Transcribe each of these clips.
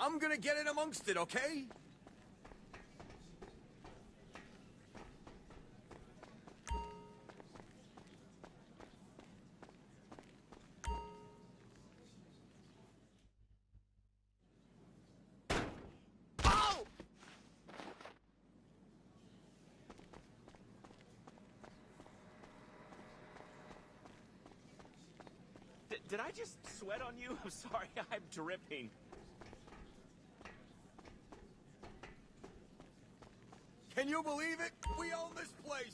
I'm gonna get in amongst it, okay? Ow! Did I just sweat on you? I'm sorry, I'm dripping. Can you believe it? We own this place!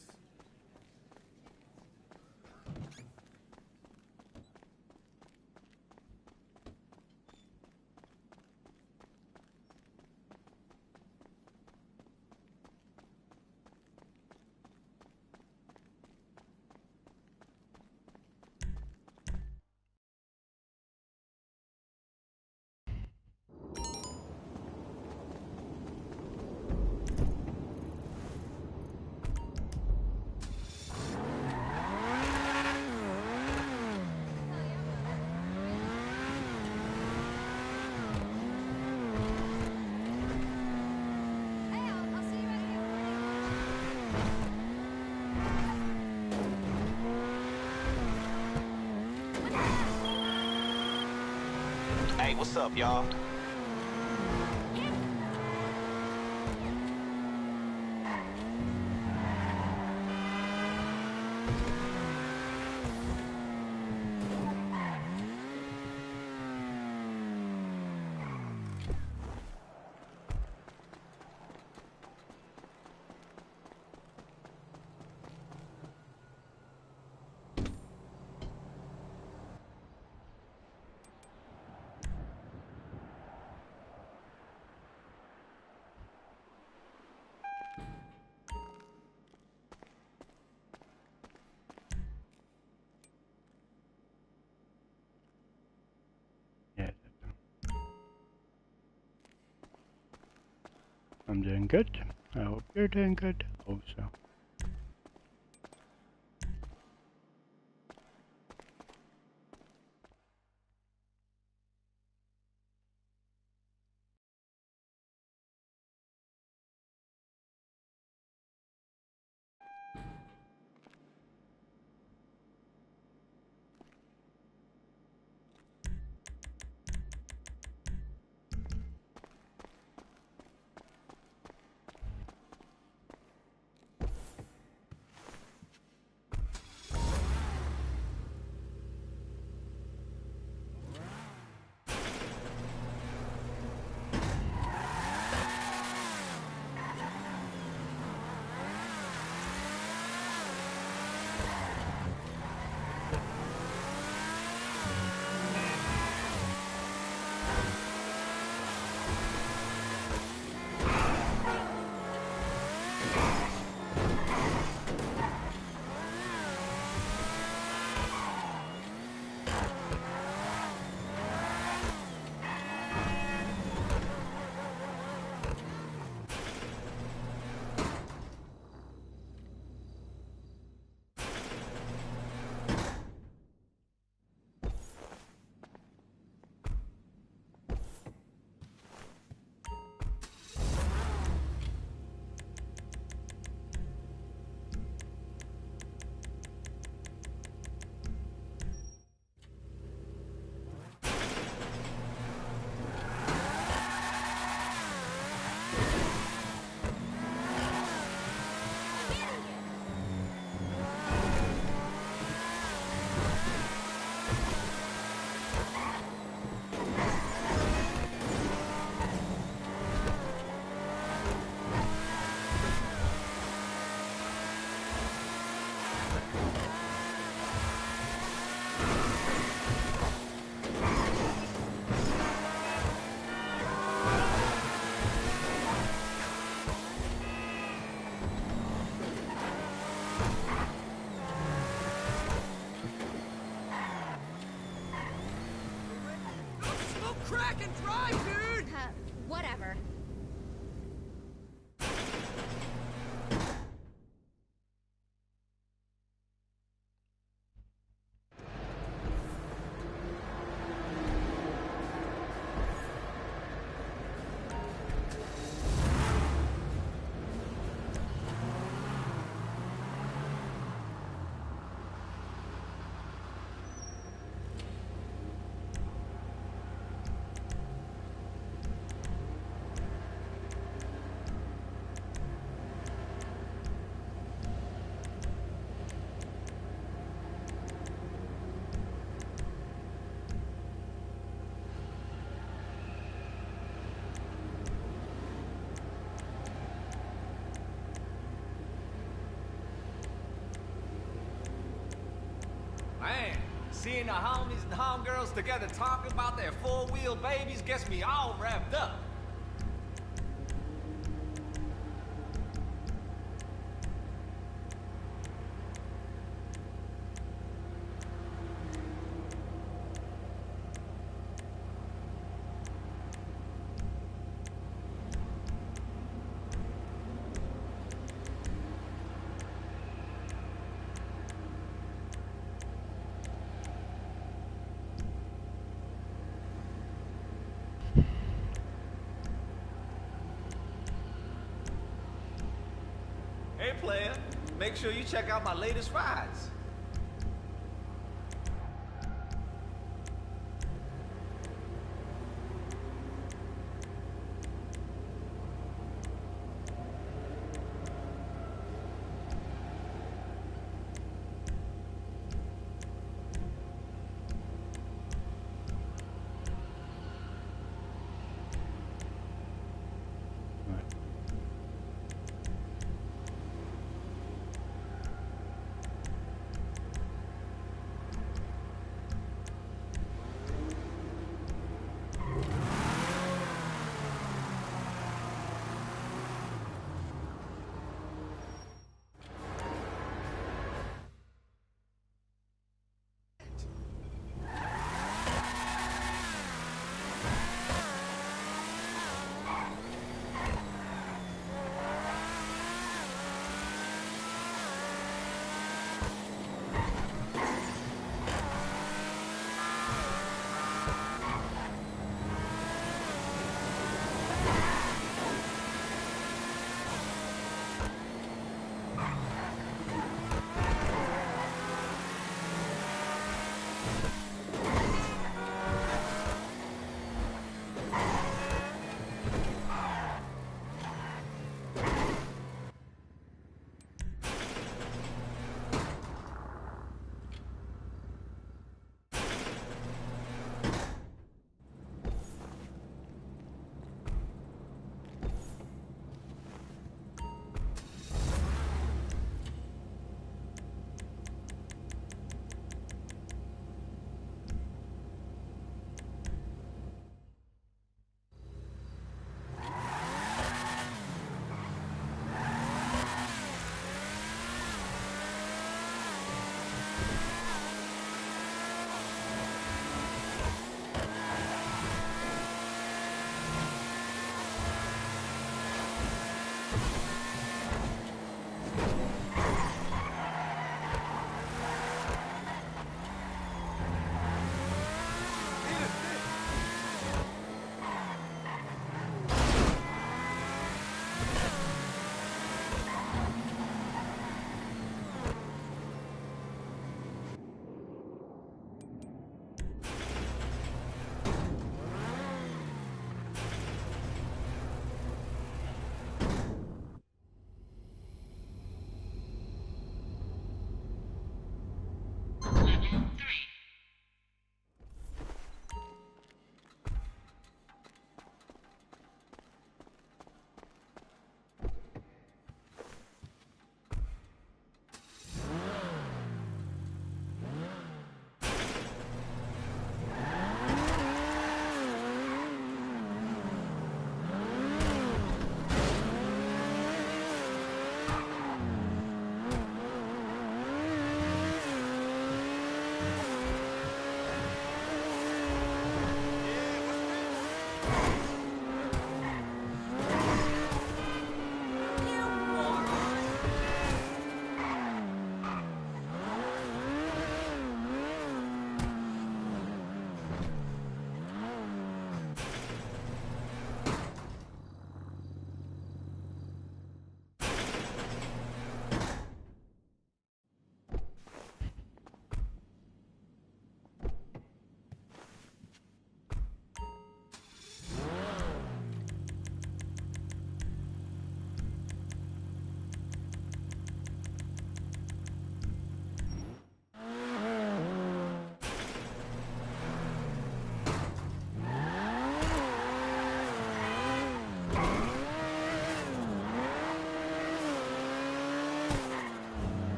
Hey, what's up, y'all? I'm doing good. I hope you're doing good also. Man, seeing the homies and homegirls together talking about their four-wheel babies gets me all wrapped up. Hey, player, make sure you check out my latest rides.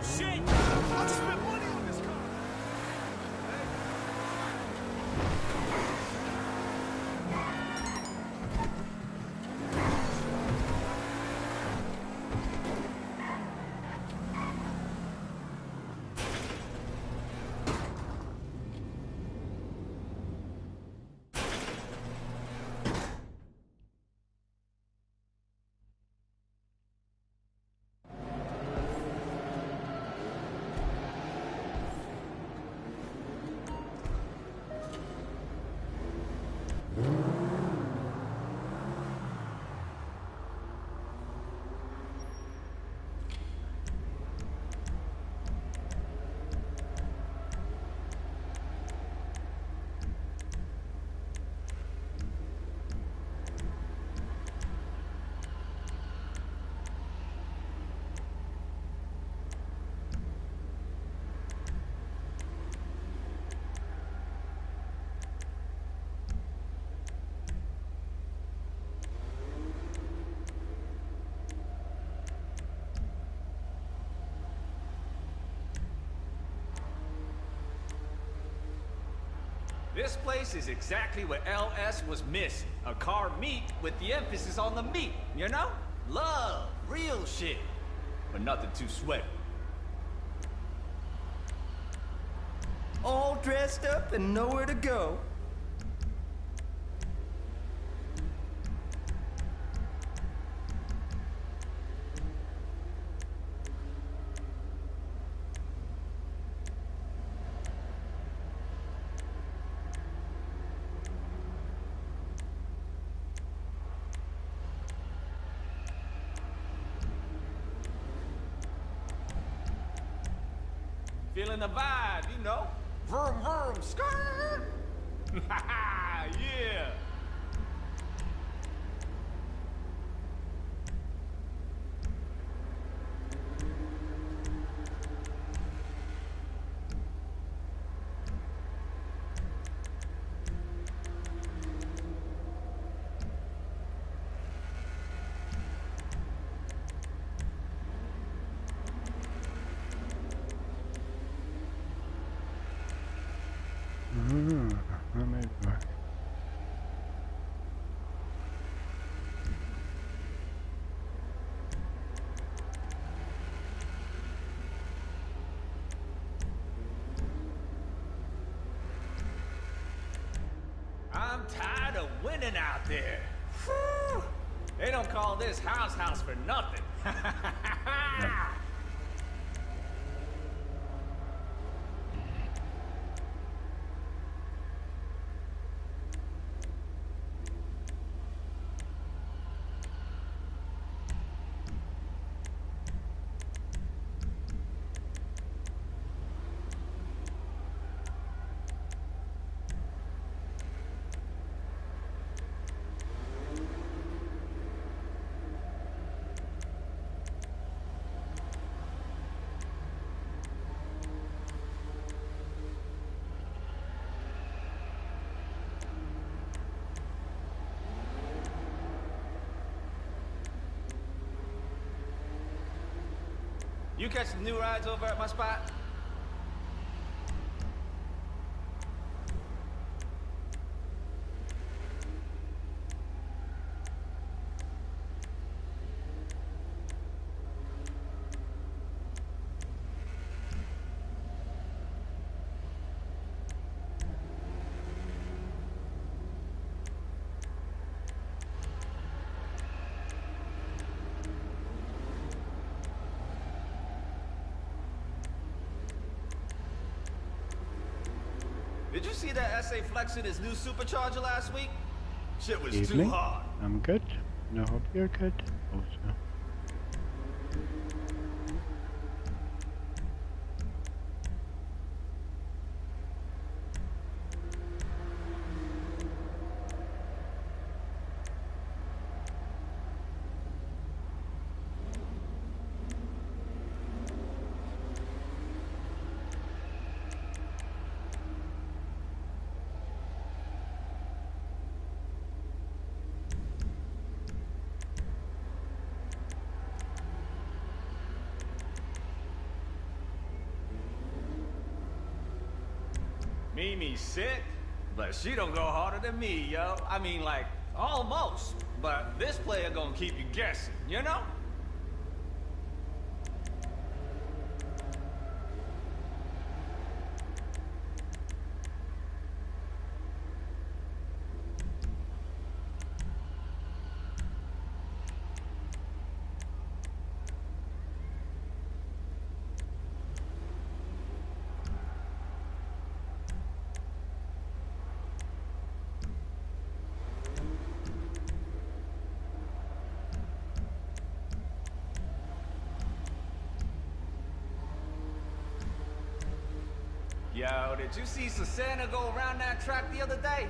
Shit! I just spent money on this car! This place is exactly what LS was missing. A car meet with the emphasis on the meat, you know? Love, real shit. But nothing too sweaty. All dressed up and nowhere to go. Feeling the vibe, you know? Vroom, vroom, skirt! Yeah! I made it back. I'm tired of winning out there. Whew. They don't call this house for nothing. Yeah. You catch some new rides over at my spot? Did you see that SA flexing his new supercharger last week? Shit was Evening. too hard. I'm good. And I hope you're good also. Mimi's sick, but she don't go harder than me, yo. I mean, like, almost. But this player gonna keep you guessing, you know? Yo, did you see Susana go around that track the other day?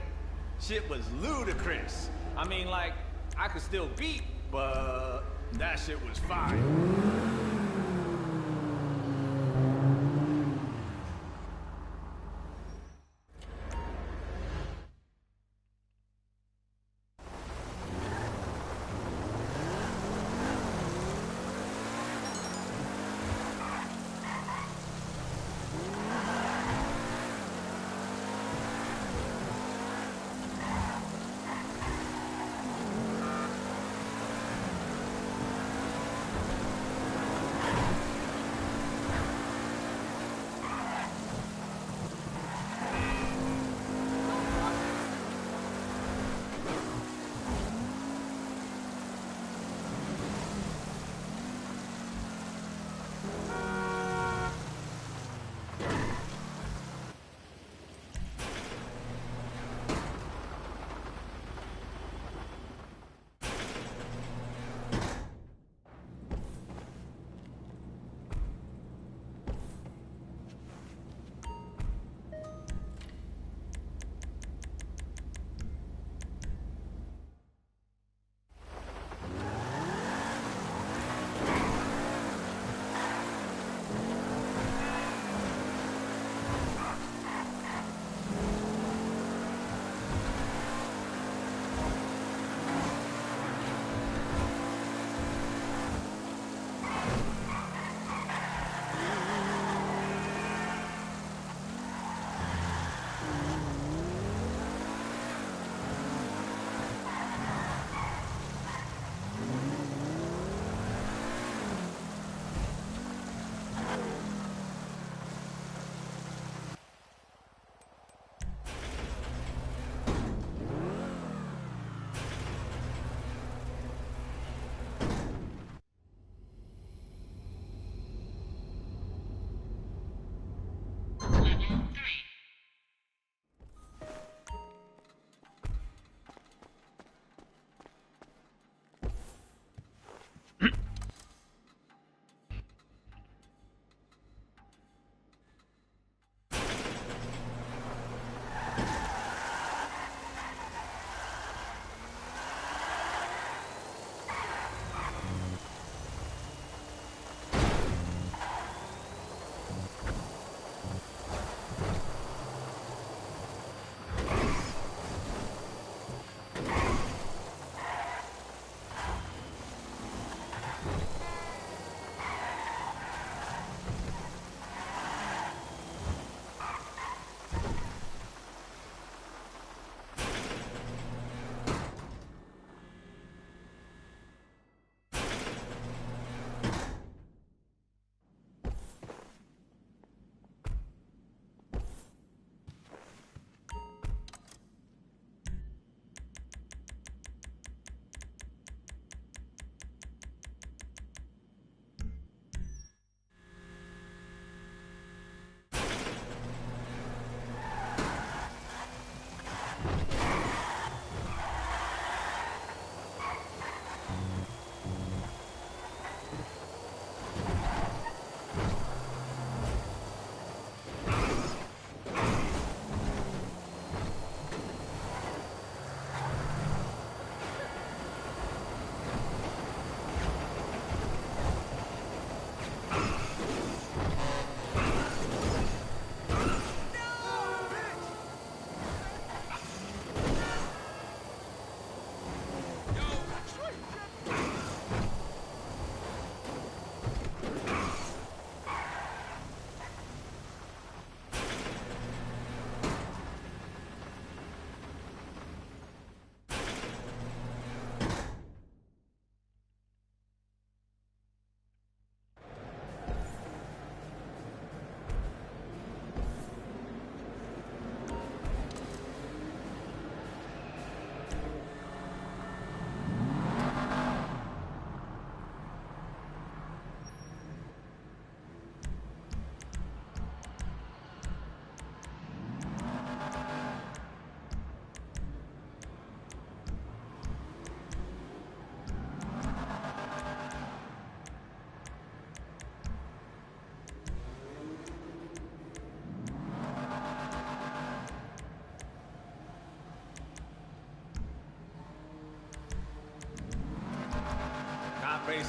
Shit was ludicrous. I mean, like, I could still beat, but that shit was fire.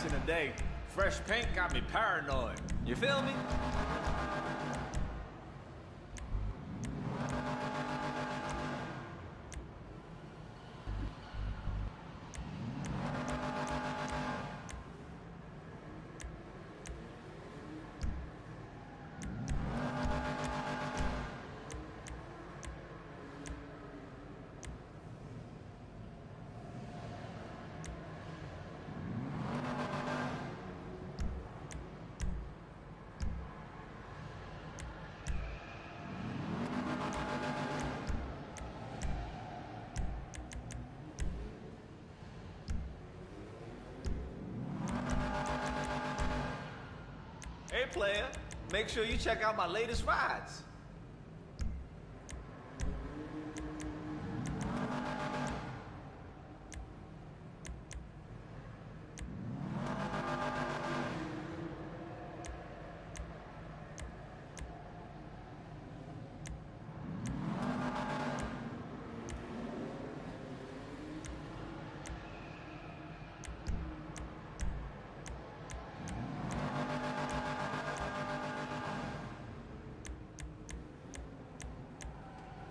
twice in a day. Fresh paint got me paranoid. You feel me? Hey, player, make sure you check out my latest rides.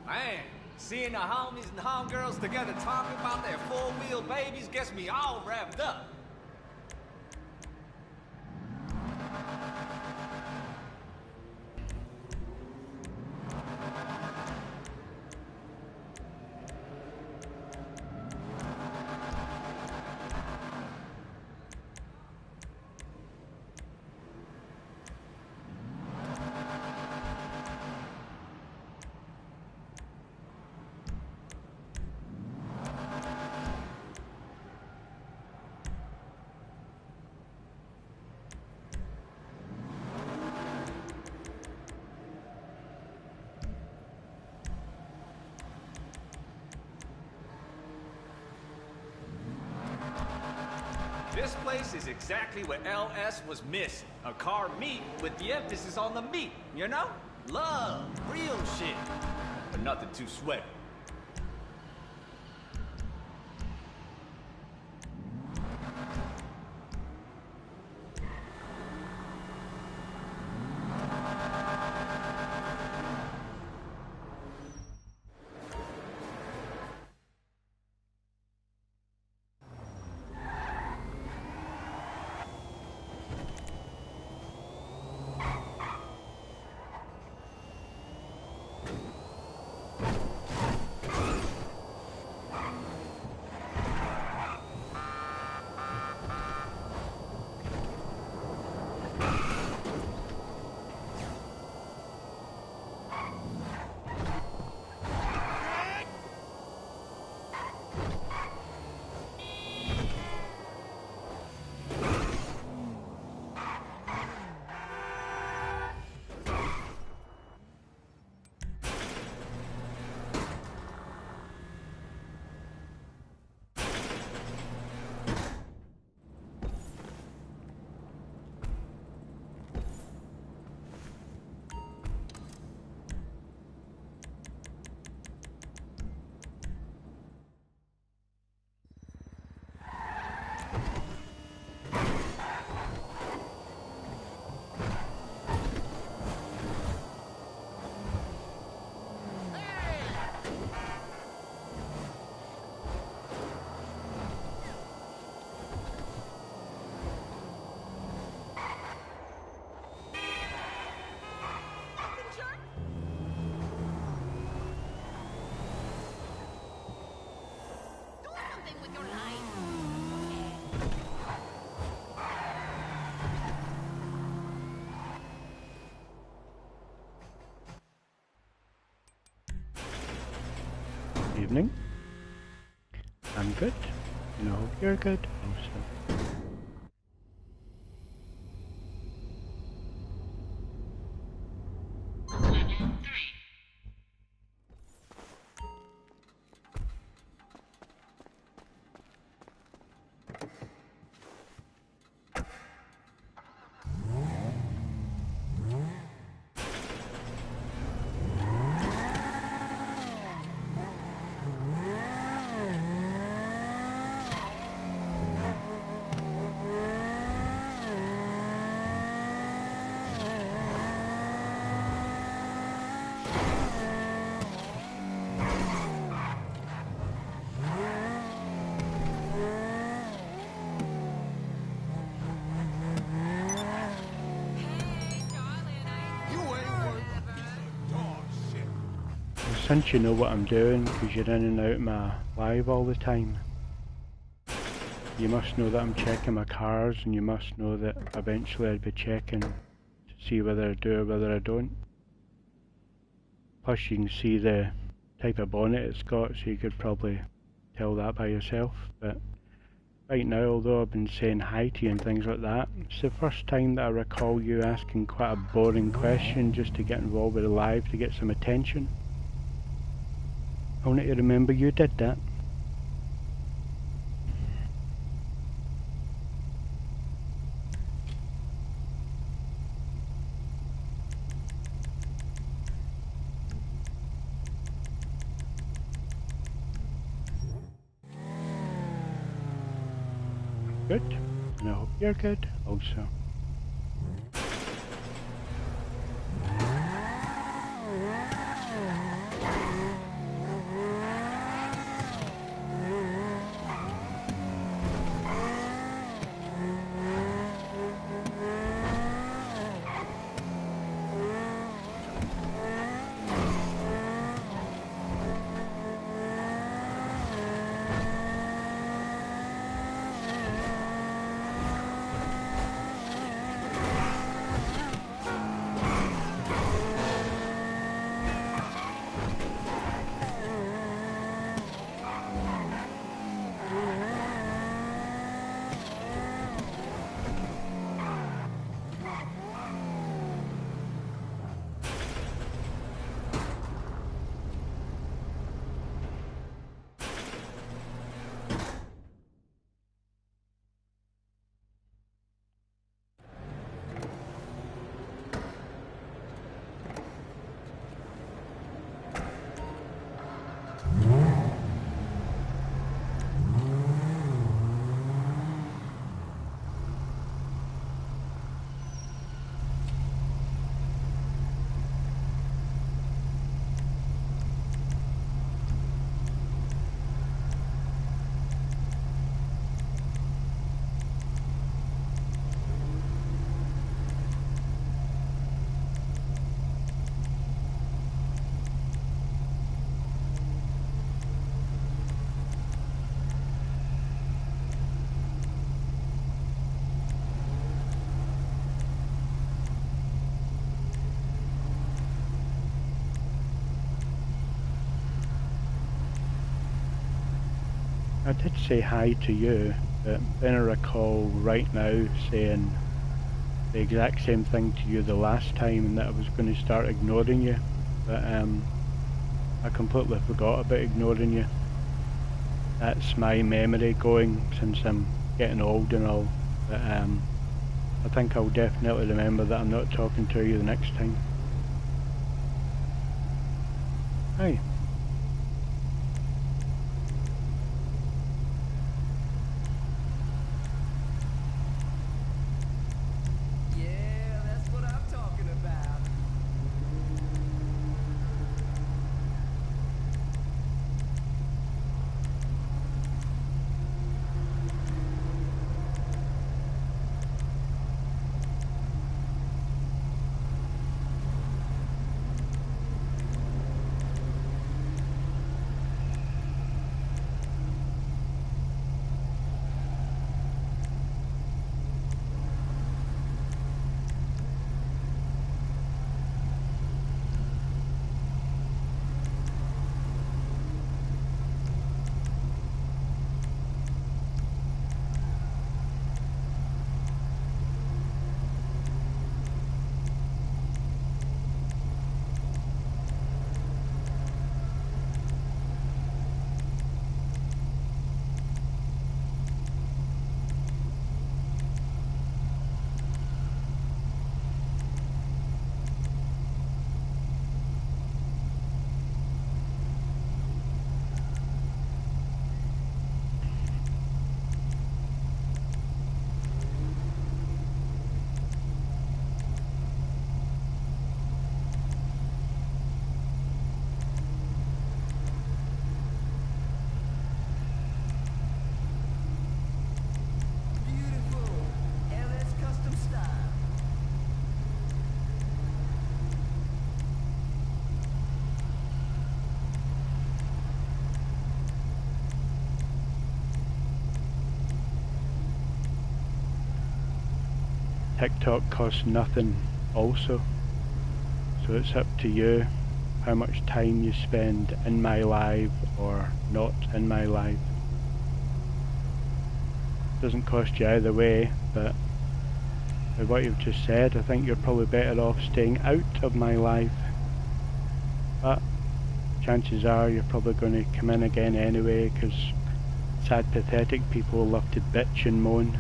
Man, seeing the homies and homegirls together talking about their four-wheel babies gets me all wrapped up. This place is exactly what LS was missing. A car meet with the emphasis on the meat, you know? Love, real shit. But nothing too sweaty. Evening. I'm good. And I hope you're good also. since you know what I'm doing, because you're in and out of my live all the time, you must know that I'm checking my cars, and you must know that eventually I'd be checking to see whether I do or whether I don't. Plus you can see the type of bonnet it's got, so you could probably tell that by yourself. But right now, although I've been saying hi to you and things like that, it's the first time that I recall you asking quite a boring question just to get involved with the live to get some attention. I want you to remember you did that. Good, and I hope you're good also. I did say hi to you, but then I recall right now saying the exact same thing to you the last time, and that I was going to start ignoring you, but I completely forgot about ignoring you. That's my memory going since I'm getting old and all, but I think I'll definitely remember that I'm not talking to you the next time. Hi. Yeah, that's what I'm talking about. TikTok costs nothing also. So it's up to you how much time you spend in my live or not in my live. Doesn't cost you either way, but with what you've just said, I think you're probably better off staying out of my live. But chances are you're probably going to come in again anyway, because sad pathetic people love to bitch and moan.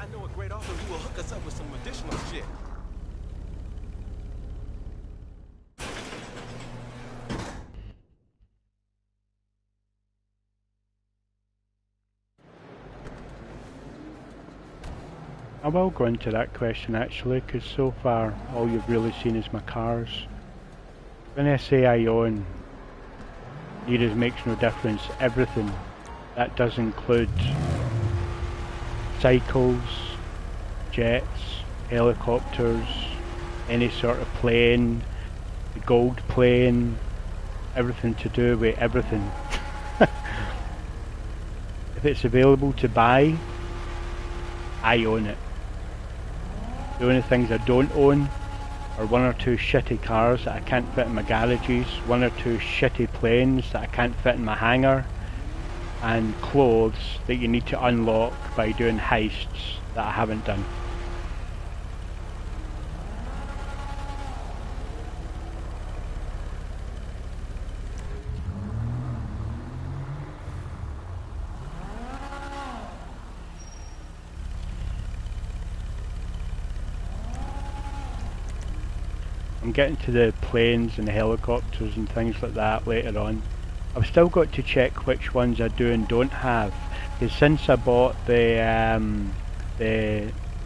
I know a great author who will hook us up with some additional shit. I will go into that question actually, because so far all you've really seen is my cars. When I say I own, Needles makes no difference, everything. That does include cycles, jets, helicopters, any sort of plane, the gold plane, everything to do with everything. If it's available to buy, I own it. The only things I don't own are one or two shitty cars that I can't fit in my garages, one or two shitty planes that I can't fit in my hangar, and clothes that you need to unlock by doing heists that I haven't done. I'm getting to the planes and the helicopters and things like that later on. I've still got to check which ones I do and don't have, because since I bought the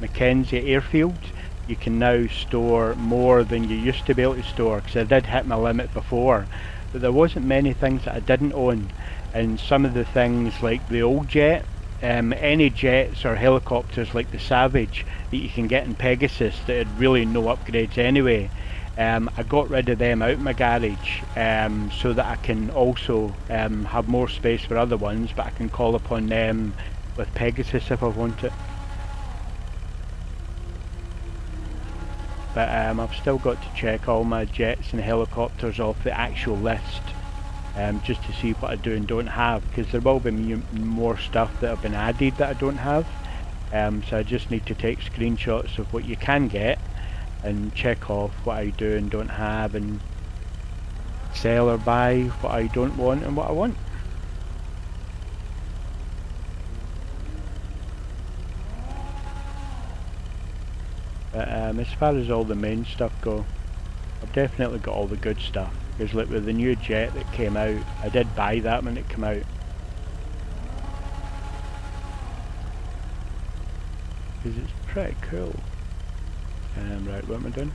Mackenzie airfield, you can now store more than you used to be able to store, because I did hit my limit before, but there wasn't many things that I didn't own, and some of the things like the old jet, any jets or helicopters like the Savage that you can get in Pegasus that had really no upgrades anyway, I got rid of them out of my garage so that I can also have more space for other ones, but I can call upon them with Pegasus if I want it. But I've still got to check all my jets and helicopters off the actual list, just to see what I do and don't have, because there will be more stuff that have been added that I don't have, so I just need to take screenshots of what you can get and check off what I do and don't have, and sell or buy what I don't want and what I want. But as far as all the main stuff go, I've definitely got all the good stuff, because like with the new jet that came out, I did buy that when it came out, because it's pretty cool. Right, what am I doing?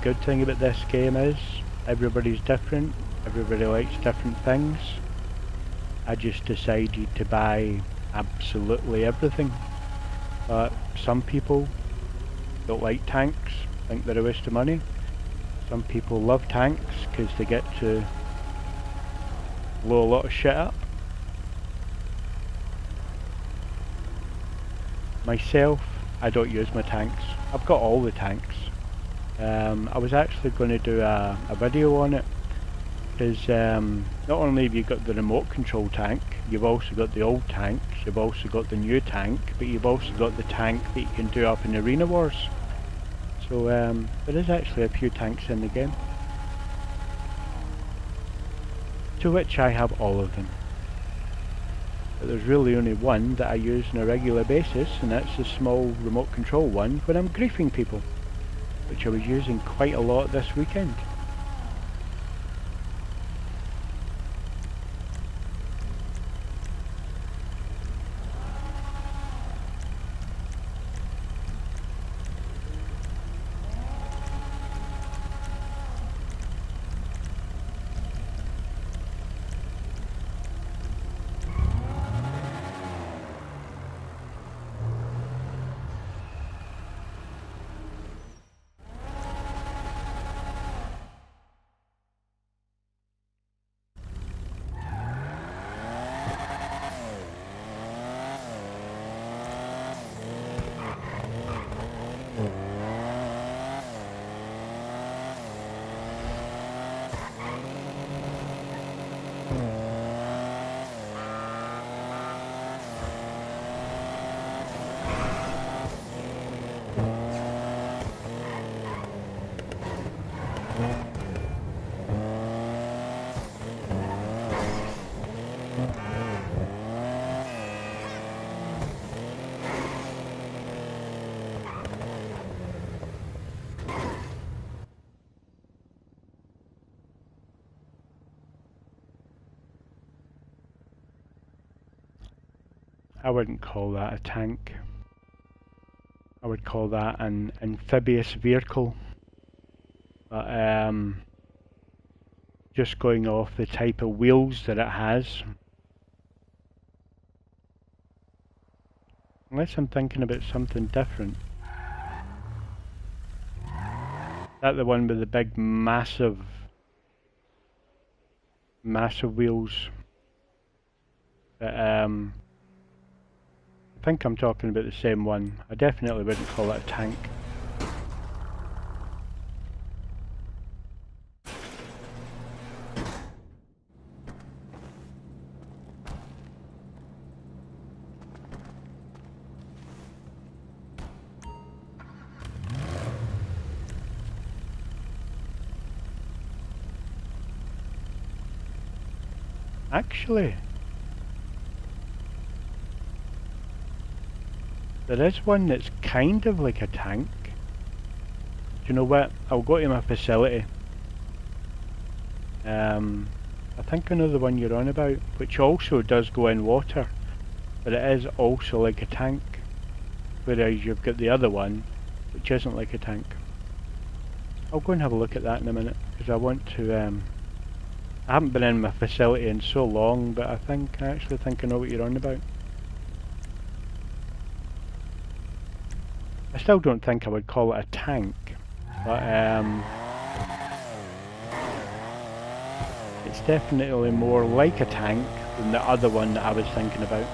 good thing about this game is everybody's different, everybody likes different things. I just decided to buy absolutely everything. But some people don't like tanks, think they're a waste of money. Some people love tanks because they get to blow a lot of shit up. Myself, I don't use my tanks. I've got all the tanks. I was actually going to do a video on it because not only have you got the remote control tank, you've also got the old tanks, you've also got the new tank, but you've also got the tank that you can do up in Arena Wars. So there is actually a few tanks in the game, to which I have all of them. But there's really only one that I use on a regular basis, and that's the small remote control one when I'm griefing people, which I was using quite a lot this weekend. I wouldn't call that a tank. I would call that an amphibious vehicle. But just going off the type of wheels that it has. Unless I'm thinking about something different. That the one with the big massive wheels. But I think I'm talking about the same one. I definitely wouldn't call it a tank. Actually, there is one that's kind of like a tank. Do you know what? I'll go to my facility. I think I know the one you're on about, which also does go in water, but it is also like a tank. Whereas you've got the other one, which isn't like a tank. I'll go and have a look at that in a minute, because I want to, I haven't been in my facility in so long, but I actually think I know what you're on about. I still don't think I would call it a tank, but it's definitely more like a tank than the other one that I was thinking about.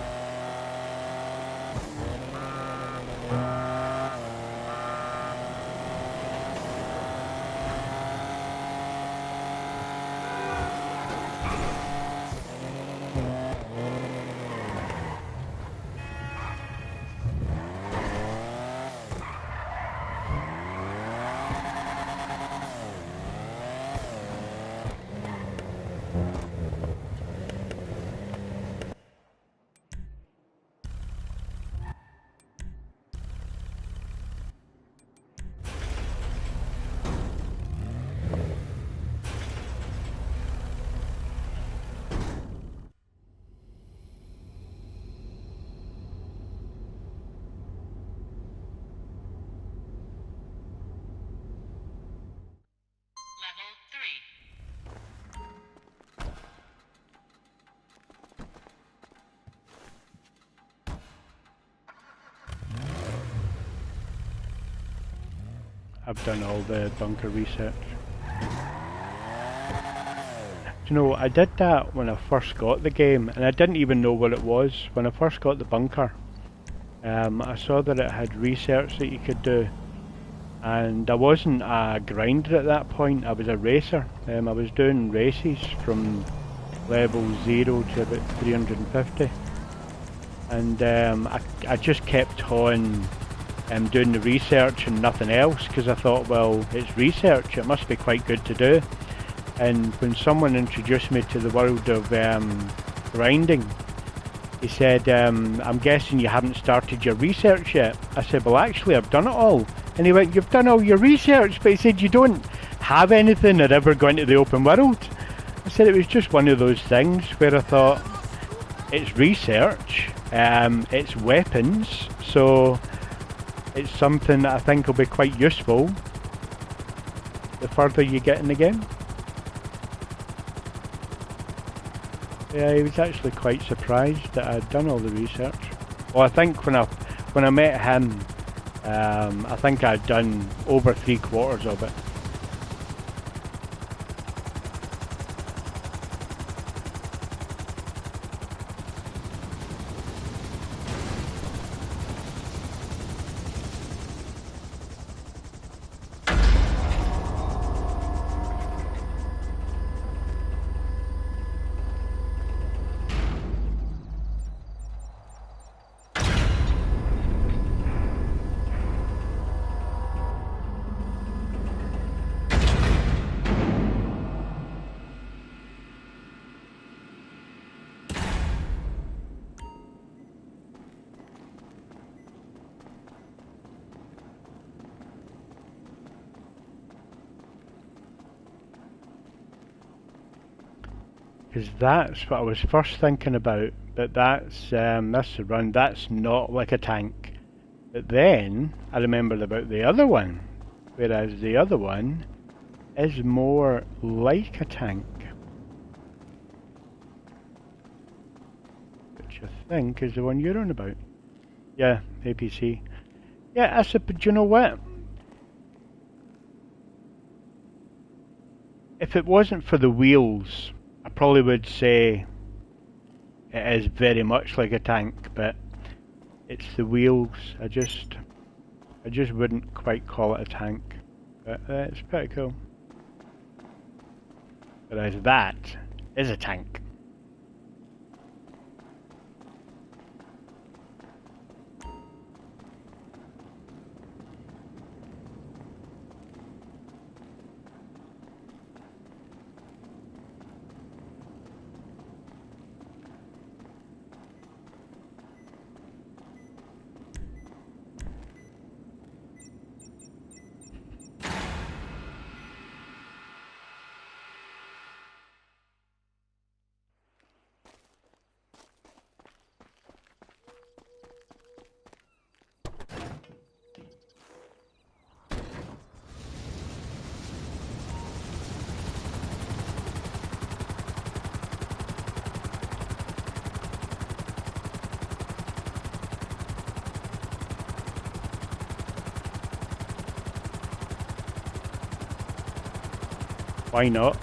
I've done all the bunker research. You know, I did that when I first got the game, and I didn't even know what it was. When I first got the bunker, I saw that it had research that you could do, and I wasn't a grinder at that point, I was a racer. I was doing races from level 0 to about 350, and I just kept on doing the research and nothing else, because I thought, well, it's research, it must be quite good to do. And when someone introduced me to the world of grinding, he said, I'm guessing you haven't started your research yet. I said, well, actually, I've done it all. And he went, you've done all your research, but he said, you don't have anything that ever go into the open world. I said, it was just one of those things where I thought, it's research, it's weapons, so it's something that I think will be quite useful the further you get in the game. Yeah, he was actually quite surprised that I'd done all the research. Well, I think when I met him, I think I'd done over 3/4 of it. Because that's what I was first thinking about, but that's the run, that's not like a tank. But then I remembered about the other one, whereas the other one is more like a tank. Which I think is the one you're on about. Yeah, APC. Yeah, I said, but you know what? If it wasn't for the wheels, I probably would say it is very much like a tank, but it's the wheels. I just wouldn't quite call it a tank, but it's pretty cool. Whereas that is a tank. Why not?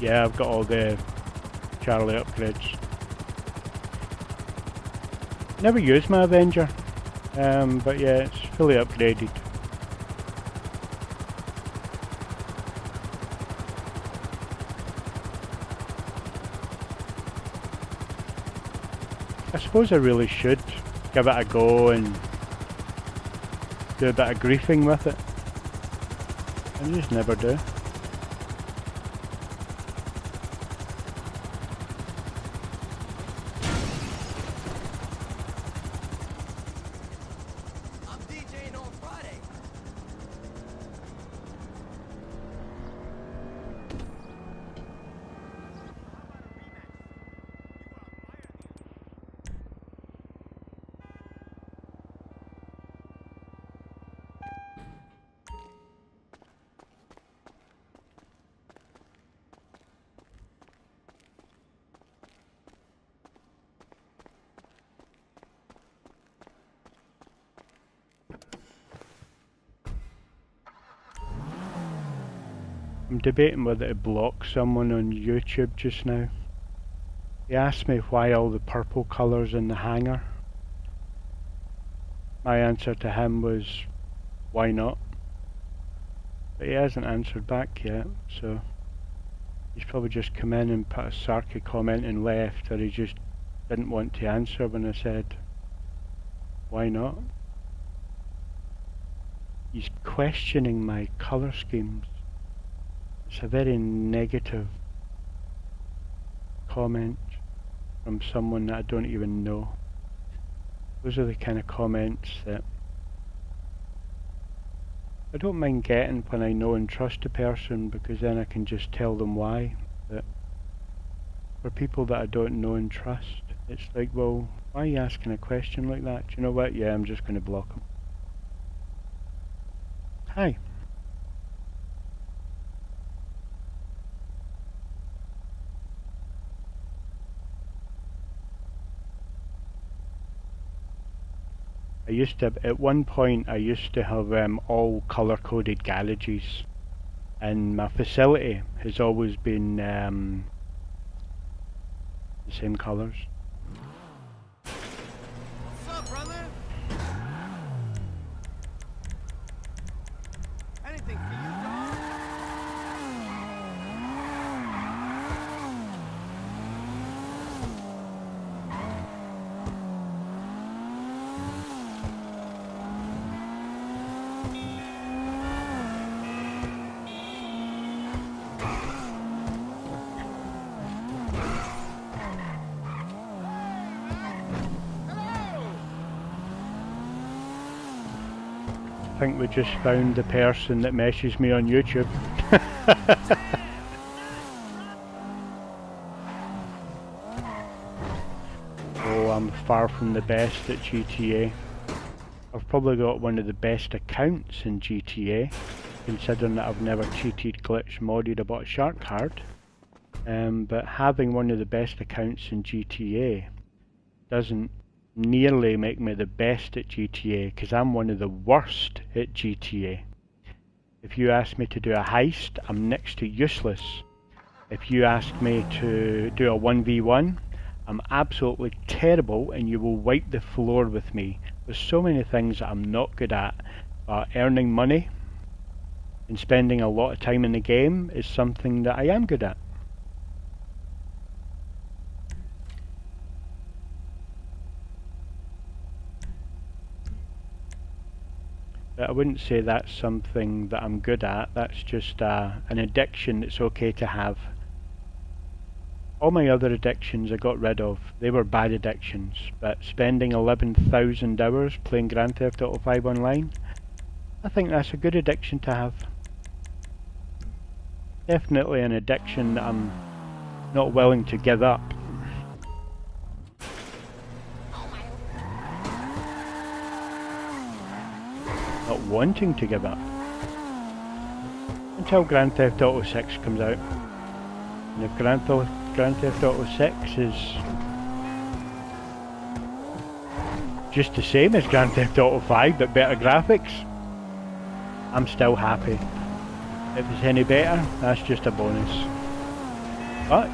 Yeah, I've got all the Charlie upgrades. Never used my Avenger, but yeah, it's fully upgraded. I suppose I really should give it a go and do a bit of griefing with it. I just never do. I'm DJing on Friday. I'm debating whether to block someone on YouTube just now. He asked me why all the purple colours in the hangar. My answer to him was, why not? But he hasn't answered back yet, so he's probably just come in and put a sarky comment and left, or he just didn't want to answer when I said, why not? He's questioning my colour schemes. It's a very negative comment from someone that I don't even know. Those are the kind of comments that I don't mind getting when I know and trust a person, because then I can just tell them why. But for people that I don't know and trust, it's like, well, why are you asking a question like that? Do you know what? Yeah, I'm just going to block them. Hi. At one point I used to have all colour-coded garages, and my facility has always been the same colours. What's up, brother? Anything for you, dog? I think we just found the person that messaged me on YouTube. Oh, I'm far from the best at GTA. I've probably got one of the best accounts in GTA, considering that I've never cheated, glitched, modded, or bought a shark card. But having one of the best accounts in GTA doesn't nearly make me the best at GTA, because I'm one of the worst at GTA. If you ask me to do a heist, I'm next to useless. If you ask me to do a 1v1, I'm absolutely terrible, and you will wipe the floor with me. There's so many things that I'm not good at, but earning money and spending a lot of time in the game is something that I am good at. But I wouldn't say that's something that I'm good at. That's just an addiction that's okay to have. All my other addictions I got rid of. They were bad addictions. But spending 11,000 hours playing Grand Theft Auto 5 online, I think that's a good addiction to have. Definitely an addiction that I'm not willing to give up. Not wanting to give up until Grand Theft Auto 6 comes out. And if Grand Theft Auto 6 is just the same as Grand Theft Auto 5 but better graphics, I'm still happy. If it's any better, that's just a bonus. But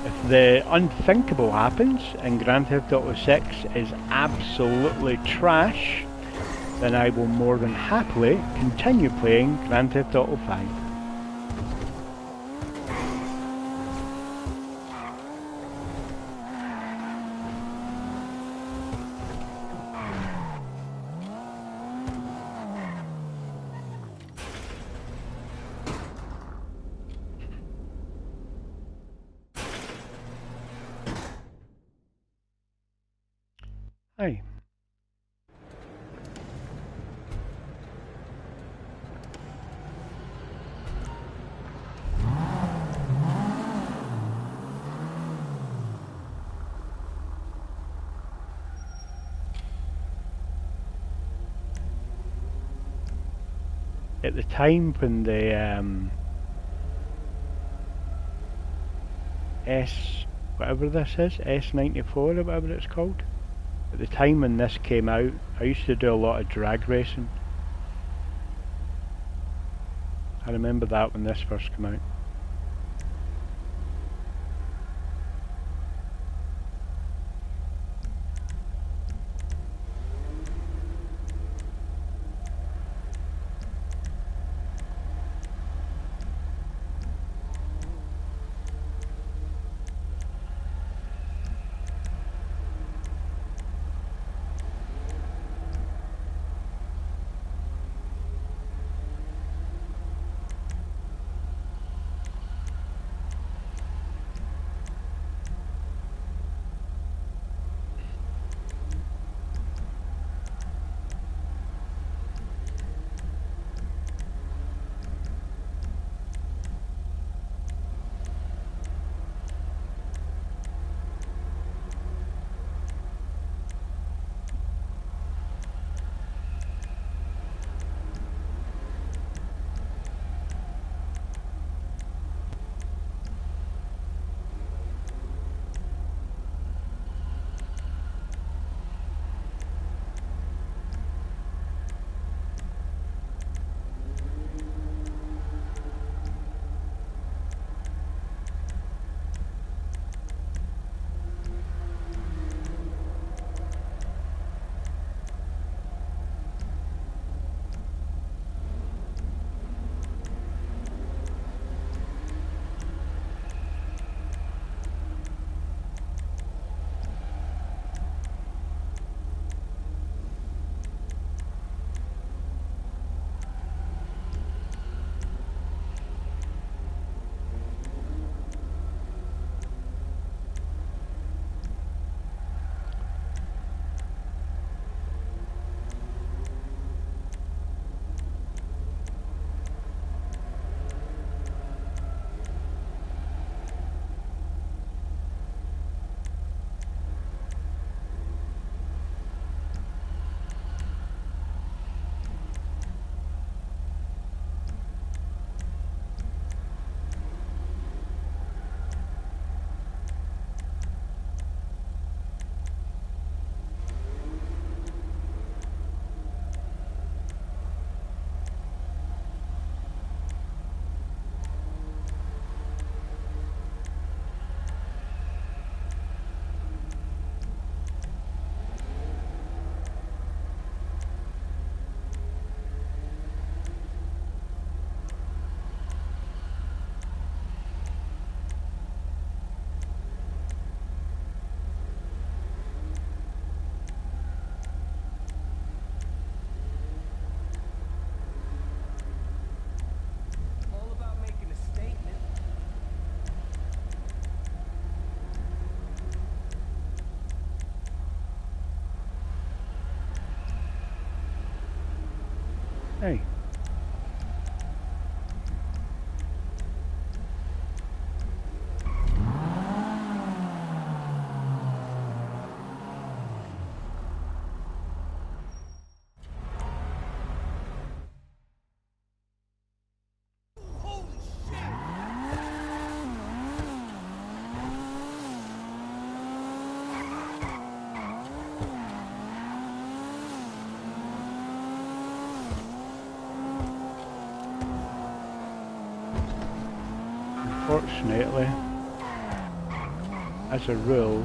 if the unthinkable happens and Grand Theft Auto 6 is absolutely trash, then I will more than happily continue playing Grand Theft Auto 5. Hi. At the time when the whatever this is, S94 or whatever it's called, at the time when this came out, I used to do a lot of drag racing. I remember that when this first came out. All about making a statement. Hey. Holy shit! Unfortunately, as a rule,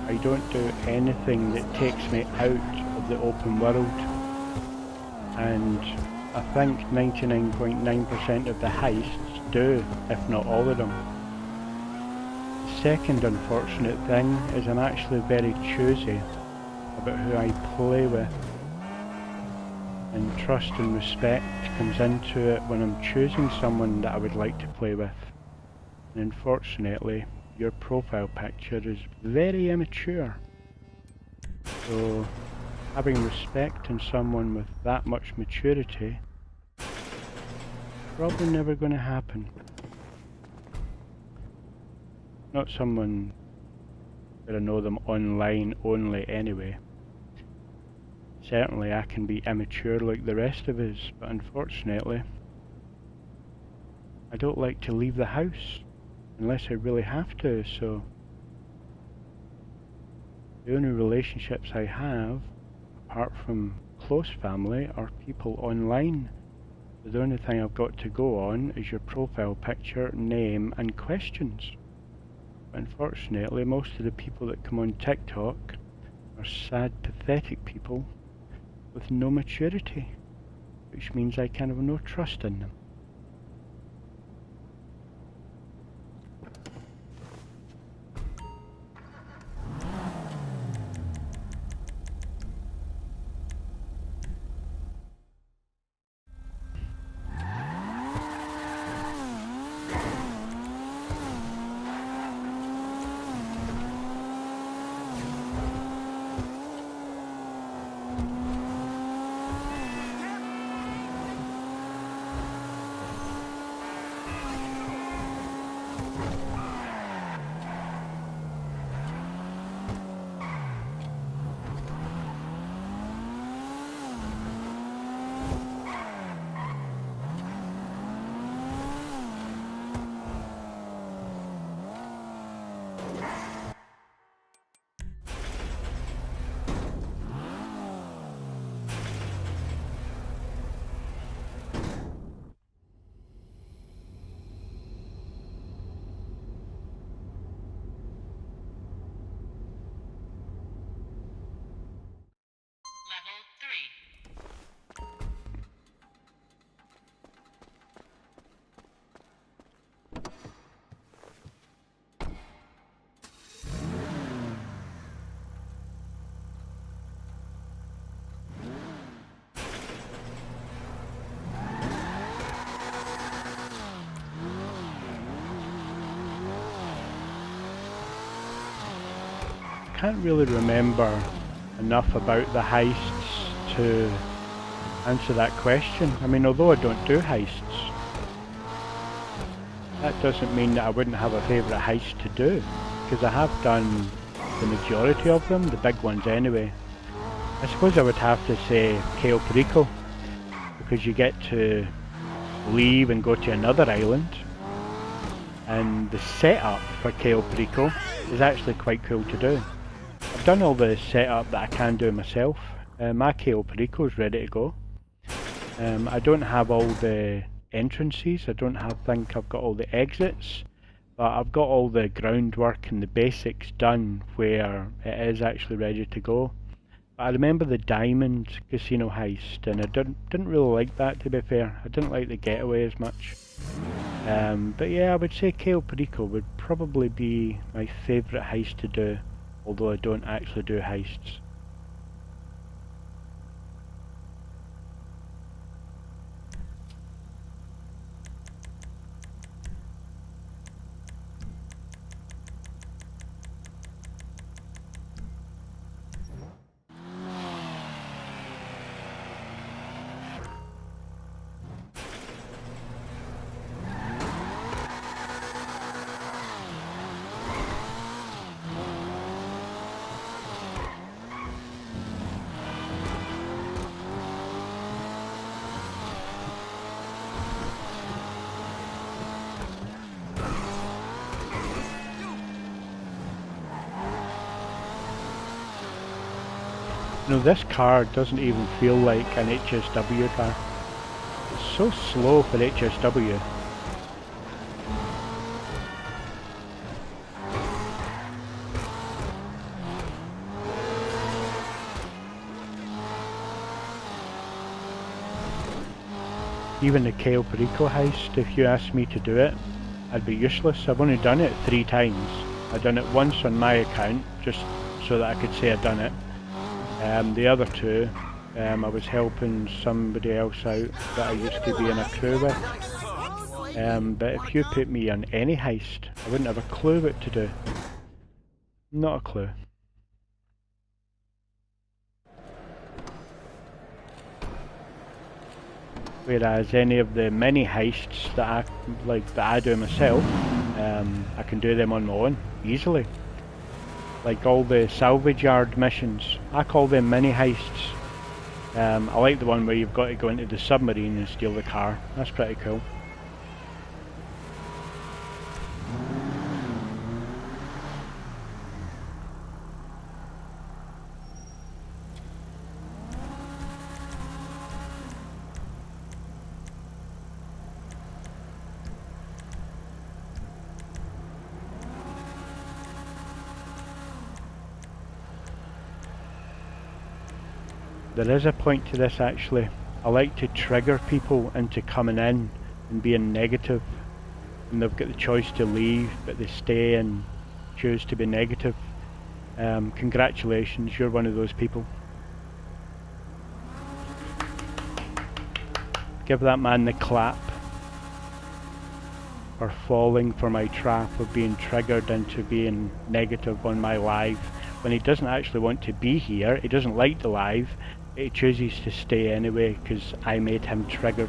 I don't do anything that takes me out of the open world, and I think 99.9% of the heists do, if not all of them. The second unfortunate thing is I'm actually very choosy about who I play with, and trust and respect comes into it when I'm choosing someone that I would like to play with. And unfortunately, your profile picture is very immature. So, having respect in someone with that much maturity, probably never going to happen. Not someone that I know them online only anyway. Certainly I can be immature like the rest of us, but unfortunately, I don't like to leave the house unless I really have to, so the only relationships I have, apart from close family, are people online. The only thing I've got to go on is your profile picture, name and questions. Unfortunately, most of the people that come on TikTok are sad, pathetic people with no maturity, which means I can have no trust in them. Can't really remember enough about the heists to answer that question. I mean, although I don't do heists, that doesn't mean that I wouldn't have a favourite heist to do, because I have done the majority of them, the big ones anyway. I suppose I would have to say Cayo Perico, because you get to leave and go to another island, and the setup for Cayo Perico is actually quite cool to do. I've done all the setup that I can do myself. My Cayo Perico is ready to go. I don't have all the entrances, I don't think I've got all the exits, but I've got all the groundwork and the basics done where it is actually ready to go. But I remember the Diamond Casino heist, and I didn't really like that, to be fair. I didn't like the getaway as much. But yeah, I would say Cayo Perico would probably be my favourite heist to do, although I don't actually do heists. You know, this car doesn't even feel like an HSW car. It's so slow for HSW. Even the Cayo Perico heist, if you asked me to do it, I'd be useless. I've only done it 3 times. I've done it once on my account, just so that I could say I'd done it. The other 2, I was helping somebody else out that I used to be in a crew with. But if you put me on any heist, I wouldn't have a clue what to do. Not a clue. Whereas any of the mini heists that I do myself, I can do them on my own, easily. Like all the salvage yard missions, I call them mini heists. I like the one where you've got to go into the submarine and steal the car. That's pretty cool. There is a point to this actually. I like to trigger people into coming in and being negative, and they've got the choice to leave, but they stay and choose to be negative. Congratulations, you're one of those people. Give that man the clap for falling for my trap of being triggered into being negative on my live when he doesn't actually want to be here. He doesn't like the live. He chooses to stay anyway because I made him triggered.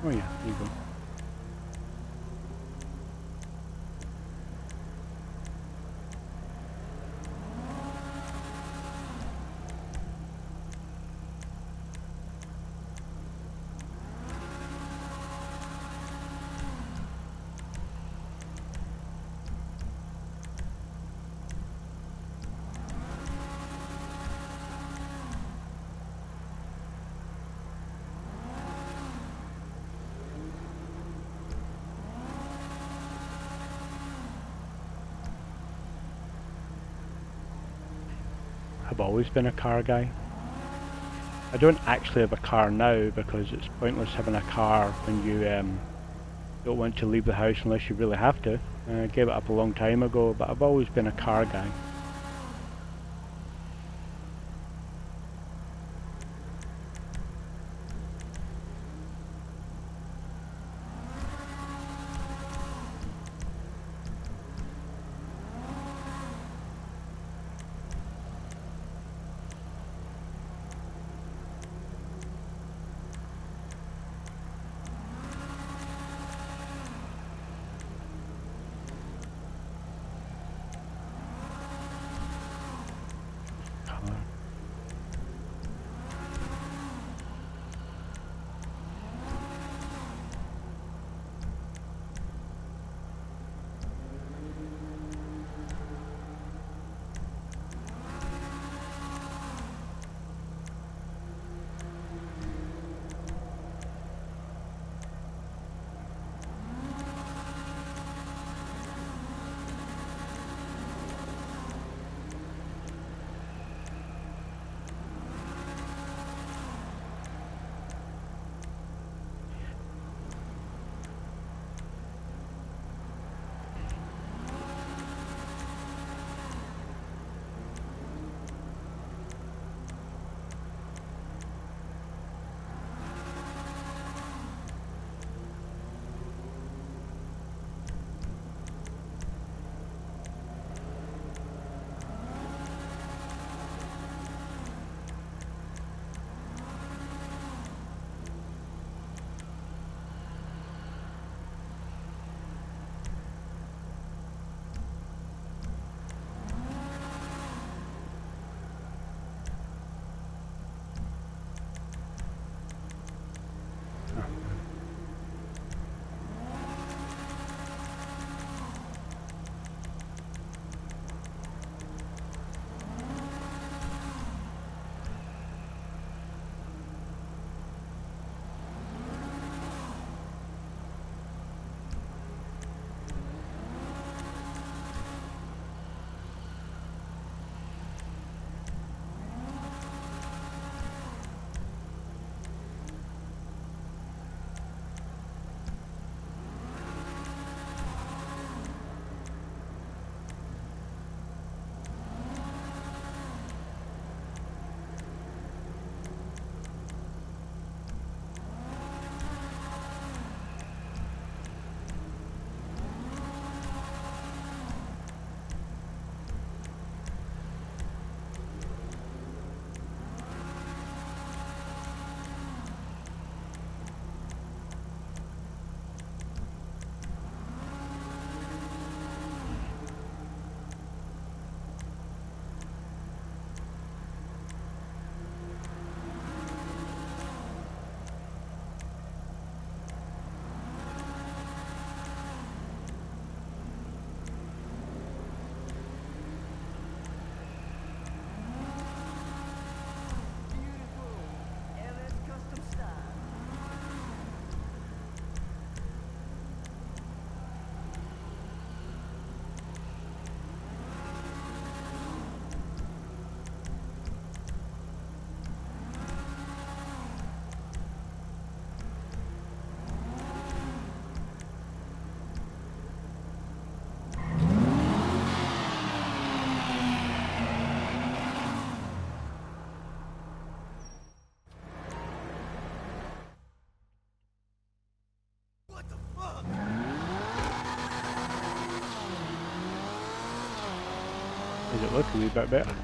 Oh yeah, there you go. I've always been a car guy. I don't actually have a car now because it's pointless having a car when you don't want to leave the house unless you really have to. I gave it up a long time ago, but I've always been a car guy. Does it look a wee bit better?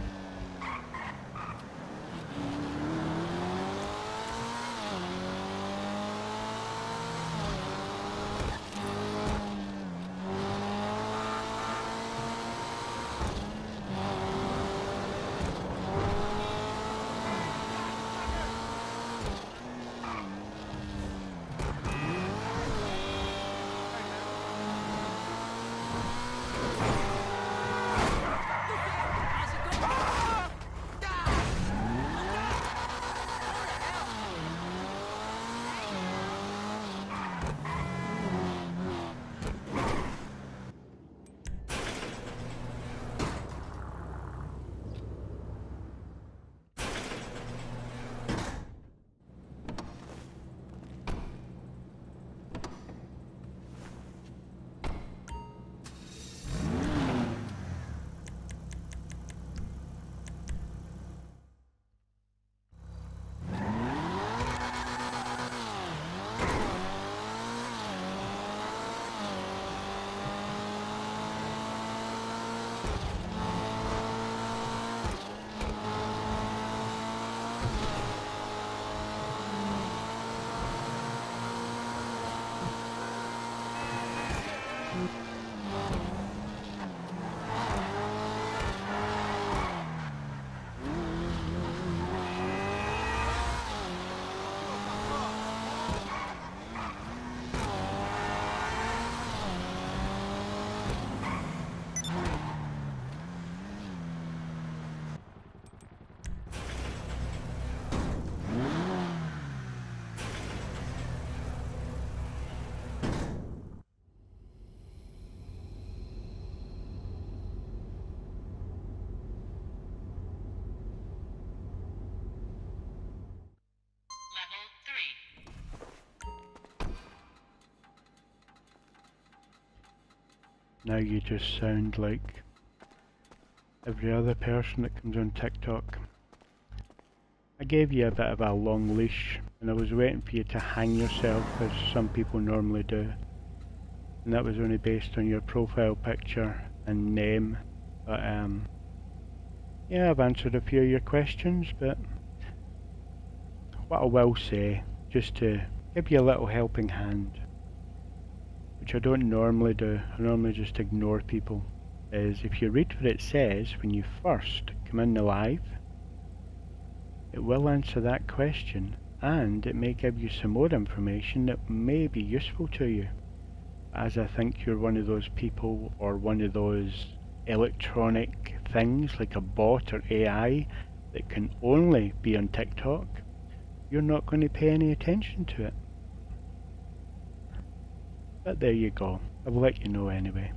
Now you just sound like every other person that comes on TikTok. I gave you a bit of a long leash and I was waiting for you to hang yourself as some people normally do. And that was only based on your profile picture and name. But yeah, I've answered a few of your questions, but what I will say, just to give you a little helping hand, which I don't normally do, I normally just ignore people, is if you read what it says when you first come in the live, it will answer that question and it may give you some more information that may be useful to you. As I think you're one of those people or one of those electronic things like a bot or AI that can only be on TikTok, you're not going to pay any attention to it. But there you go, I'll let you know anyway.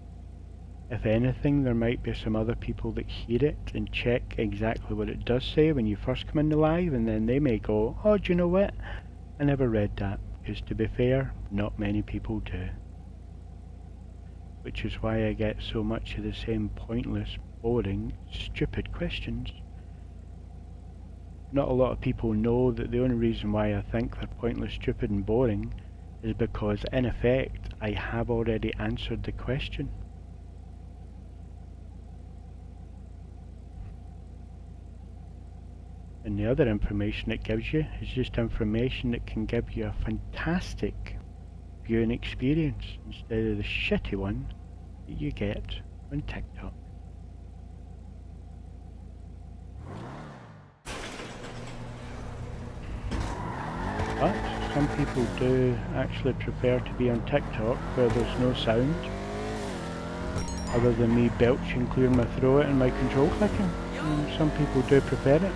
If anything, there might be some other people that hear it and check exactly what it does say when you first come in the live, and then they may go, oh, do you know what? I never read that, because to be fair, not many people do. Which is why I get so much of the same pointless, boring, stupid questions. Not a lot of people know that the only reason why I think they're pointless, stupid and boring is because, in effect, I have already answered the question. And the other information it gives you is just information that can give you a fantastic viewing experience instead of the shitty one that you get on TikTok. But some people do actually prefer to be on TikTok where there's no sound other than me belching, clearing my throat and my control clicking. And some people do prefer it.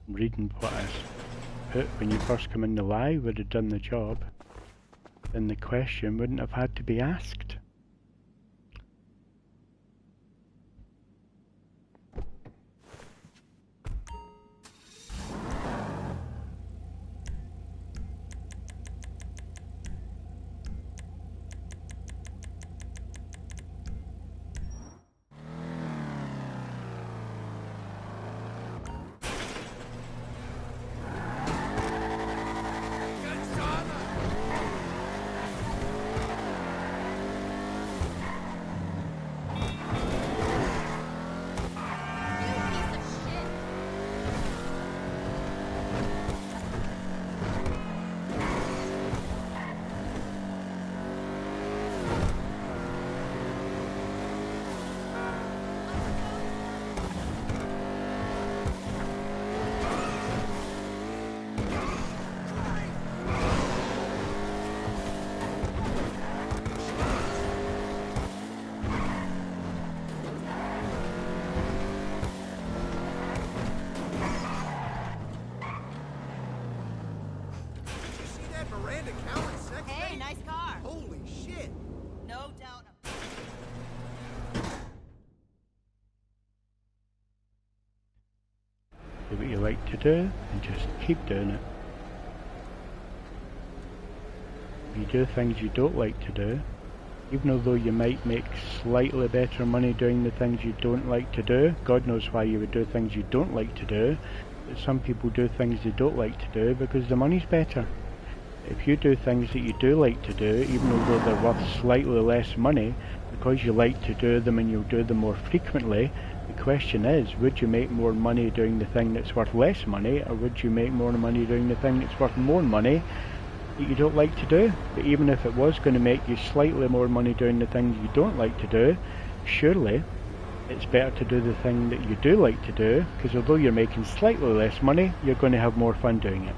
Reading what I put when you first come in the live would have done the job, then the question wouldn't have had to be asked. Do what you like to do and just keep doing it. If you do things you don't like to do, even though you might make slightly better money doing the things you don't like to do, God knows why you would do things you don't like to do, but some people do things they don't like to do because the money's better. If you do things that you do like to do, even though they're worth slightly less money, because you like to do them and you'll do them more frequently, the question is, would you make more money doing the thing that's worth less money, or would you make more money doing the thing that's worth more money that you don't like to do? But even if it was going to make you slightly more money doing the things you don't like to do, surely it's better to do the thing that you do like to do, because although you're making slightly less money, you're going to have more fun doing it.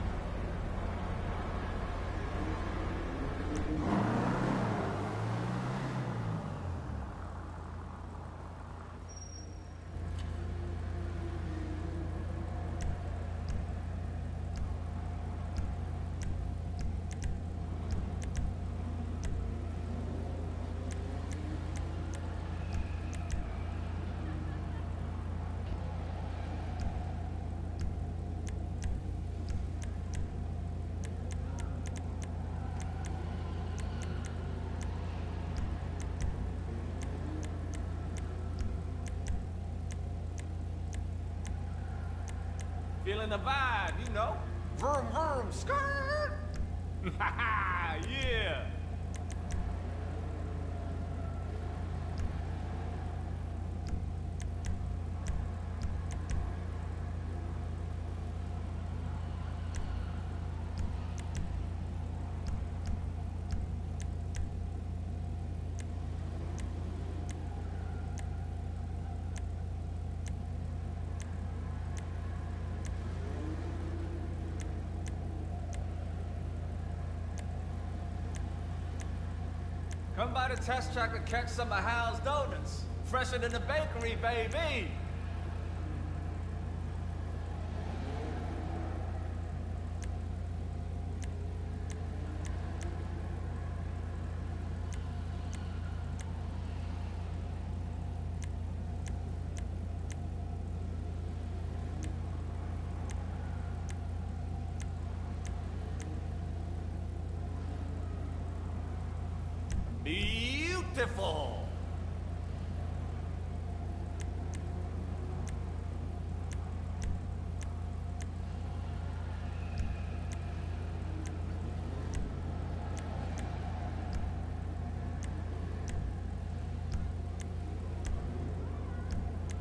Feeling the vibe, you know? Vroom, vroom, skirt! Yeah! Come by the test track and catch some of Hal's donuts. Fresher than the bakery, baby! Beautiful!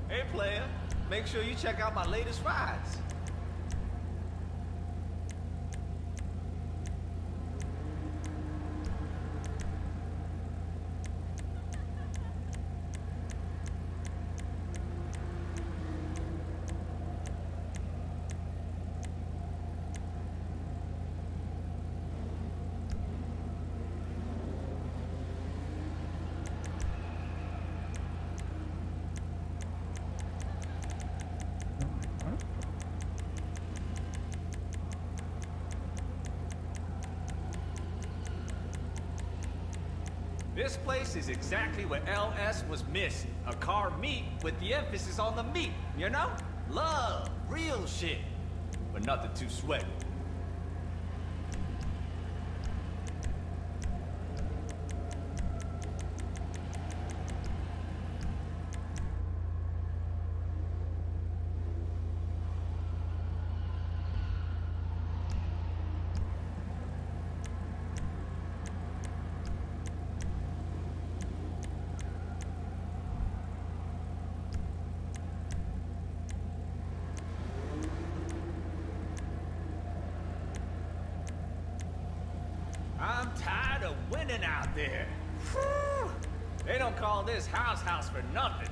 Hey player, make sure you check out my latest rides. This place is exactly what LS was missing. A car meet with the emphasis on the meat, you know? Love, real shit. But nothing too sweaty. I'm tired of winning out there. Whew. They don't call this house for nothing.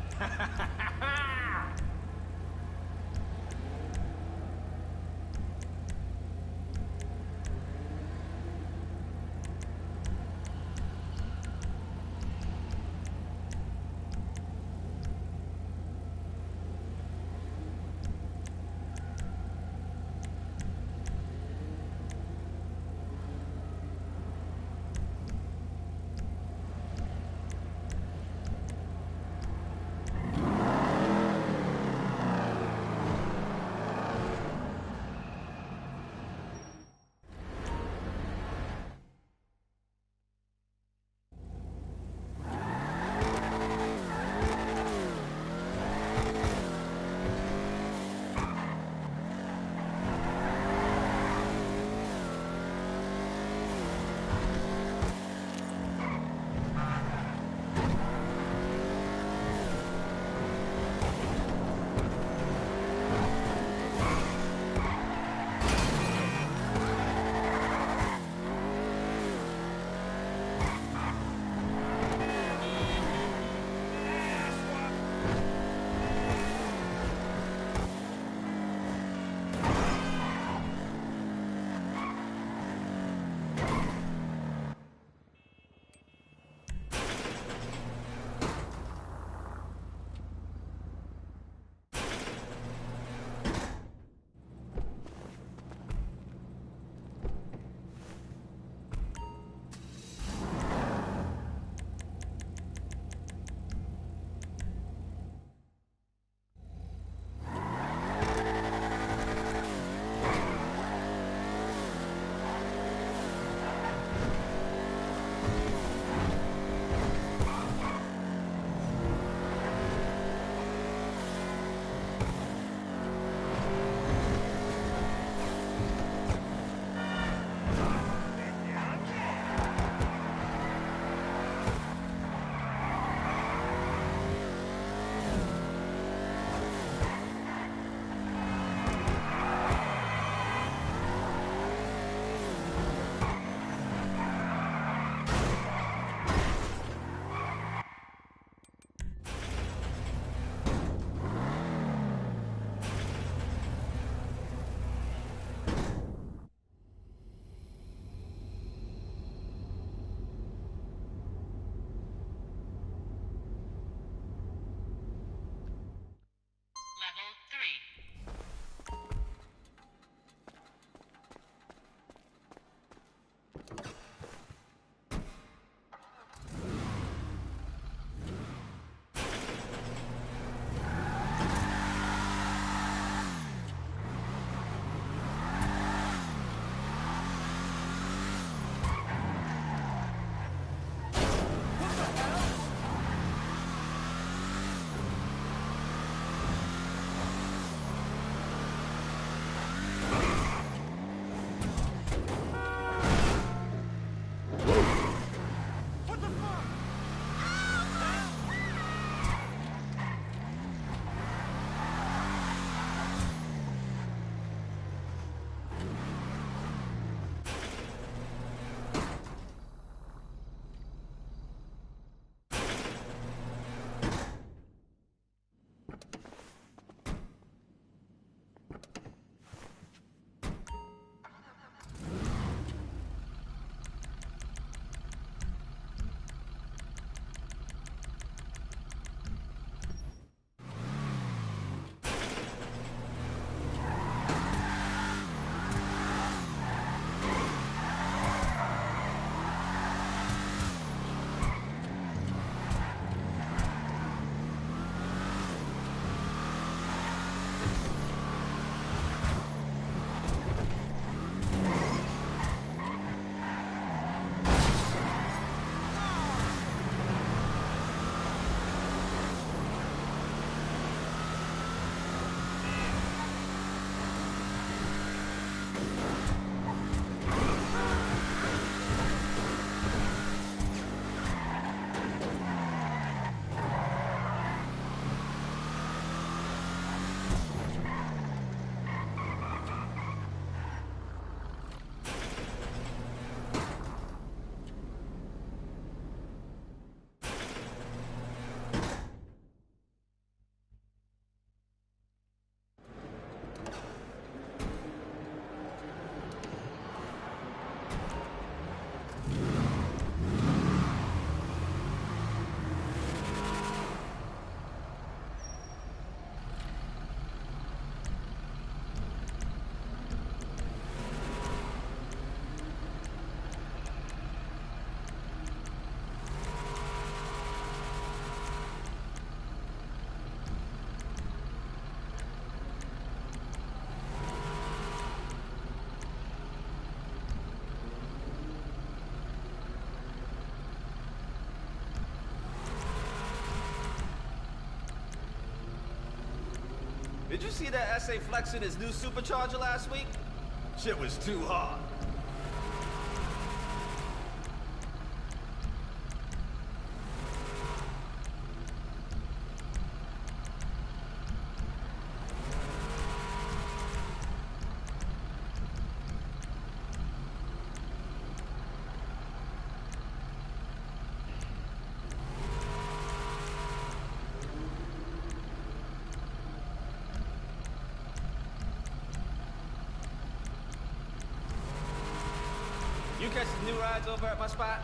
Did you see that essay flexing his new supercharger last week? Shit was too hard. You catch the new rides over at my spot?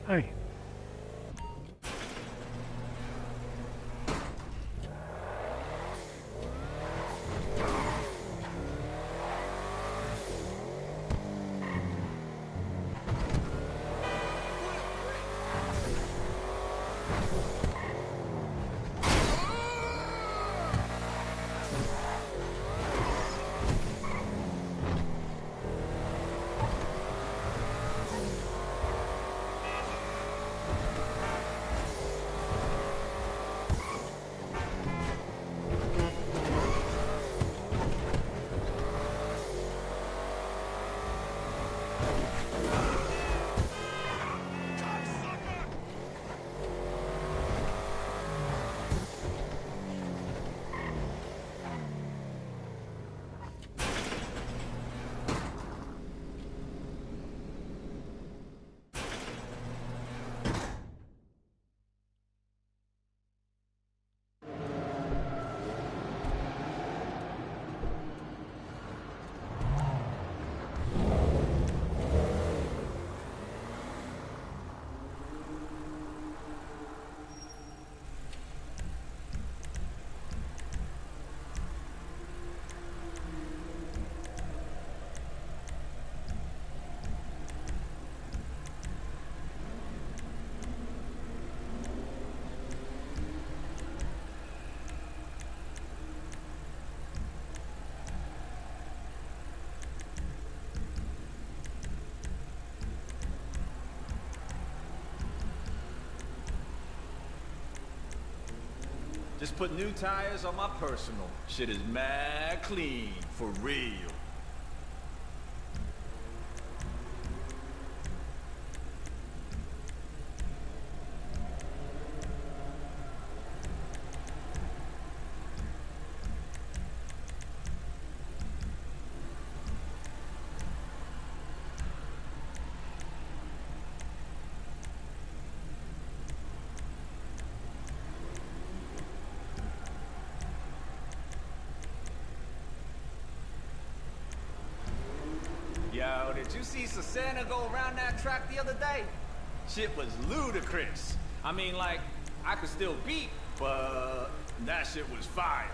Hi. Just put new tires on my personal. Shit is mad clean, for real. Yo, did you see Susana go around that track the other day? Shit was ludicrous. I mean, like, I could still beat, but that shit was fire.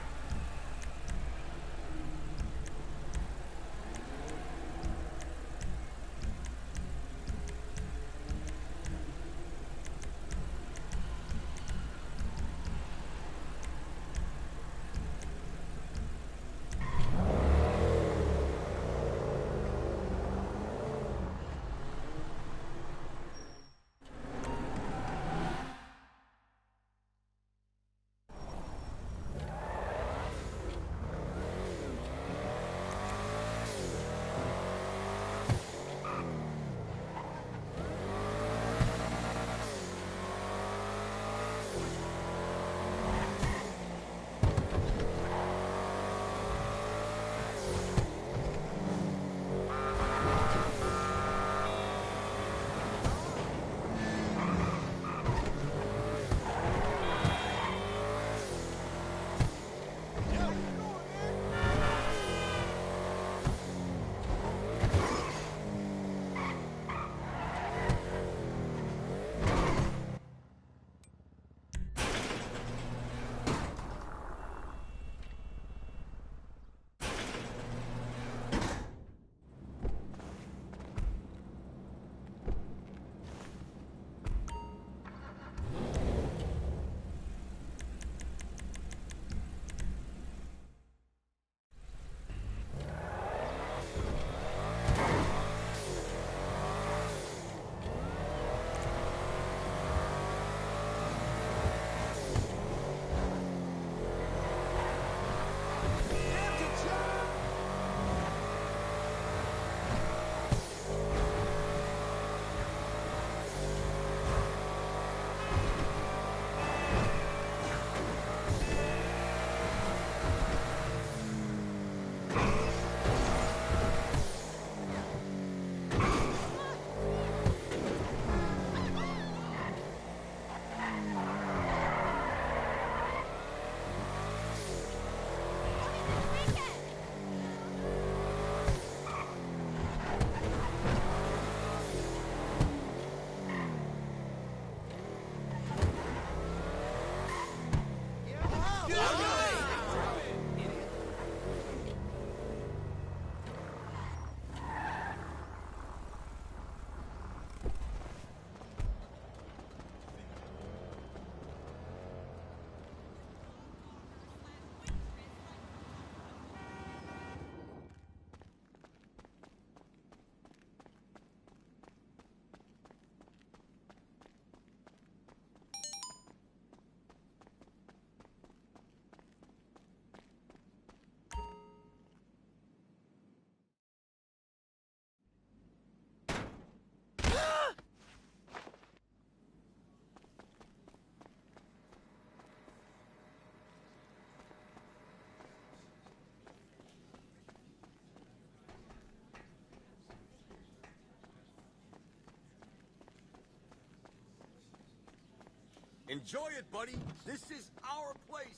Enjoy it, buddy. This is our place.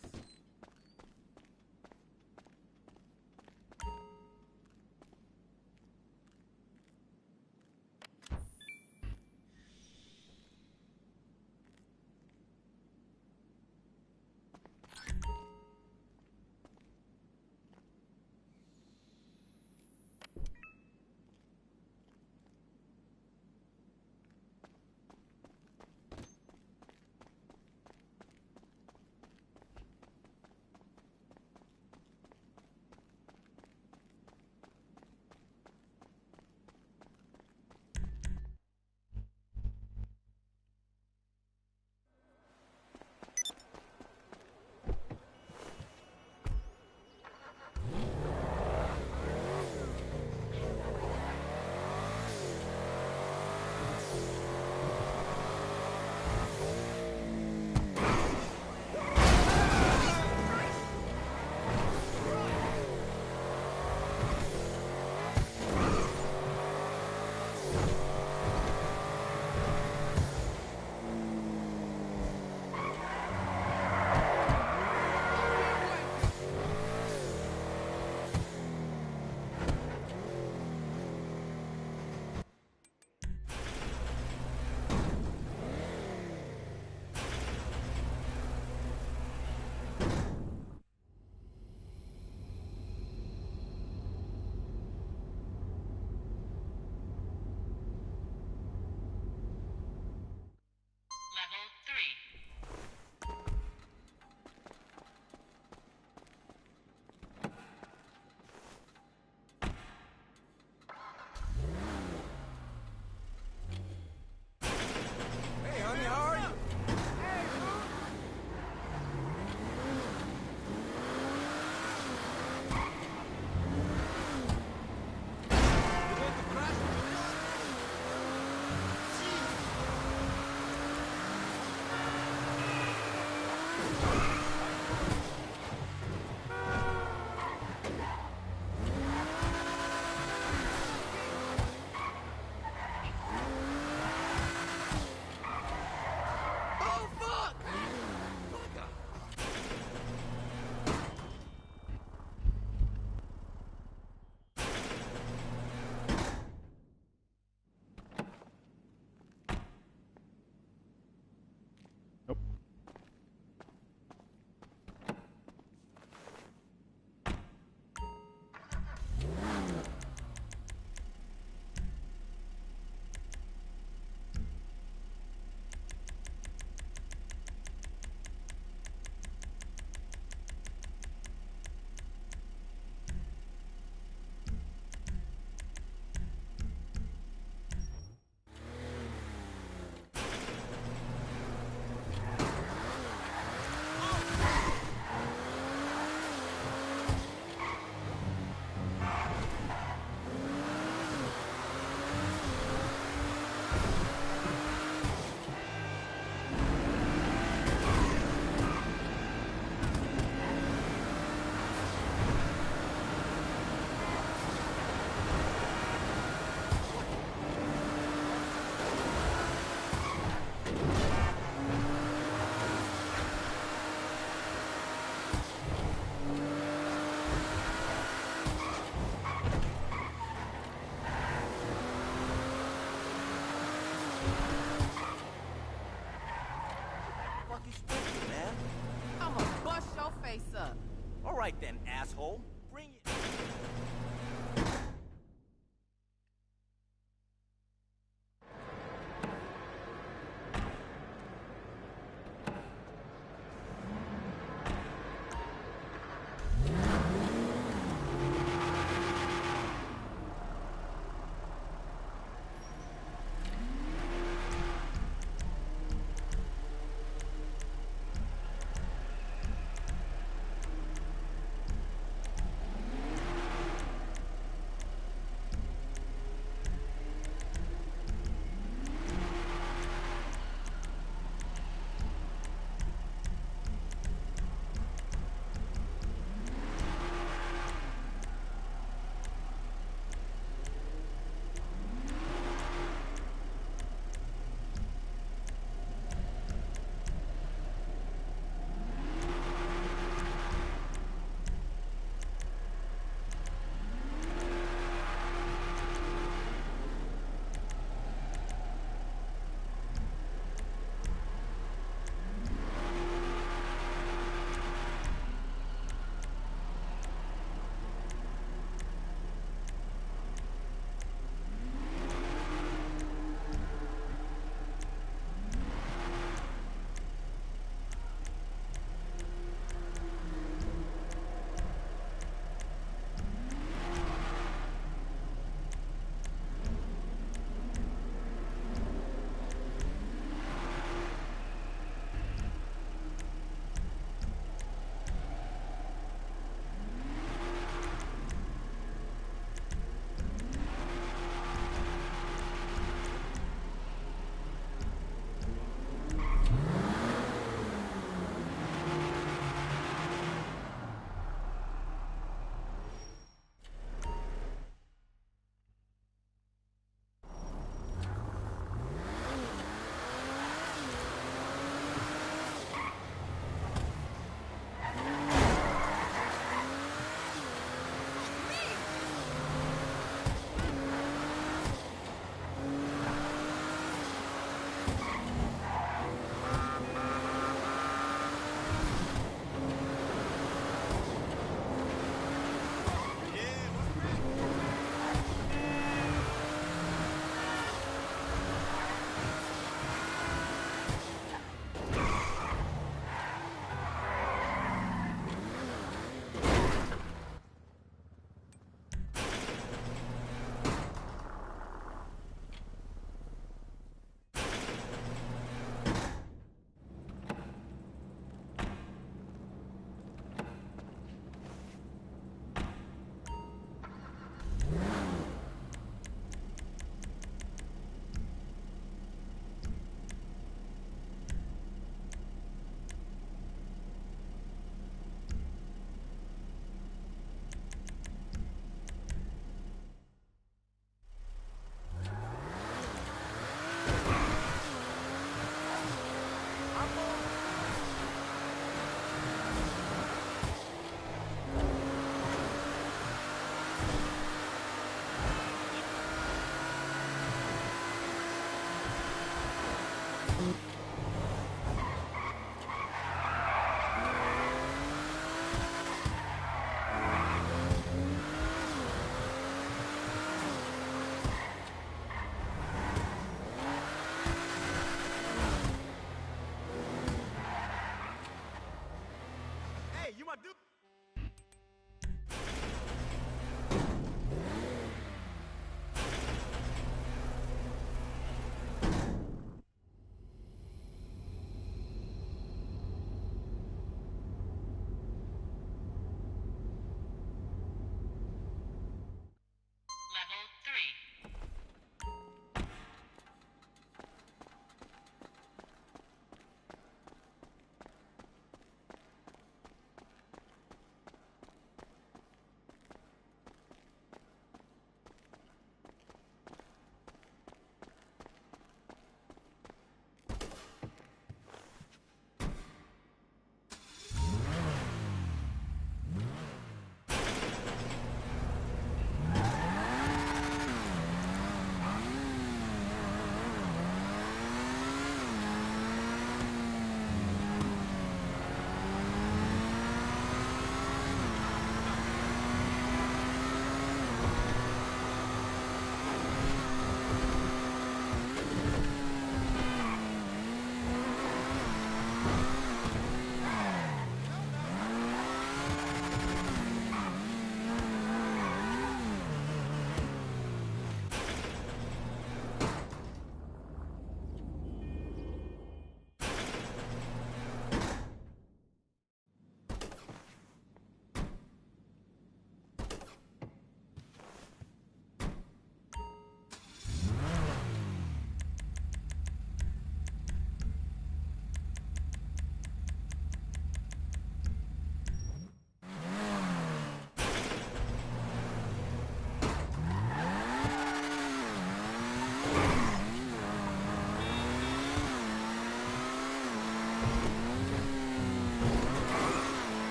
right then, asshole. Bring it.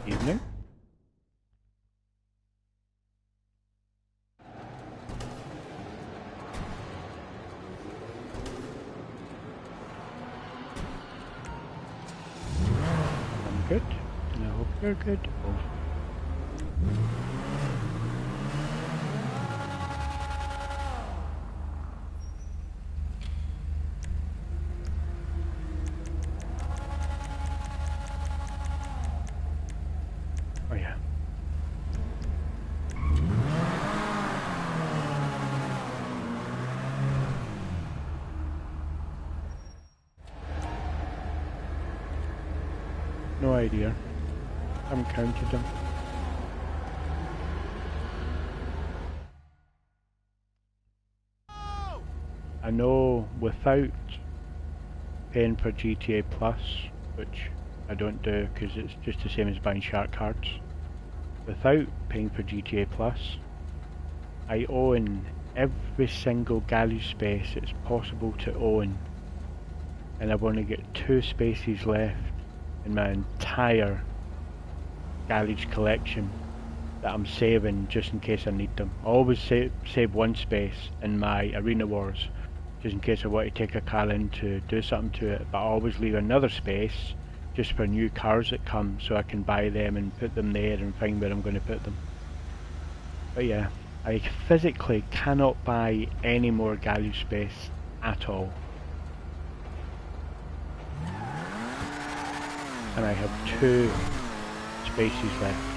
Evening. I'm good, and I hope you're good. Oh yeah. No idea. Haven't counted them. I know without paying for GTA Plus, which I don't do because it's just the same as buying shark cards. Without paying for GTA Plus, I own every single garage space it's possible to own, and I've only got 2 spaces left in my entire garage collection that I'm saving just in case I need them. I always save 1 space in my Arena Wars just in case I want to take a car in to do something to it, but I always leave another space just for new cars that come so I can buy them and put them there and find where I'm going to put them. But yeah, I physically cannot buy any more garage space at all. And I have 2 spaces left.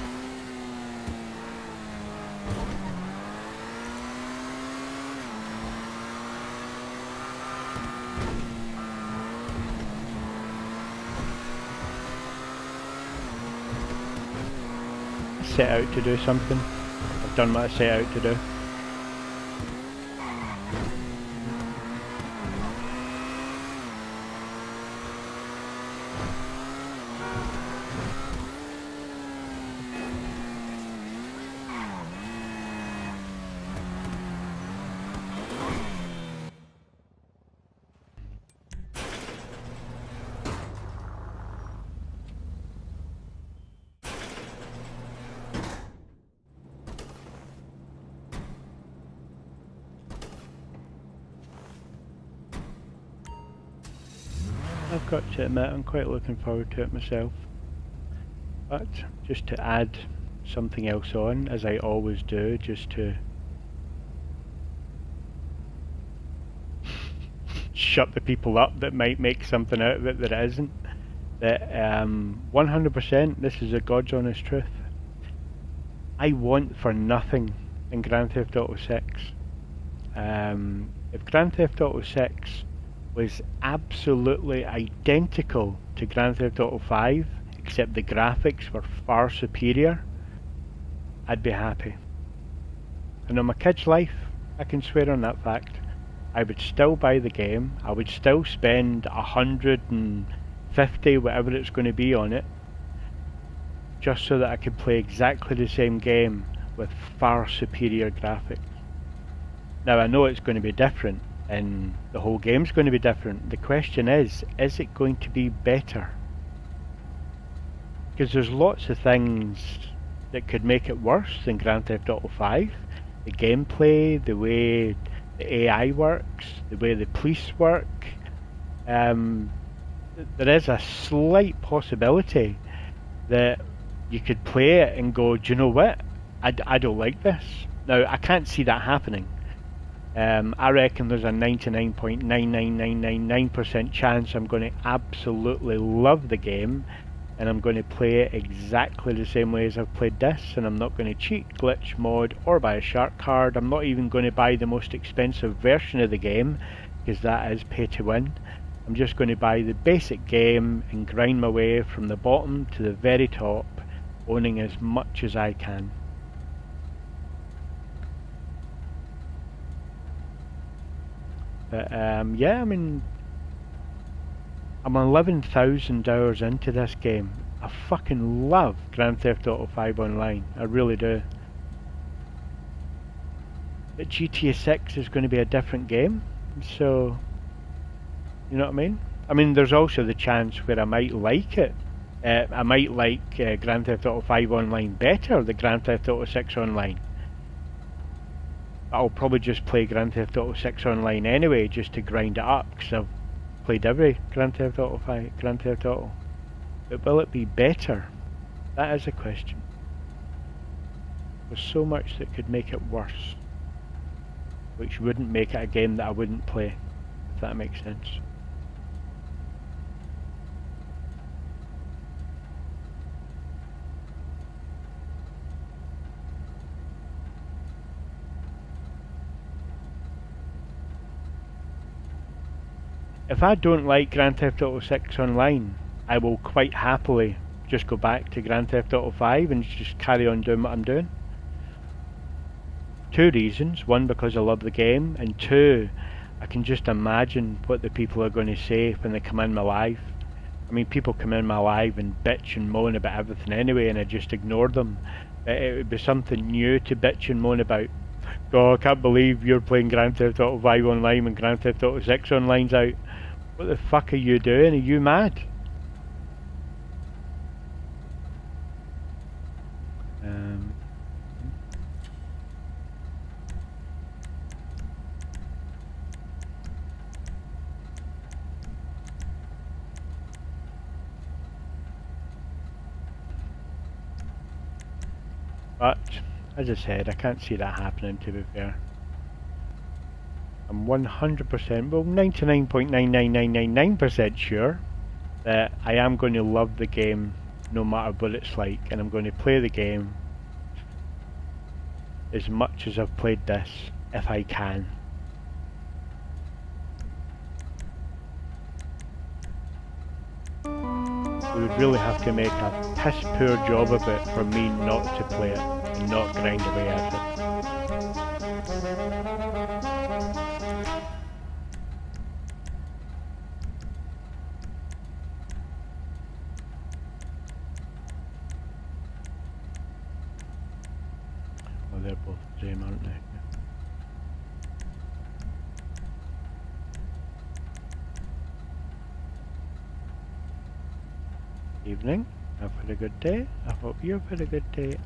Set out to do something. I've done what I set out to do. I've got to admit, I'm quite looking forward to it myself. But just to add something else on, as I always do, just to shut the people up that might make something out of it that isn't. That 100%, this is a God's honest truth. I want for nothing in Grand Theft Auto 6. If Grand Theft Auto 6 was absolutely identical to Grand Theft Auto 5, except the graphics were far superior, I'd be happy. And on my kid's life, I can swear on that fact. I would still buy the game, I would still spend 150, whatever it's going to be on it, just so that I could play exactly the same game with far superior graphics. Now I know it's going to be different, and the whole game's going to be different. The question is it going to be better? Because there's lots of things that could make it worse than Grand Theft Auto 5. The gameplay, the way the AI works, the way the police work. There is a slight possibility that you could play it and go, do you know what? I don't like this. Now, I can't see that happening. I reckon there's a 99.99999% chance I'm going to absolutely love the game, and I'm going to play it exactly the same way as I've played this, and I'm not going to cheat, glitch, mod, or buy a shark card. I'm not even going to buy the most expensive version of the game, because that is pay to win. I'm just going to buy the basic game and grind my way from the bottom to the very top, owning as much as I can. But yeah, I mean, I'm 11,000 hours into this game. I fucking love Grand Theft Auto 5 Online, I really do. But GTA 6 is going to be a different game, so, you know what I mean? I mean, there's also the chance where I might like it I might like Grand Theft Auto 5 Online better than Grand Theft Auto 6 Online. I'll probably just play Grand Theft Auto 6 Online anyway, just to grind it up, because I've played every Grand Theft Auto 5, Grand Theft Auto. But will it be better? That is a question. There's so much that could make it worse, which wouldn't make it a game that I wouldn't play, if that makes sense. If I don't like Grand Theft Auto 6 Online, I will quite happily just go back to Grand Theft Auto 5 and just carry on doing what I'm doing. Two reasons. One, because I love the game, and two, I can just imagine what the people are going to say when they come in my life. I mean, people come in my life and bitch and moan about everything anyway, and I just ignore them. It would be something new to bitch and moan about. Oh, I can't believe you're playing Grand Theft Auto 5 Online when Grand Theft Auto 6 Online's out. What the fuck are you doing? Are you mad? But, as I said, I can't see that happening, to be fair. I'm 100%, well 99.99999% sure that I am going to love the game no matter what it's like, and I'm going to play the game as much as I've played this, if I can. We would really have to make a piss poor job of it for me not to play it and not grind away at it. Well, they're both the same, aren't they? Evening. I've had a good day. I hope you've had a good day.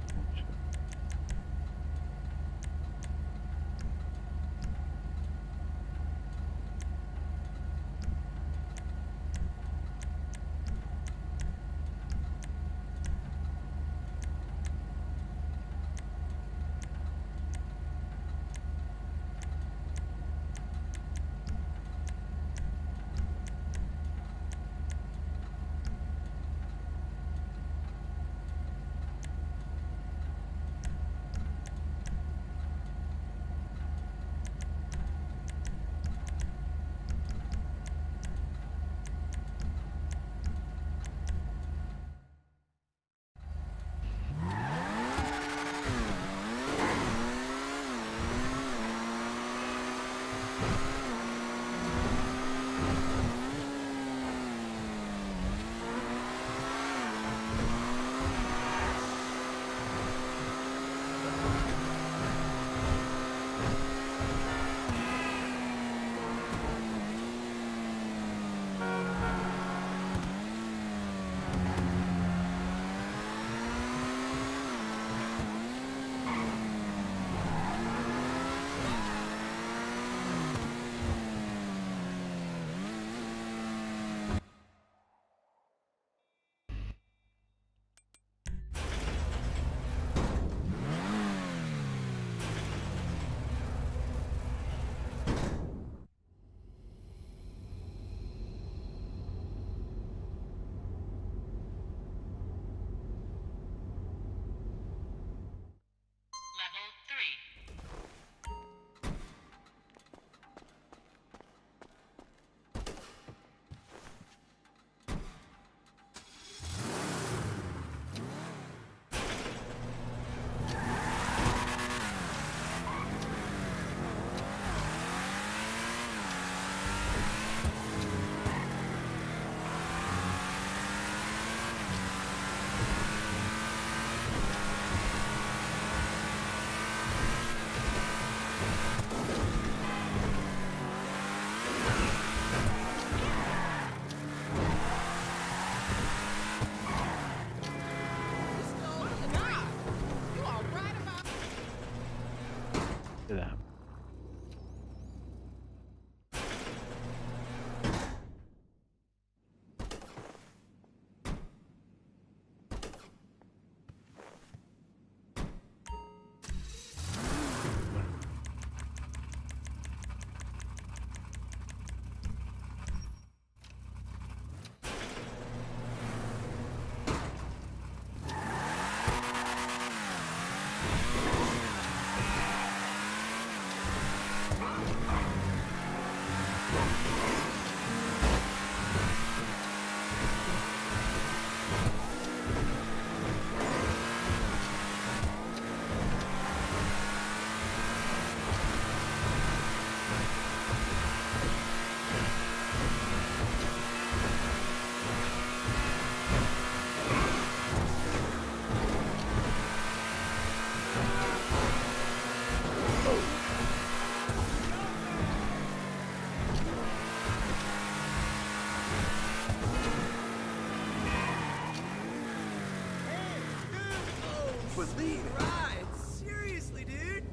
clean ride. Seriously, dude.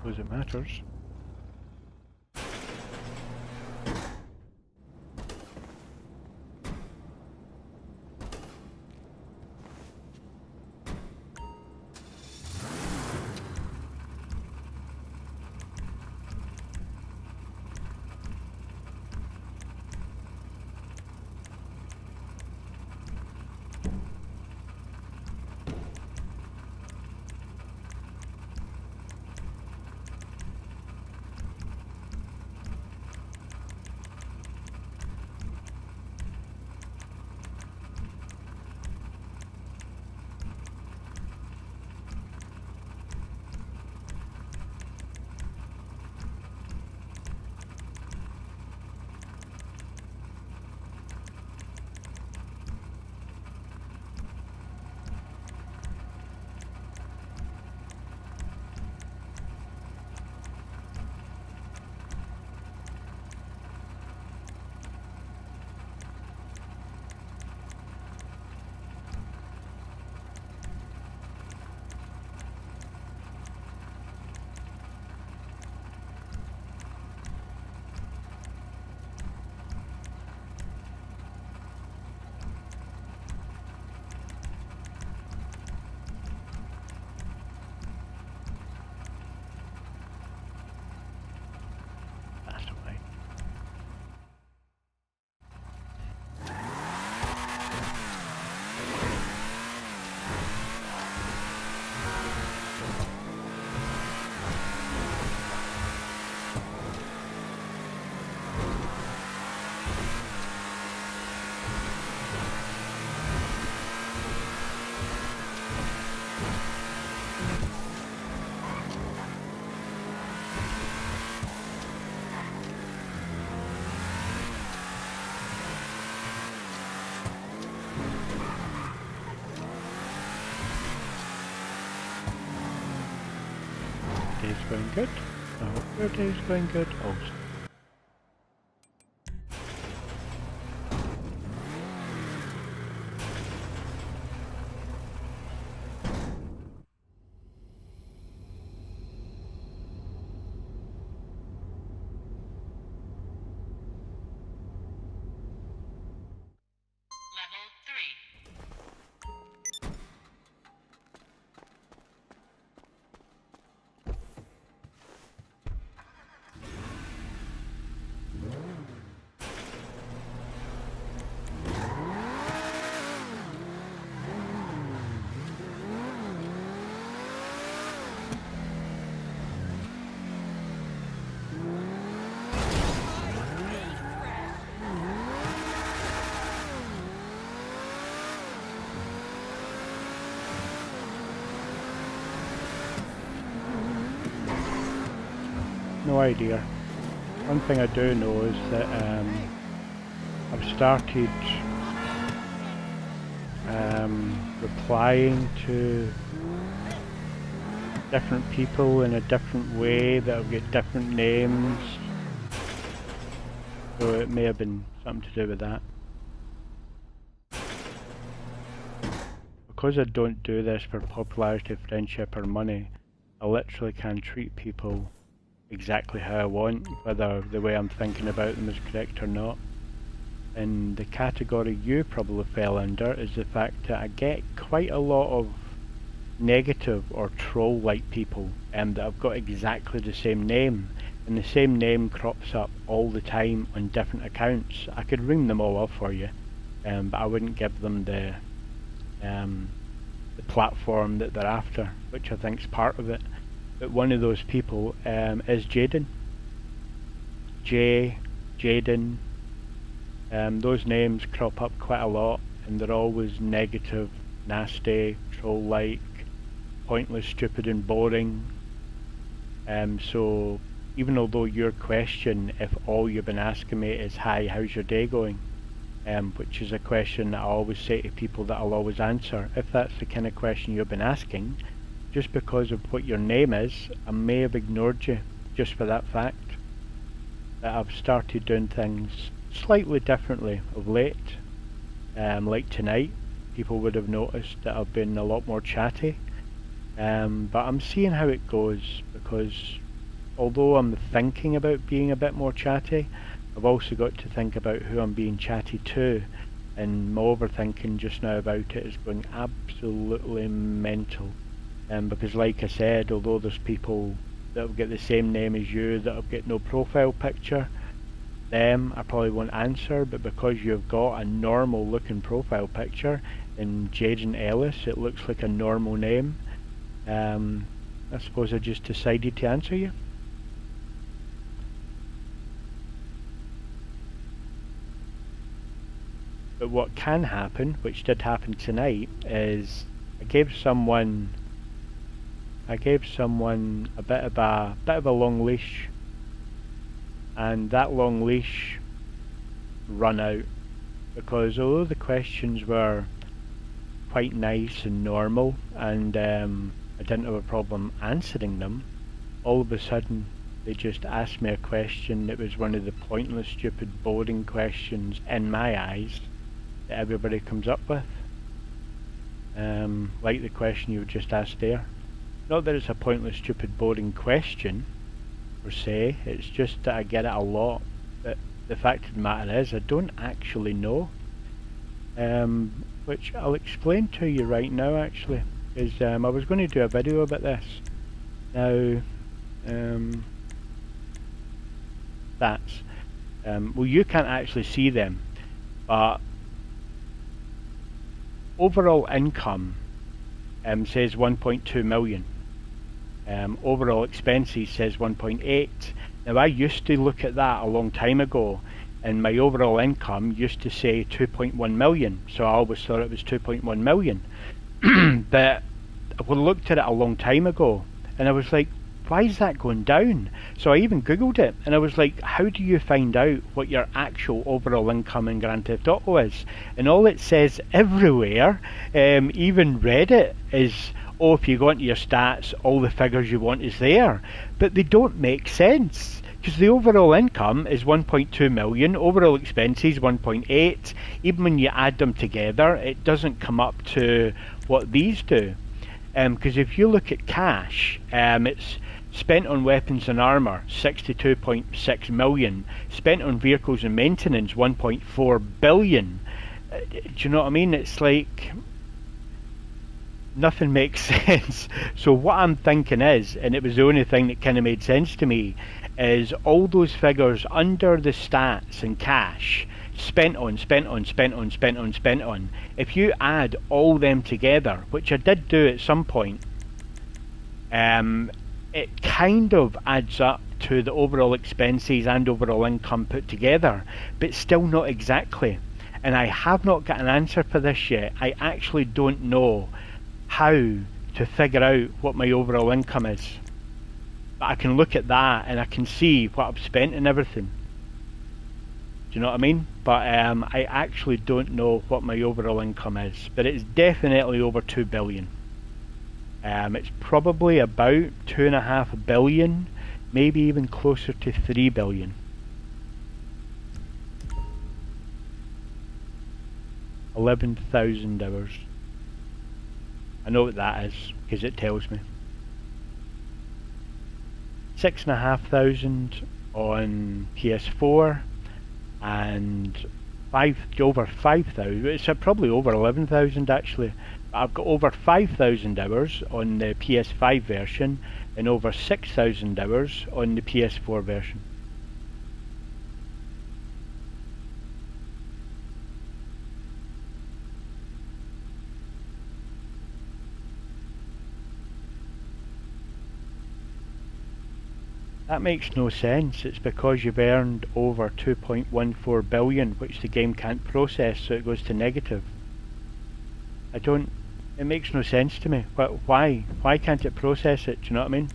Suppose it matters. Day's going good. I hope your day's going good also. No idea. One thing I do know is that I've started replying to different people in a different way that will get different names So it may have been something to do with that. Because I don't do this for popularity, friendship or money, I literally can treat people exactly how I want, whether the way I'm thinking about them is correct or not. And the category you probably fell under is the fact that I get quite a lot of negative or troll-like people that have got exactly the same name, and the same name crops up all the time on different accounts. I could ring them all off for you, but I wouldn't give them the platform that they're after, which I think's part of it. But one of those people is Jaden. Jaden. Those names crop up quite a lot, and they're always negative, nasty, troll-like, pointless, stupid and boring. So even although your question, if all you've been asking me is, hi, how's your day going? Which is a question that I always say to people that I'll always answer. If that's the kind of question you've been asking, just because of what your name is, I may have ignored you just for that fact. That I've started doing things slightly differently of late. Like tonight, people would have noticed that I've been a lot more chatty. But I'm seeing how it goes, because although I'm thinking about being a bit more chatty, I've also got to think about who I'm being chatty to, and my overthinking just now about it is going absolutely mental. Because like I said, although there's people that have got the same name as you that have got no profile picture, them I probably won't answer, but because you've got a normal looking profile picture in Jaden Ellis, it looks like a normal name, I suppose I just decided to answer you. But what can happen, which did happen tonight, is I gave someone a bit of a long leash, and that long leash run out, because although the questions were quite nice and normal, and I didn't have a problem answering them, all of a sudden they just asked me a question that was one of the pointless, stupid, boring questions in my eyes that everybody comes up with, like the question you just asked there. Not that it's a pointless, stupid, boring question per se, it's just that I get it a lot. But the fact of the matter is, I don't actually know, which I'll explain to you right now actually, is I was going to do a video about this. Now, that's, well, you can't actually see them, but overall income says 1.2 million. Overall expenses says 1.8. Now I used to look at that a long time ago, and my overall income used to say 2.1 million, so I always thought it was 2.1 million. But I looked at it a long time ago, and I was like, why is that going down? So I even googled it, and I was like, how do you find out what your actual overall income in Grand Theft Auto is? And all it says everywhere, even Reddit, is, oh, if you go into your stats, all the figures you want is there. But they don't make sense, because the overall income is 1.2 million, overall expenses 1.8. Even when you add them together, it doesn't come up to what these do. Because if you look at cash, it's spent on weapons and armour 62.6 million, spent on vehicles and maintenance 1.4 billion. Do you know what I mean? It's like nothing makes sense. So what I'm thinking is, and it was the only thing that kind of made sense to me, is all those figures under the stats and cash, spent on, if you add all them together, which I did do at some point, it kind of adds up to the overall expenses and overall income put together, but still not exactly. And I have not got an answer for this yet. I actually don't know how to figure out what my overall income is. But I can look at that and I can see what I've spent and everything. Do you know what I mean? But I actually don't know what my overall income is. But it's definitely over 2 billion. It's probably about 2.5 billion, maybe even closer to 3 billion. 11,000 hours. I know what that is, because it tells me. 6,500 on PS4, and over 5,000. It's probably over 11,000 actually. I've got over 5,000 hours on the PS5 version, and over 6,000 hours on the PS4 version. That makes no sense. It's because you've earned over 2.14 billion, which the game can't process, so it goes to negative. It makes no sense to me. Why? Why can't it process it? Do you know what I mean?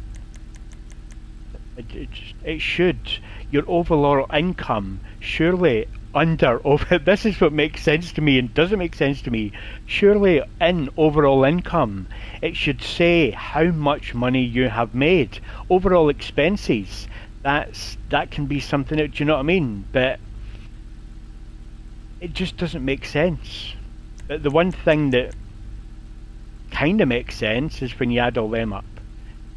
It should. Your overall income, surely over. This is what makes sense to me and doesn't make sense to me. Surely in overall income, it should say how much money you have made. Overall expenses, that can be something that, do you know what I mean? But it just doesn't make sense. But the one thing that kind of makes sense is when you add all them up.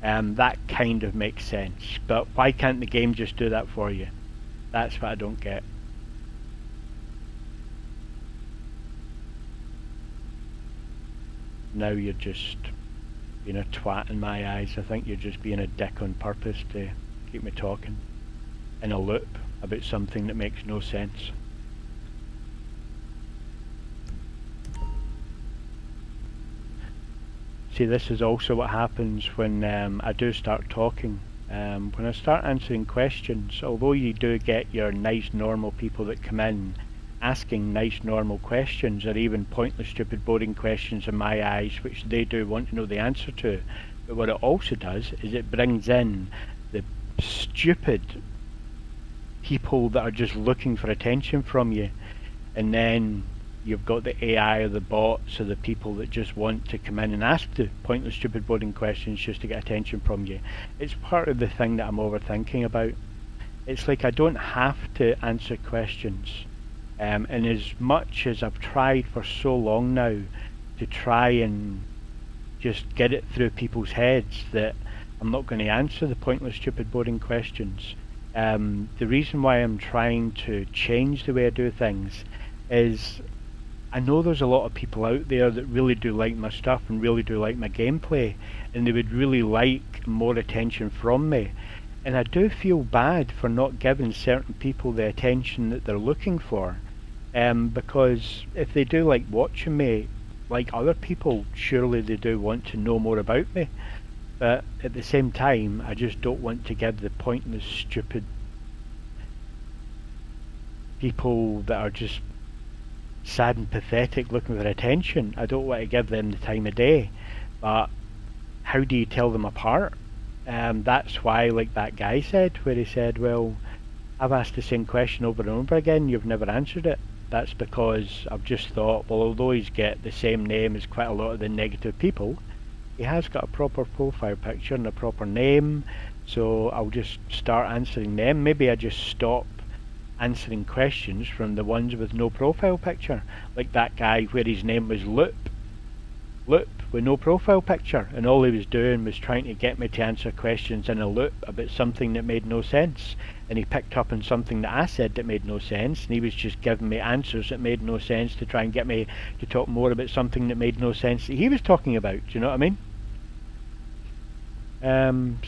That kind of makes sense. But why can't the game just do that for you? That's what I don't get. Now you're just being a twat in my eyes. I think you're just being a dick on purpose to keep me talking in a loop about something that makes no sense. See, this is also what happens when I do start talking. When I start answering questions, although you do get your nice normal people that come in asking nice normal questions, or even pointless stupid boring questions in my eyes, which they do want to know the answer to, but what it also does is it brings in the stupid people that are just looking for attention from you, and then you've got the AI or the bots or the people that just want to come in and ask the pointless stupid boring questions just to get attention from you. It's part of the thing that I'm overthinking about. It's like I don't have to answer questions. And as much as I've tried for so long now to try and just get it through people's heads that I'm not going to answer the pointless, stupid, boring questions, the reason why I'm trying to change the way I do things is I know there's a lot of people out there that really do like my stuff and really do like my gameplay, and they would really like more attention from me. And I do feel bad for not giving certain people the attention that they're looking for. Because if they do like watching me, like other people, surely they do want to know more about me. But at the same time, I just don't want to give the pointless, stupid people that are just sad and pathetic looking for attention, I don't want to give them the time of day. But how do you tell them apart? That's why, like that guy said, where he said, well, I've asked the same question over and over again, you've never answered it. That's because I've just thought, well, although he's got the same name as quite a lot of the negative people, he has got a proper profile picture and a proper name, so I'll just start answering them. Maybe I just stop answering questions from the ones with no profile picture, like that guy where his name was Loop with no profile picture, and all he was doing was trying to get me to answer questions in a loop about something that made no sense, and he picked up on something that I said that made no sense, and he was just giving me answers that made no sense to try and get me to talk more about something that made no sense that he was talking about. Do you know what I mean?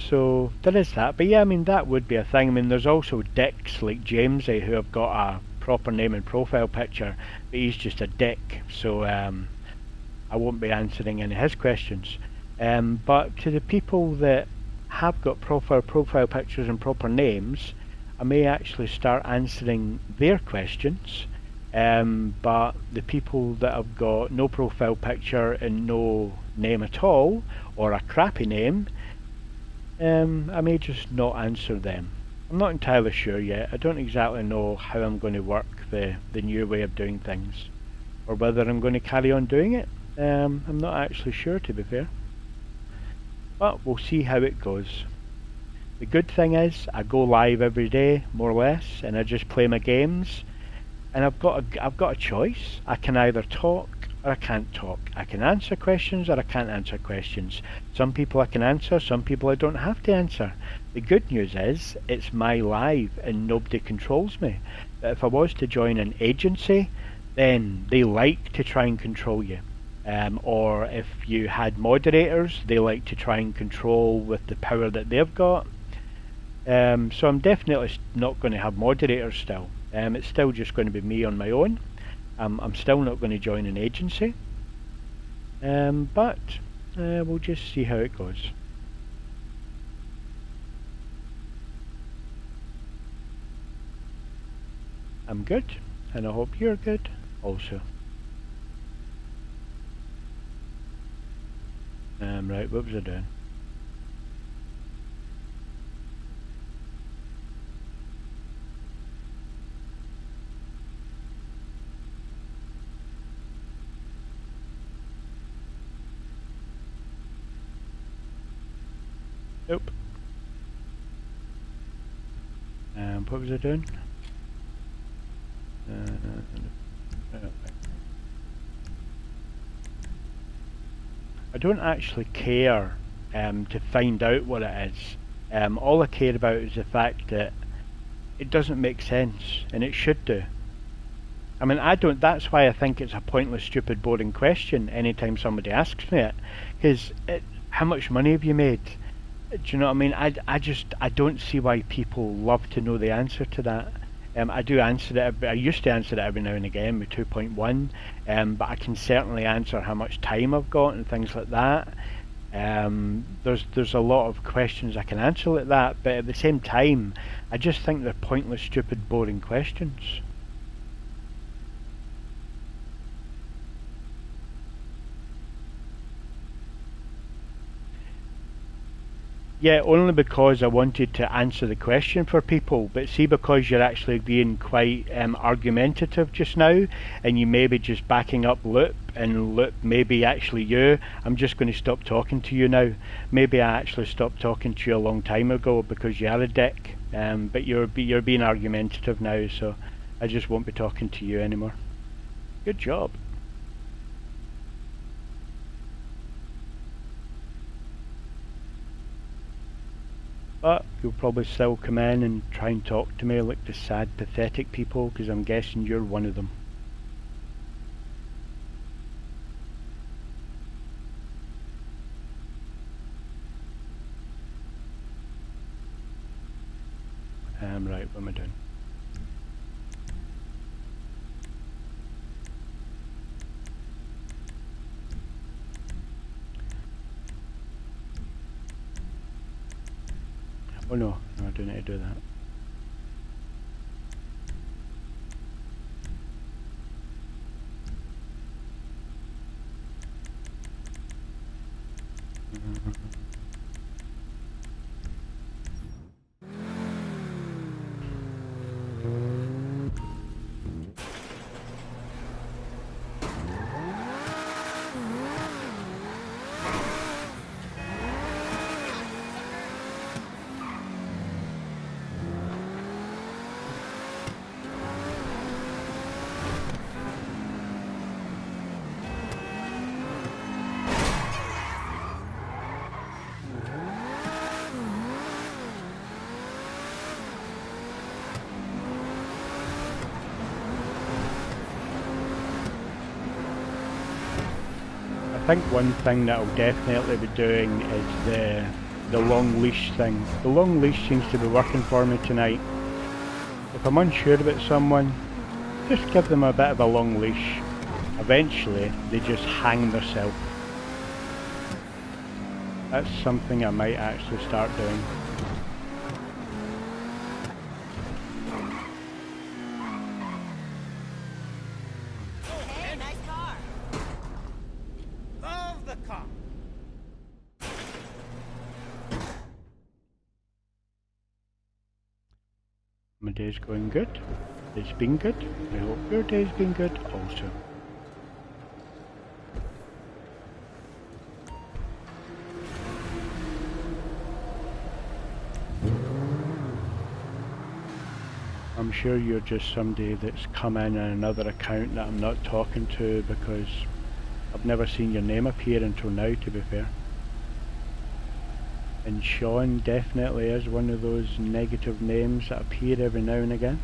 So there is that. But yeah, I mean, that would be a thing. I mean, there's also dicks like Jamesy who have got a proper name and profile picture, but he's just a dick, so I won't be answering any of his questions. But to the people that have got profile pictures and proper names, I may actually start answering their questions. But the people that have got no profile picture and no name at all, or a crappy name, I may just not answer them. I'm not entirely sure yet. I don't exactly know how I'm going to work the new way of doing things, or whether I'm going to carry on doing it. I'm not actually sure, to be fair, but we'll see how it goes. The good thing is I go live every day, more or less, and I just play my games, and I've got a choice. I can either talk or I can't talk. I can answer questions or I can't answer questions. Some people I can answer, some people I don't have to answer. The good news is it's my life and nobody controls me. But if I was to join an agency, then they like to try and control you. Or if you had moderators, they like to try and control with the power that they've got. So I'm definitely not going to have moderators still. It's still just going to be me on my own. I'm still not going to join an agency. But we'll just see how it goes. I'm good, and I hope you're good also. Right, what was I doing? Nope. What was I doing? I don't actually care to find out what it is. All I care about is the fact that it doesn't make sense, and it should do. I mean, that's why I think it's a pointless, stupid, boring question anytime somebody asks me it. Because how much money have you made? Do you know what I mean? I don't see why people love to know the answer to that. I do answer it. I used to answer it every now and again with 2.1, but I can certainly answer how much time I've got and things like that. There's a lot of questions I can answer like that, but at the same time, I just think they're pointless, stupid, boring questions. Yeah, only because I wanted to answer the question for people, but see, because you're actually being quite argumentative just now, and you may be just backing up Loop, and Loop may be actually you, I'm just going to stop talking to you now. Maybe I actually stopped talking to you a long time ago because you are a dick, but you're being argumentative now, so I just won't be talking to you anymore. Good job. But you'll probably still come in and try and talk to me like the sad, pathetic people, because I'm guessing you're one of them. Right, what am I doing? Oh no, I don't need to do that. I think one thing that I'll definitely be doing is the long leash thing. The long leash seems to be working for me tonight. If I'm unsure about someone, just give them a bit of a long leash. Eventually, they just hang themselves. That's something I might actually start doing. Hey, nice car. Love the car. My day's going good. It's been good. I hope your day's been good also. I'm sure you're just somebody that's come in on another account that I'm not talking to, because I've never seen your name appear until now, to be fair. And Sean definitely is one of those negative names that appear every now and again.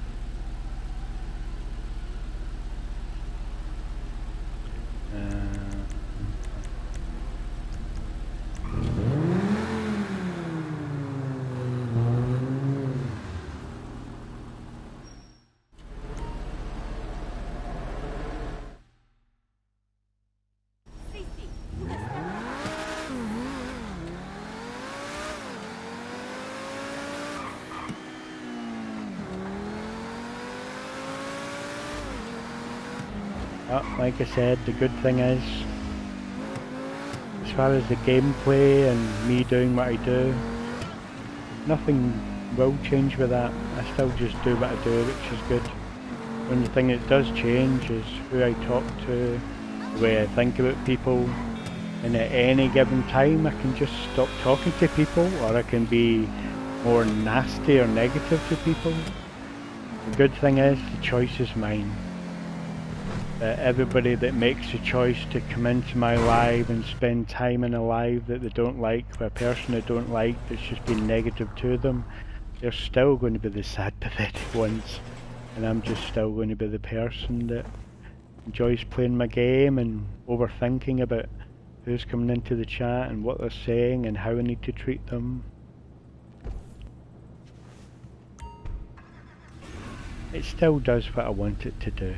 Like I said, the good thing is, as far as the gameplay and me doing what I do, nothing will change with that. I still just do what I do, which is good. The only thing that does change is who I talk to, the way I think about people, and at any given time I can just stop talking to people, or I can be more nasty or negative to people. The good thing is, the choice is mine. Everybody that makes the choice to come into my live and spend time in a live that they don't like, with a person they don't like that's just been negative to them, they're still going to be the sad, pathetic ones. And I'm just still going to be the person that enjoys playing my game and overthinking about who's coming into the chat and what they're saying and how I need to treat them. It still does what I want it to do.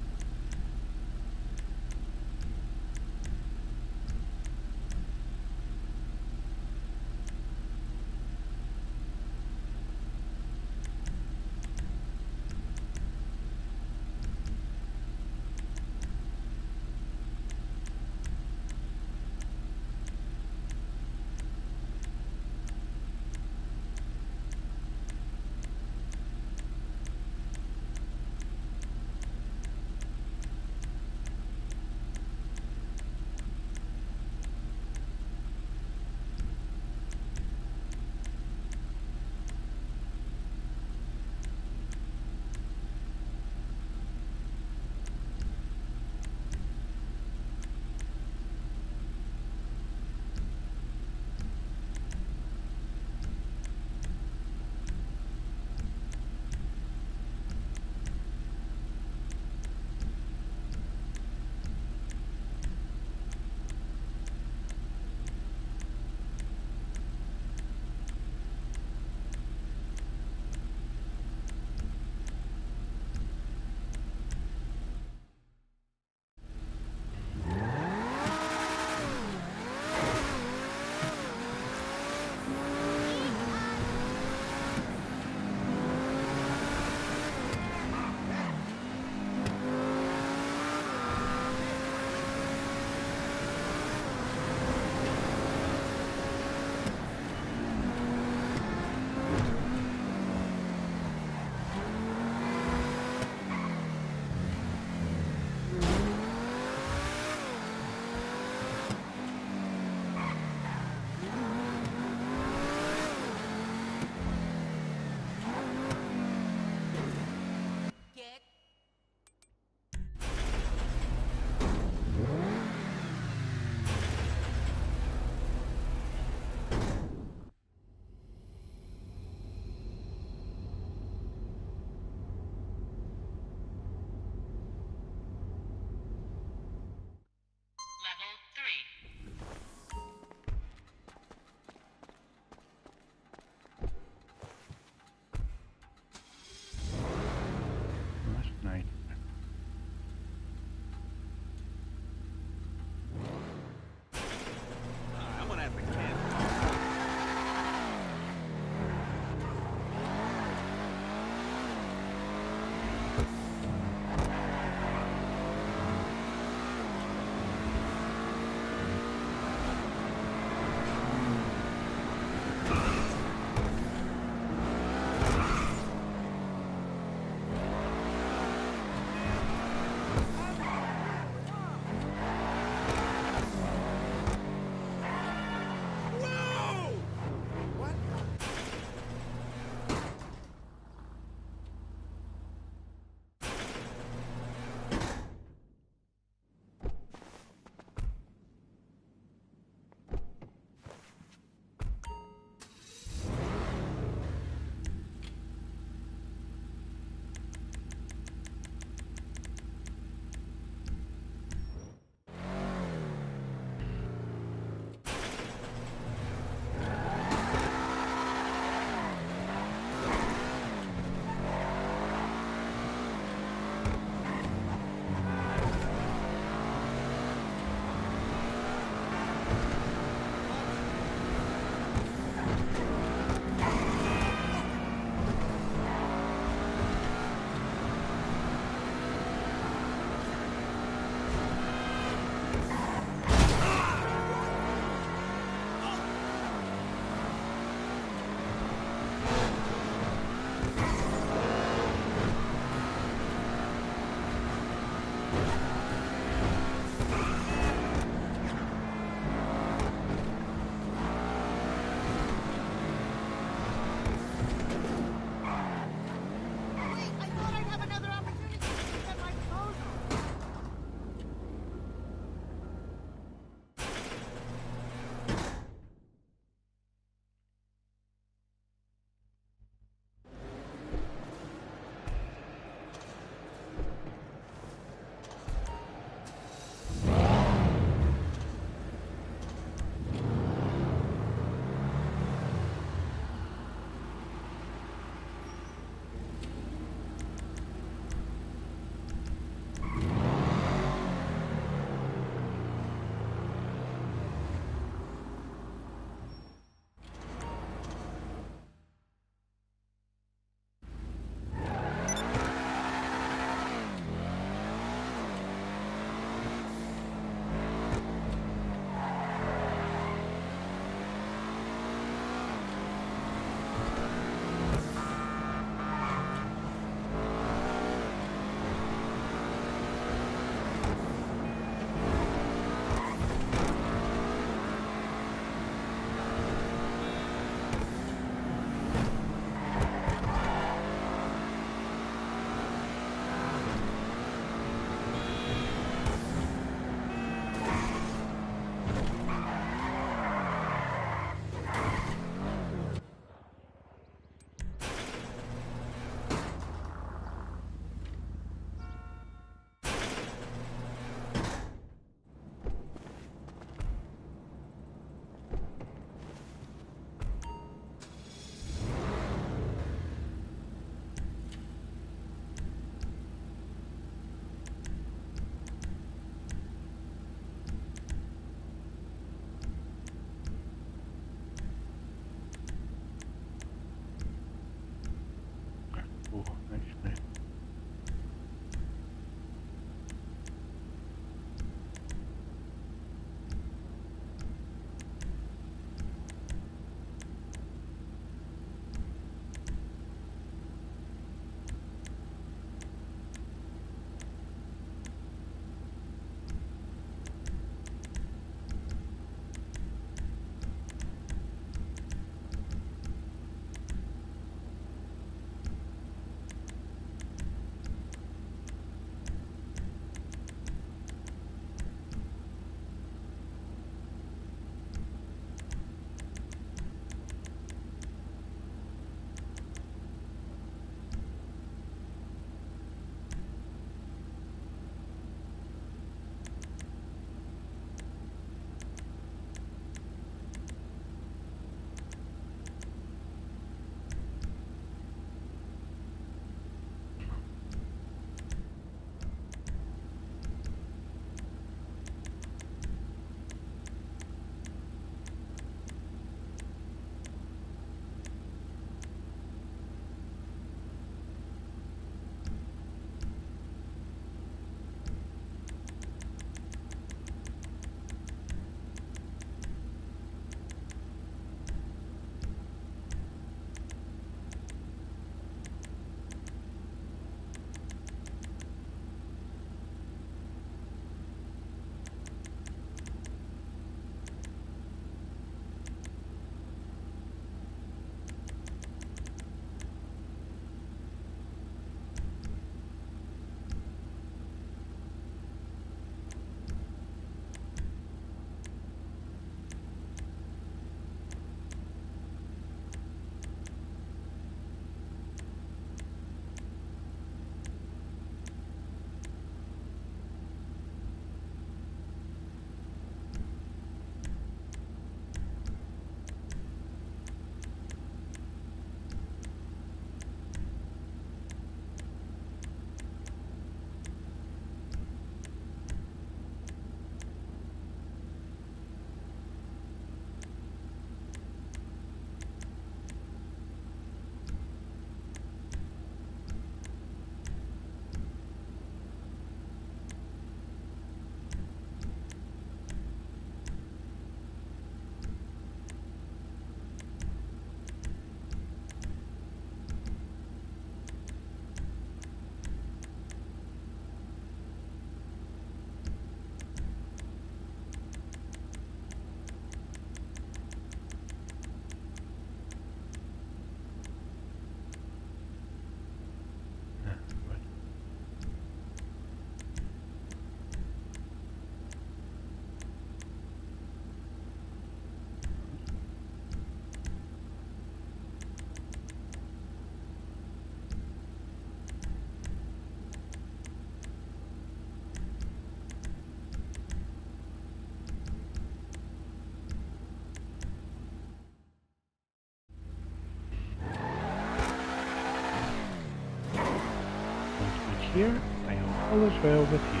here, I am all is well with you.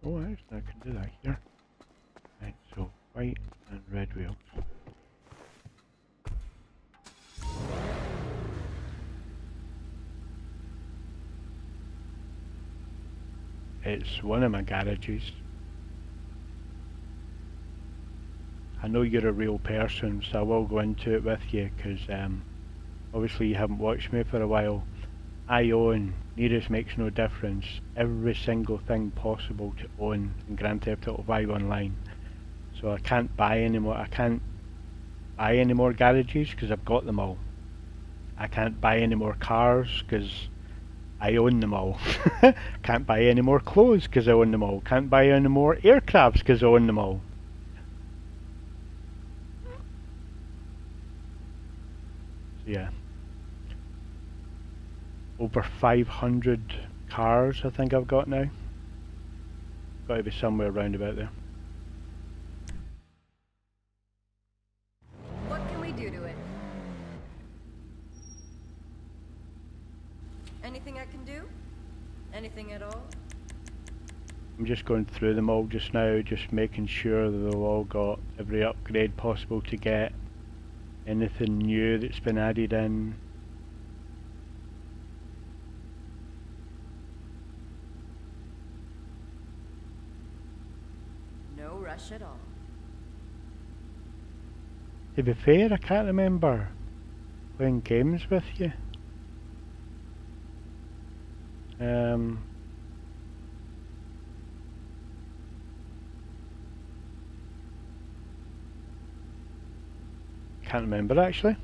Oh, actually, I can do that here. Right, so white and red wheels. It's one of my garages. I know you're a real person, so I will go into it with you, because obviously you haven't watched me for a while. I own, nearest makes no difference, every single thing possible to own in Grand Theft Auto 5 Online. So I can't buy any more. I can't buy any more garages because I've got them all. I can't buy any more cars because I own them all. Can't buy any more clothes because I own them all. Can't buy any more aircrafts because I own them all. So yeah. Over 500 cars I think I've got now. Got to be somewhere around about there. What can we do to it? Anything I can do? Anything at all? I'm just going through them all just now, just making sure that they've all got every upgrade possible to get. Anything new that's been added in. No rush at all. To be fair, I can't remember playing games with you. Can't remember actually.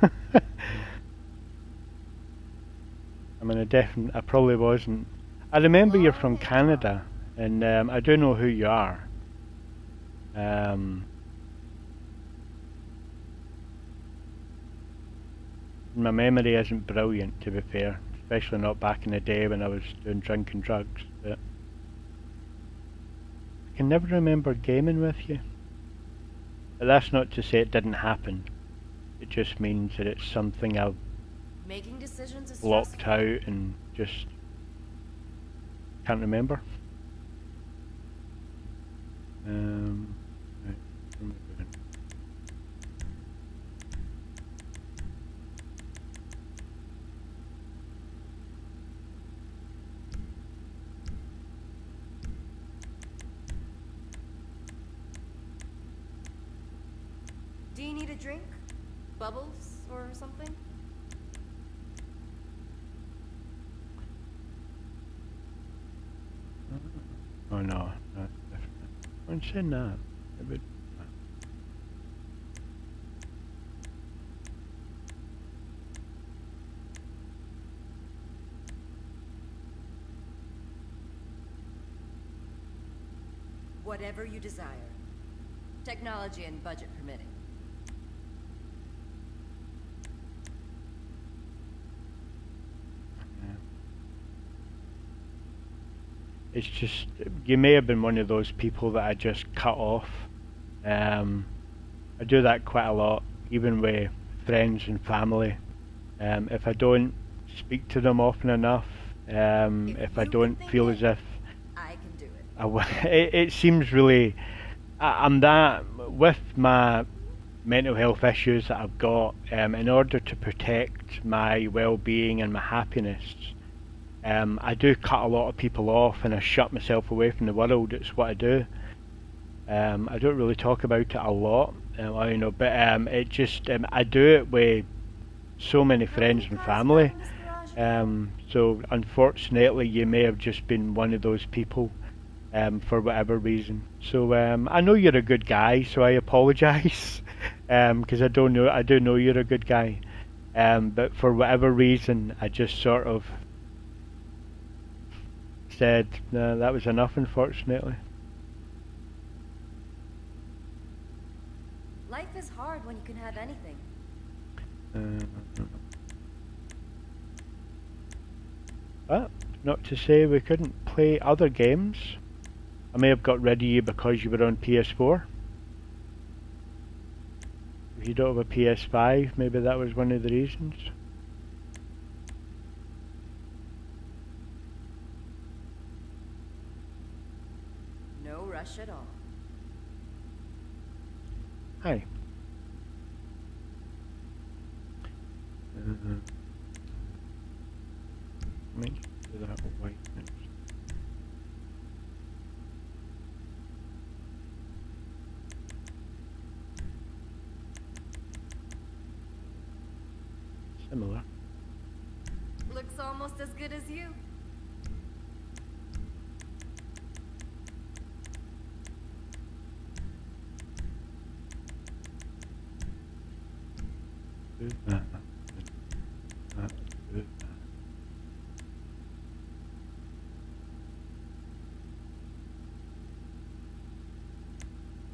I mean, I probably wasn't. I remember you're from Canada, and I do know who you are. My memory isn't brilliant, to be fair, especially not back in the day when I was doing drink and drugs. But I can never remember gaming with you. But that's not to say it didn't happen. It just means that it's something I've Making decisions is blocked stressful. out and just can't remember. Right, what am I doing? Do you need a drink? Bubbles or something? Oh no, that's different. I'm saying that. It would. Whatever you desire. Technology and budget permitting. It's just, you may have been one of those people that I just cut off. I do that quite a lot, even with friends and family. If I don't speak to them often enough, if I you don't can feel think as it, if I can do it. it seems really I'm that with my mental health issues that I've got. In order to protect my well-being and my happiness, I do cut a lot of people off, and I shut myself away from the world. It's what I do. I don't really talk about it a lot, but it just I do it with so many friends and family. So unfortunately, you may have just been one of those people, for whatever reason. So I know you're a good guy, so I apologise, because I do know you're a good guy, but for whatever reason, I just sort of said, no, that was enough, unfortunately. Life is hard when you can have anything. But not to say we couldn't play other games. I may have got rid of you because you were on PS4. If you don't have a PS5, maybe that was one of the reasons. No rush at all. Hi. Make that white next. Similar. Looks almost as good as you. Do that. Do that.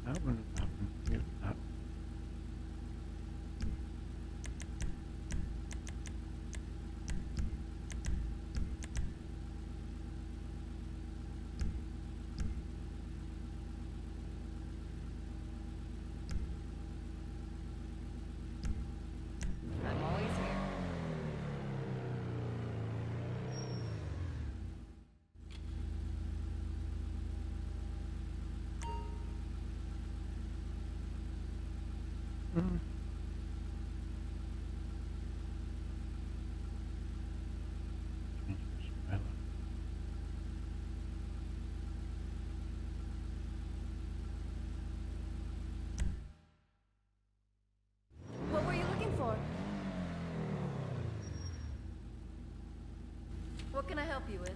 That one, yeah, that one. I'm always here. Mm. What were you looking for? What can I help you with?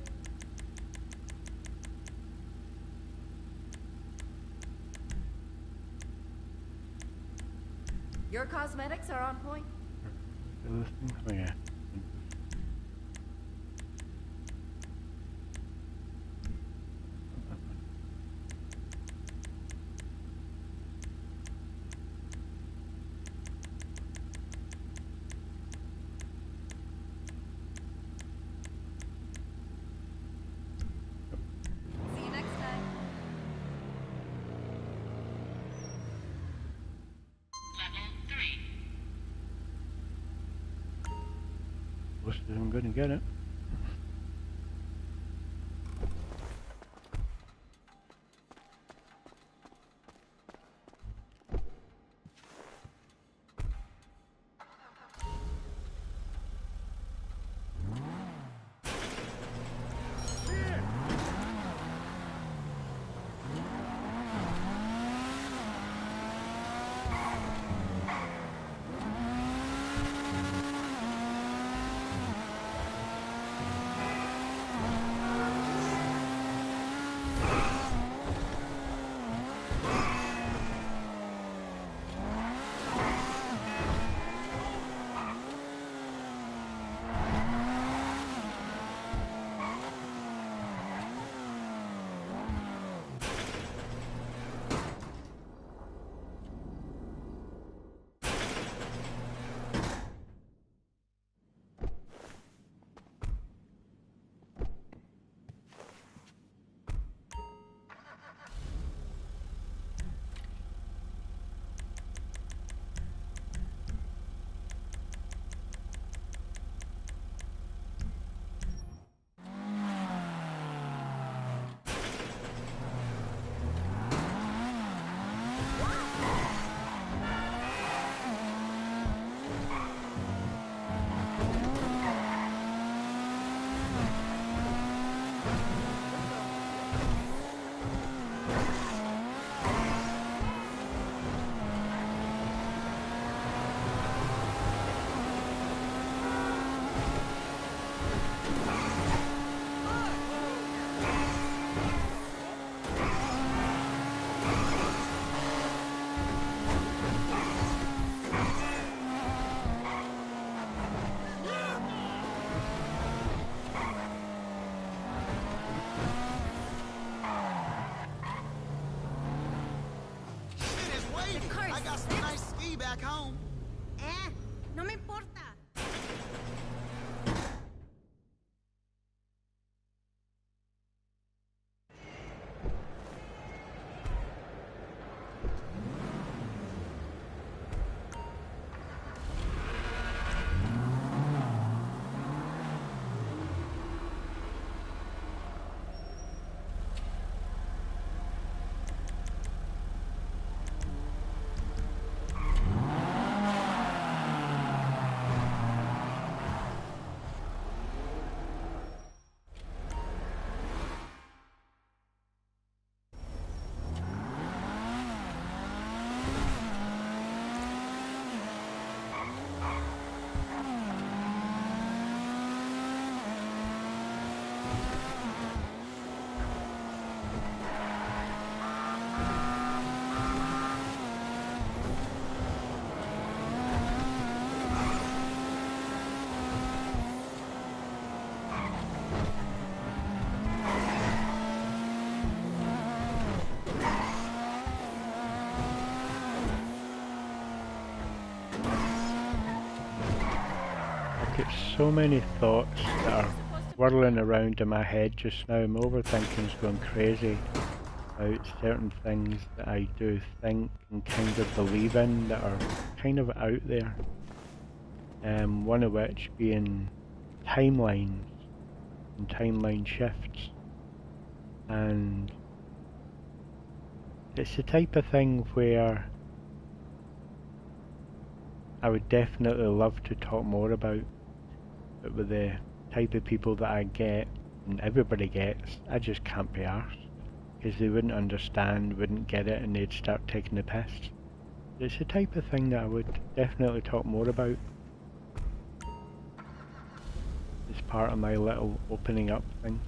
Your cosmetics are on point. Oh yeah. See you next time. Looks as if I'm gonna get it. lost a nice ski back home. No me importa. I've got so many thoughts that are whirling around in my head just now. My overthinking's going crazy about certain things that I do think and kind of believe in that are kind of out there. One of which being timelines and timeline shifts. And it's the type of thing where I would definitely love to talk more about, but with the type of people that I get, and everybody gets, I just can't be arsed, because they wouldn't understand, wouldn't get it, and they'd start taking the piss. It's the type of thing that I would definitely talk more about. It's part of my little opening up thing.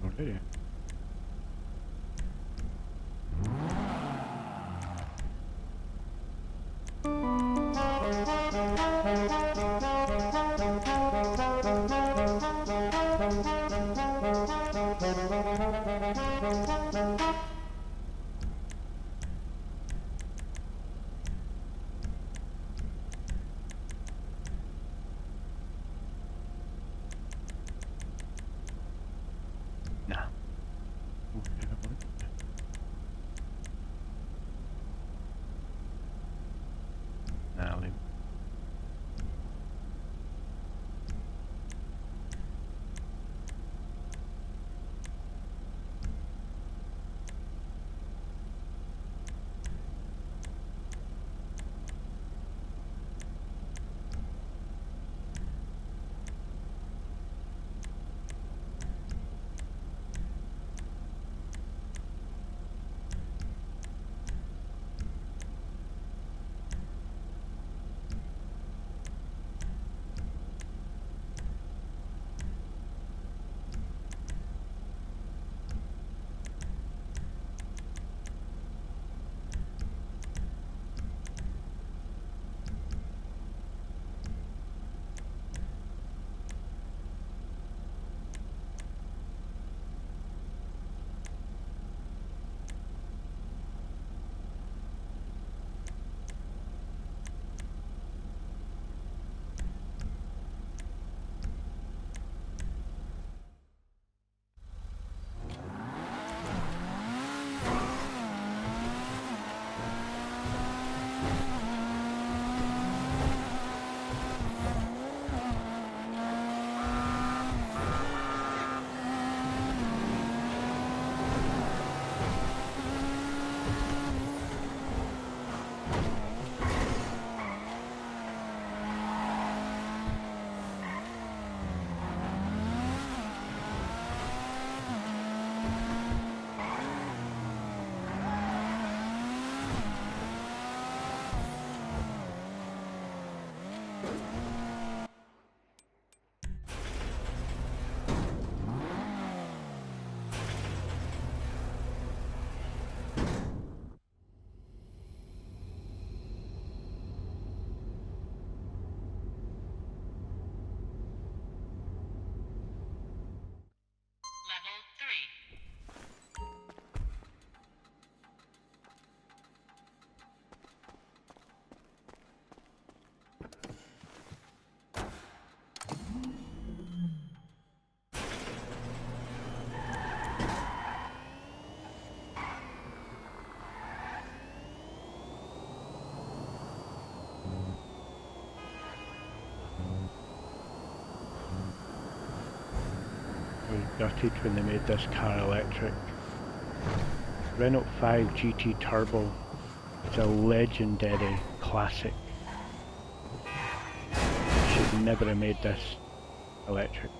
Already. Nah. gutted when they made this car electric. Renault 5 GT Turbo is a legendary classic. Should never have made this electric.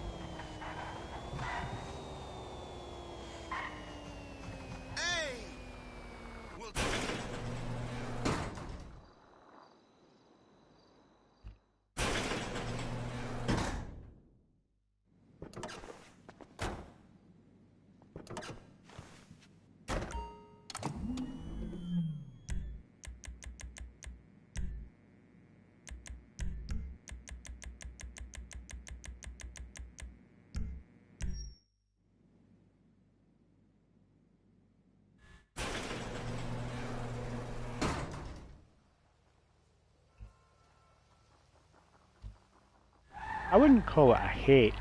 I wouldn't call it a hate.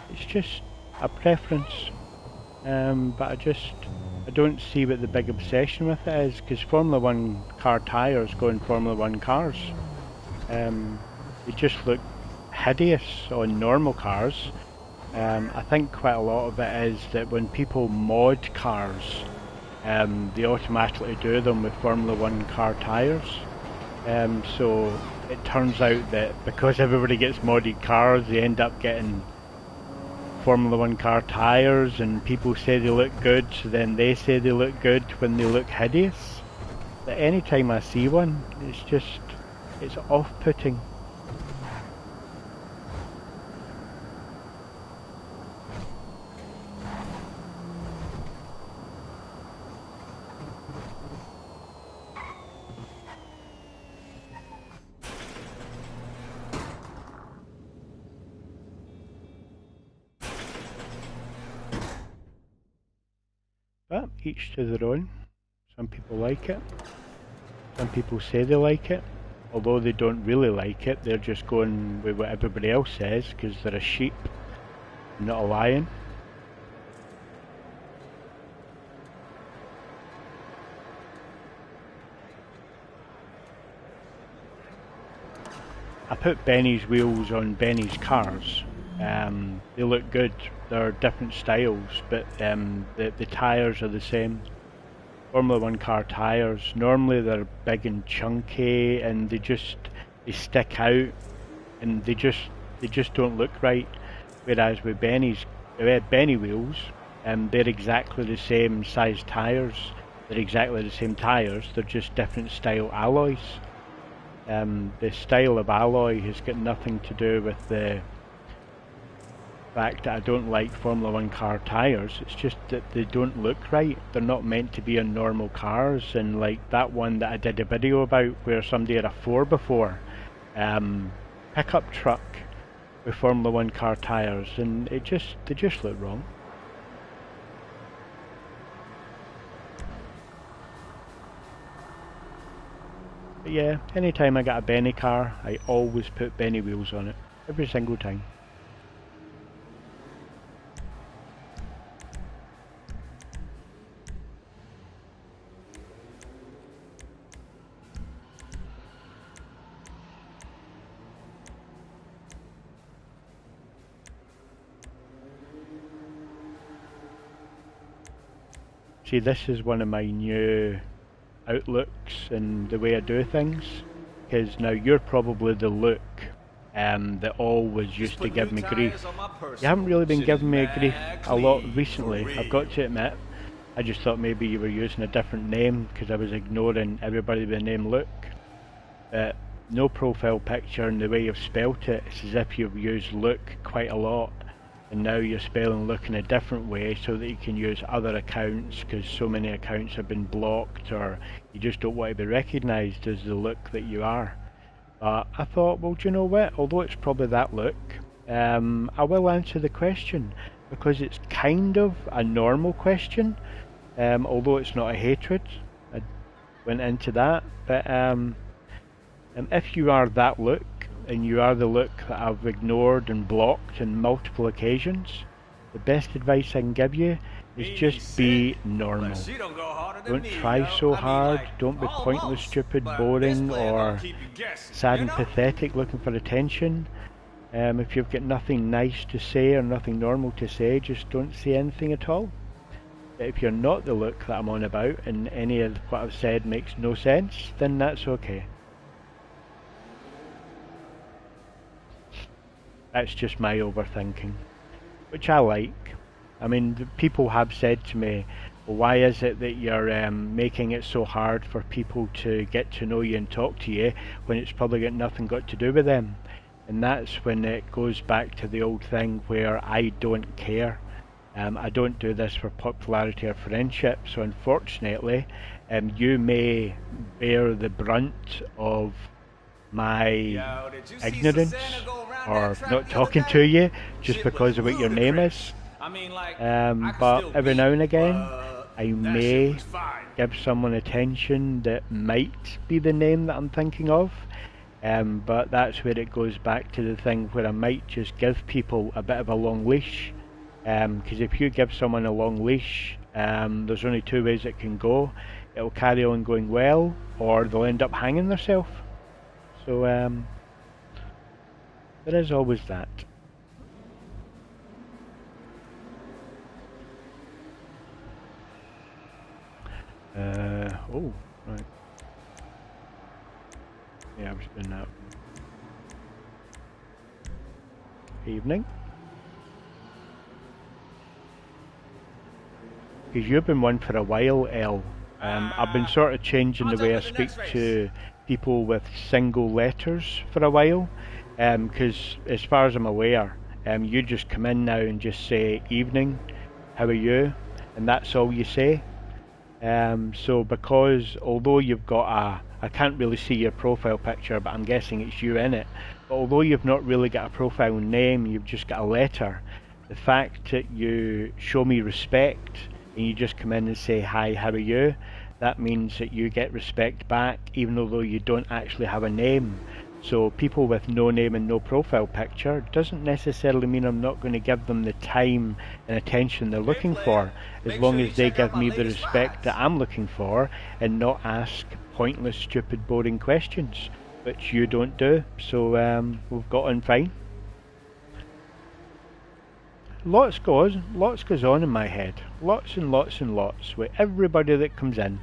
It's just a preference. But I don't see what the big obsession with it is, because Formula 1 car tyres go in Formula 1 cars. They just look hideous on normal cars. I think quite a lot of it is that when people mod cars, they automatically do them with Formula 1 car tyres. So it turns out that because everybody gets modded cars, they end up getting Formula 1 car tyres, and people say they look good, so then they say they look good when they look hideous. But any time I see one, it's off-putting. But each to their own. Some people like it. Some people say they like it. Although they don't really like it, they're just going with what everybody else says because they're a sheep, not a lion. I put Benny's wheels on Benny's cars. They look good. They're different styles, but the tyres are the same. Formula 1 car tyres, normally they're big and chunky, and they stick out, and they just don't look right. Whereas with Benny wheels, they're exactly the same size tyres. They're exactly the same tyres. They're just different style alloys. The style of alloy has got nothing to do with the fact that I don't like Formula 1 car tyres. It's just that they don't look right. They're not meant to be on normal cars, and like that one that I did a video about where somebody had a 4x4 pickup truck with Formula 1 car tyres, and they just look wrong. But yeah, anytime I get a Benny car, I always put Benny wheels on it. Every single time. See, this is one of my new outlooks and the way I do things, because now you're probably the look that always used to give me grief. You haven't really been giving me grief a lot recently, I've got to admit. I just thought maybe you were using a different name because I was ignoring everybody with the name Luke. No profile picture, and the way you've spelt it, it's as if you've used Luke quite a lot. And now you're spelling Luke in a different way so that you can use other accounts, because so many accounts have been blocked, or you just don't want to be recognised as the Luke that you are. But I thought, well, do you know what? Although it's probably that Luke, I will answer the question, because it's kind of a normal question, although it's not a hatred. I went into that, but if you are that Luke, and you are the look that I've ignored and blocked on multiple occasions, the best advice I can give you is just be normal. Don't try so hard, don't be pointless, stupid, boring, or sad and pathetic looking for attention. If you've got nothing nice to say or nothing normal to say, just don't say anything at all. But if you're not the look that I'm on about and any of what I've said makes no sense, then that's okay. That's just my overthinking, which I like. I mean, people have said to me, well, why is it that you're making it so hard for people to get to know you and talk to you when it's probably got nothing got to do with them? And that's when it goes back to the old thing where I don't care. I don't do this for popularity or friendship, so unfortunately you may bear the brunt of my ignorance or not talking to you just because of what your name is. But every now and again I may give someone attention that might be the name that I'm thinking of. But that's where it goes back to the thing where I might just give people a bit of a long leash. Because if you give someone a long leash, there's only two ways it can go. It'll carry on going well, or they'll end up hanging themselves. So there is always that. Oh, right. Yeah, I was doing that. Evening. Because you've been one for a while, Elle. I've been sort of changing the way I speak to people with single letters for a while. Because as far as I'm aware, you just come in now and just say, evening, how are you? And that's all you say. So because although you've got I can't really see your profile picture, but I'm guessing it's you in it. But although you've not really got a profile name, you've just got a letter. The fact that you show me respect and you just come in and say, hi, how are you? That means that you get respect back, even though you don't actually have a name. So people with no name and no profile picture doesn't necessarily mean I'm not going to give them the time and attention they're looking for, as long as they give me the respect that I'm looking for and not ask pointless, stupid, boring questions, which you don't do. So we've got on fine. Lots goes on in my head. Lots and lots and lots with everybody that comes in.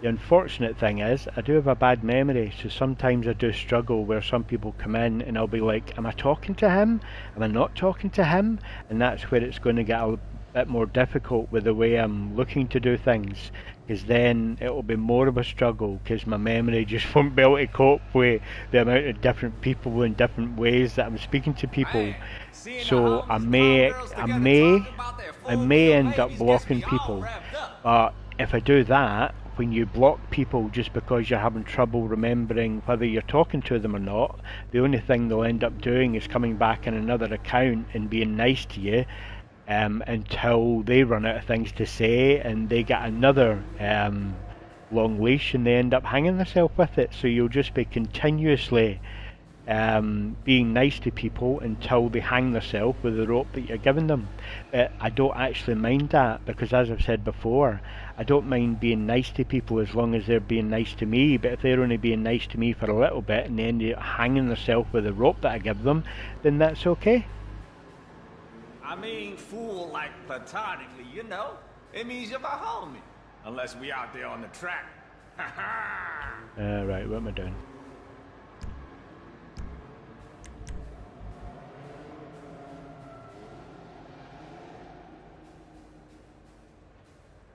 The unfortunate thing is, I do have a bad memory, so sometimes I do struggle where some people come in and I'll be like, am I talking to him? Am I not talking to him? And that's where it's going to get a bit more difficult with the way I'm looking to do things, because then it'll be more of a struggle, because my memory just won't be able to cope with the amount of different people in different ways that I'm speaking to people. So I may end up blocking people, but if I do that, when you block people just because you're having trouble remembering whether you're talking to them or not, the only thing they'll end up doing is coming back in another account and being nice to you until they run out of things to say and they get another long leash and they end up hanging themselves with it. So you'll just be continuously being nice to people until they hang themselves with the rope that you're giving them. I don't actually mind that, because as I've said before, I don't mind being nice to people as long as they're being nice to me. But if they're only being nice to me for a little bit and they end up hanging themselves with the rope that I give them, then that's okay. I mean, fool like platonically, you know? It means you're my homie. Unless we out there on the track. Right, what am I doing?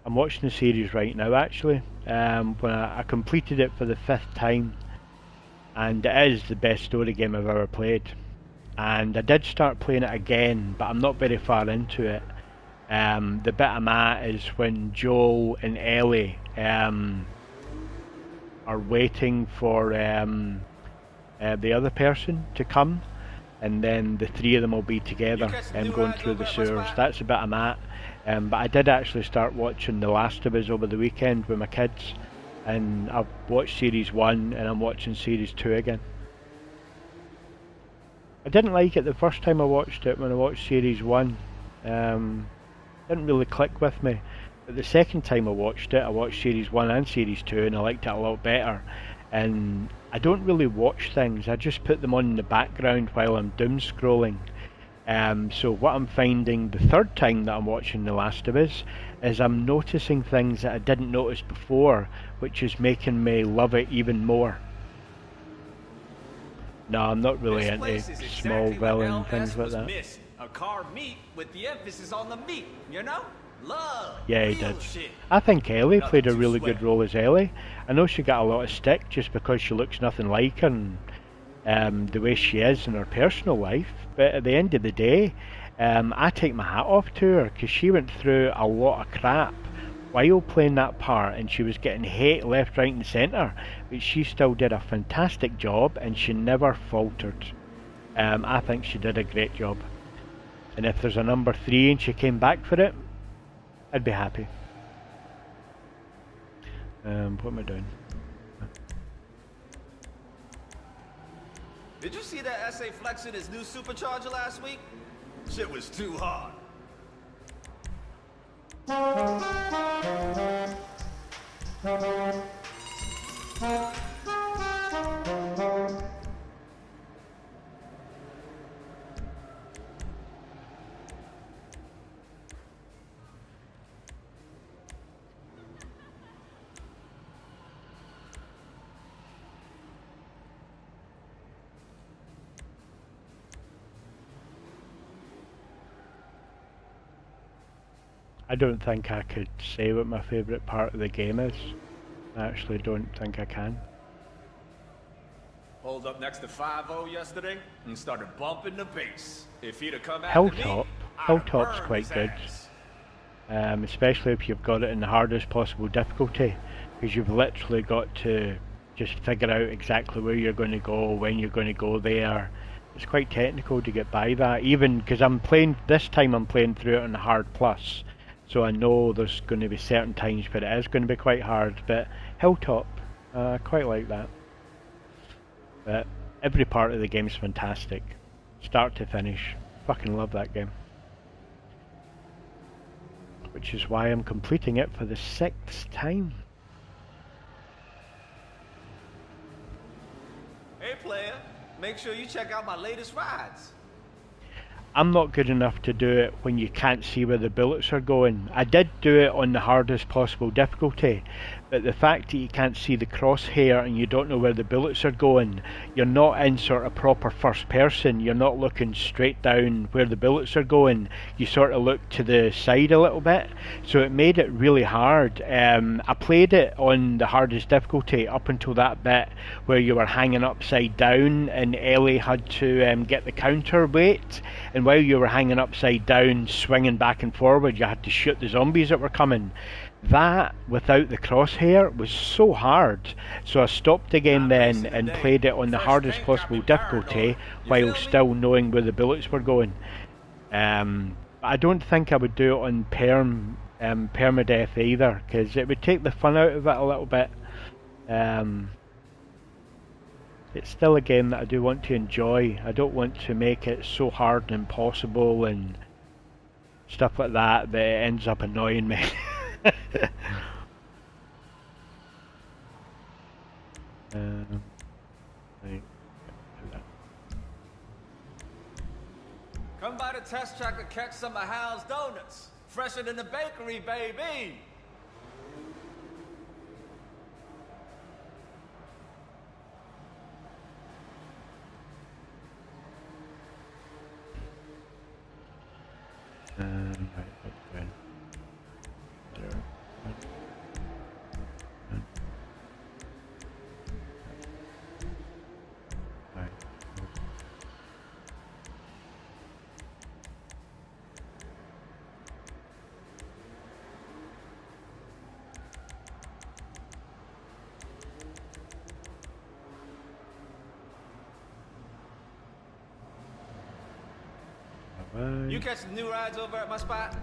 I'm watching the series right now, actually. When I completed it for the 5th time, and it is the best story game I've ever played. And I did start playing it again, but I'm not very far into it. The bit I'm at is when Joel and Ellie are waiting for the other person to come, and then the three of them will be together going through the sewers. That's the bit I'm at. But I did actually start watching The Last of Us over the weekend with my kids, and I've watched series 1 and I'm watching series 2 again. I didn't like it the first time I watched it. When I watched series 1, didn't really click with me, but the second time I watched series 1 and series 2, and I liked it a lot better. And I don't really watch things, I just put them on in the background while I'm doom scrolling. So what I'm finding the third time that I'm watching The Last of Us is I'm noticing things that I didn't notice before, which is making me love it even more. No, I'm not really into Smallville and things like that. Missing. A car meet with the emphasis on the meat, you know? Love. Yeah, he real did. shit. I think Ellie Nothing played a too really sweaty. good role as Ellie. I know she got a lot of stick just because she looks nothing like her and the way she is in her personal life, but at the end of the day, I take my hat off to her because she went through a lot of crap while playing that part, and she was getting hate left, right and centre, but she still did a fantastic job and she never faltered. I think she did a great job, and if there's a number 3 and she came back for it, I'd be happy. What am I doing? Did you see that SA flexing his new supercharger last week? Shit was too hard. I don't think I could say what my favourite part of the game is. I actually don't think I can. Pulled up next to 5-0 yesterday and started bumping the bass. If he'd have come after Hilltop. me, I'd have Hilltop's burned quite his good. ass. Especially if you've got it in the hardest possible difficulty, because you've literally got to just figure out exactly where you're going to go, when you're going to go there. It's quite technical to get by that, even because I'm playing through it on hard plus, so I know there's going to be certain times where it is going to be quite hard, but Hilltop, I quite like that. But every part of the game's fantastic, start to finish. Fucking love that game. Which is why I'm completing it for the 6th time. Hey player, make sure you check out my latest rides. I'm not good enough to do it when you can't see where the bullets are going. I did do it on the hardest possible difficulty, but the fact that you can't see the crosshair and you don't know where the bullets are going, you're not in sort of proper first person, you're not looking straight down where the bullets are going, you sort of look to the side a little bit, so it made it really hard. I played it on the hardest difficulty up until that bit where you were hanging upside down and Ellie had to get the counterweight, and while you were hanging upside down swinging back and forward you had to shoot the zombies that were coming. That, without the crosshair, was so hard, so I stopped the game then and played it on the hardest possible difficulty while still knowing where the bullets were going. I don't think I would do it on permadeath either, because it would take the fun out of it a little bit. It's still a game that I do want to enjoy. I don't want to make it so hard and impossible and stuff like that that it ends up annoying me. Right. Come by the test track to catch some of Hal's donuts. Fresher than the bakery, baby. Right, what's going? There. Right. Bye-bye. You catch the new rides over at my spot?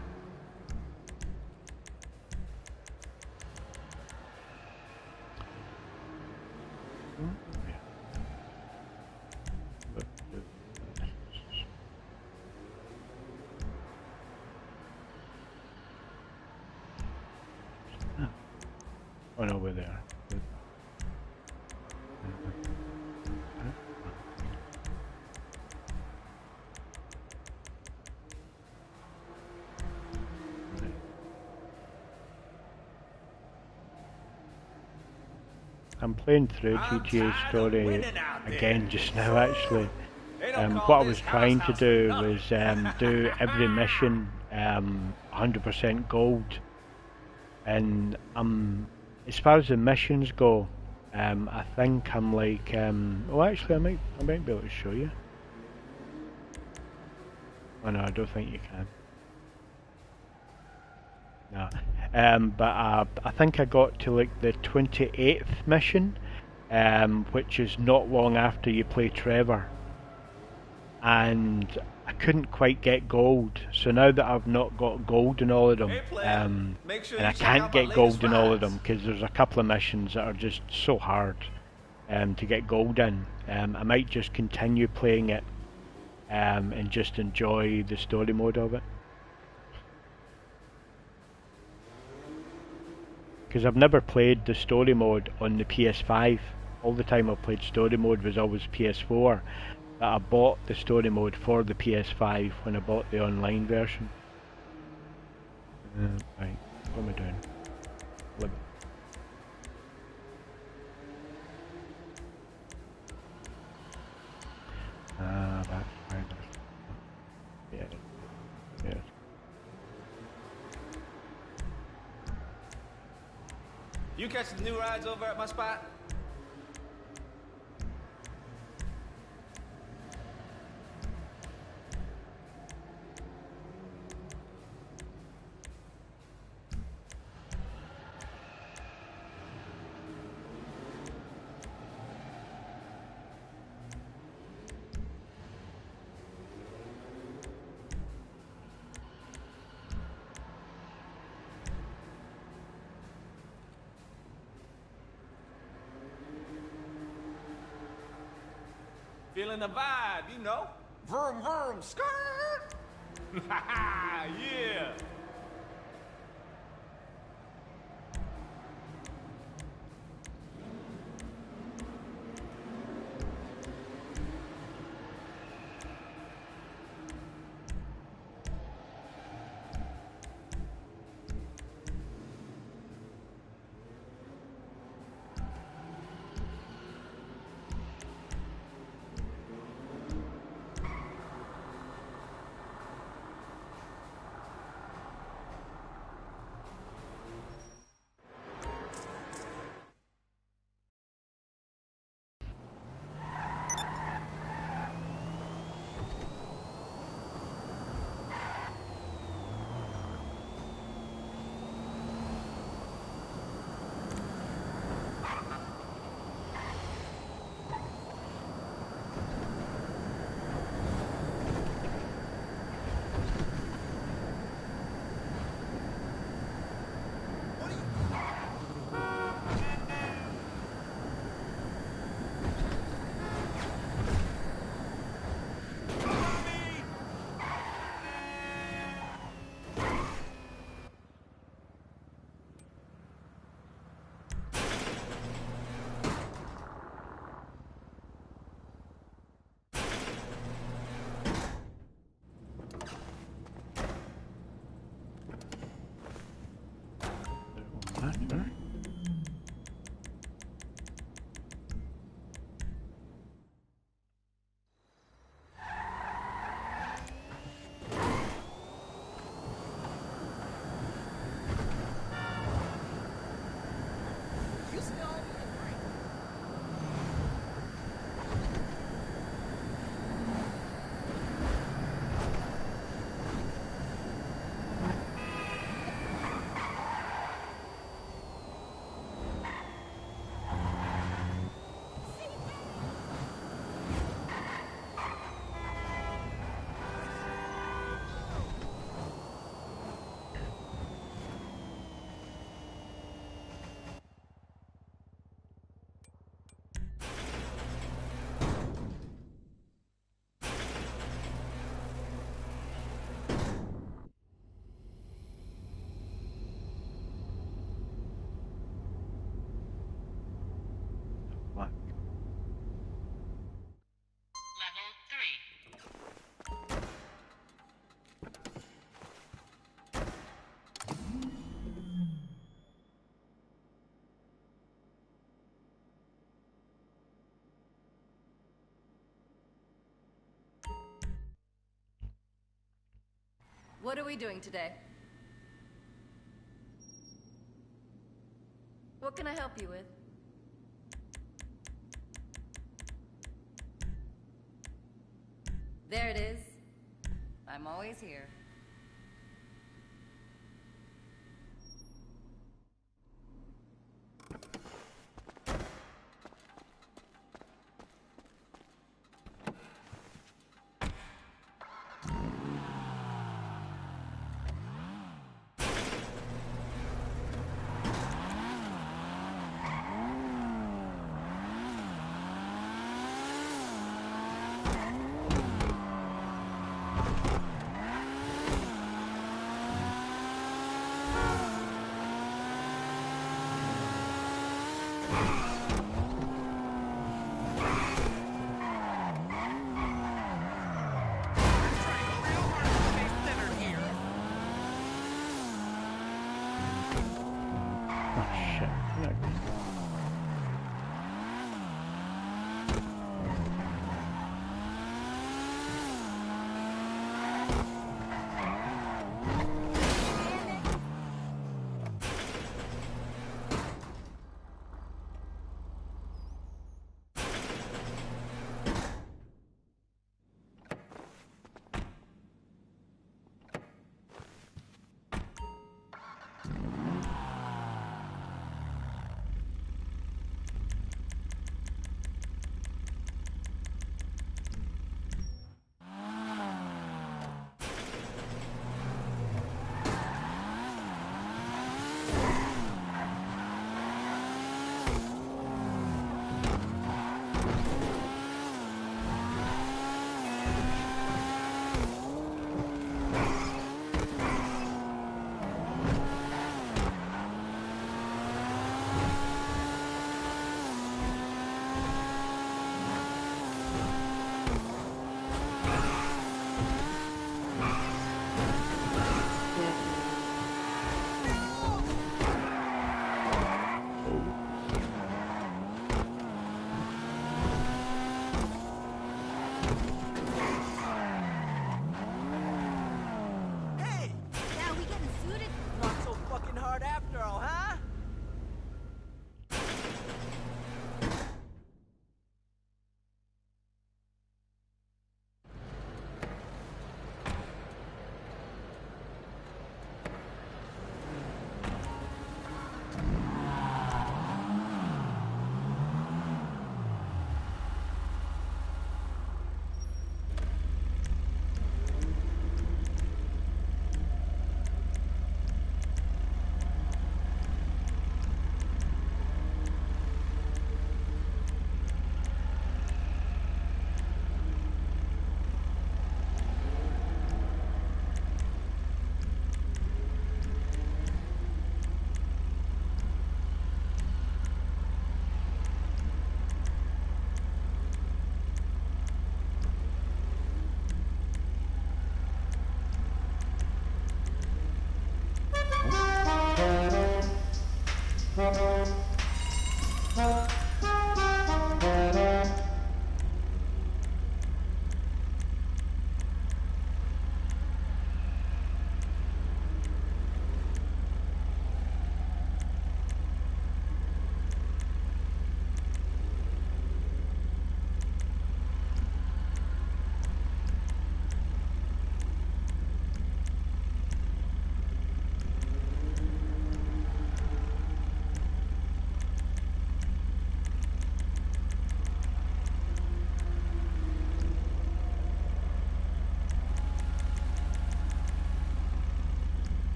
Oh no, we're there. I'm playing through I'm GTA tired of Story winning out there. again just now actually. They don't call What I this was trying to house do for was nothing. do every mission 100% gold, and as far as the missions go, I think I'm like oh actually I might be able to show you. Oh no, I don't think you can. No, but I think I got to like the 28th mission, which is not long after you play Trevor, and I couldn't quite get gold. So now that I've not got gold in all of them, Hey, player, make sure and you I check can't out my get gold latest in all of rides. them because there's a couple of missions that are just so hard to get gold in. I might just continue playing it and just enjoy the story mode of it. Because I've never played the story mode on the PS5. All the time I've played story mode was always PS4. But I bought the story mode for the PS5 when I bought the online version. Right, what am I doing? Limit. That's fine. Yeah. Yeah. You catch the new rides over at my spot? Feeling the vibe, you know? Vroom, vroom, skirt! Yeah! Matter. What are we doing today? What can I help you with? There it is. I'm always here. Oh shit. Look.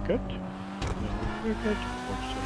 good? No, we're good. Also.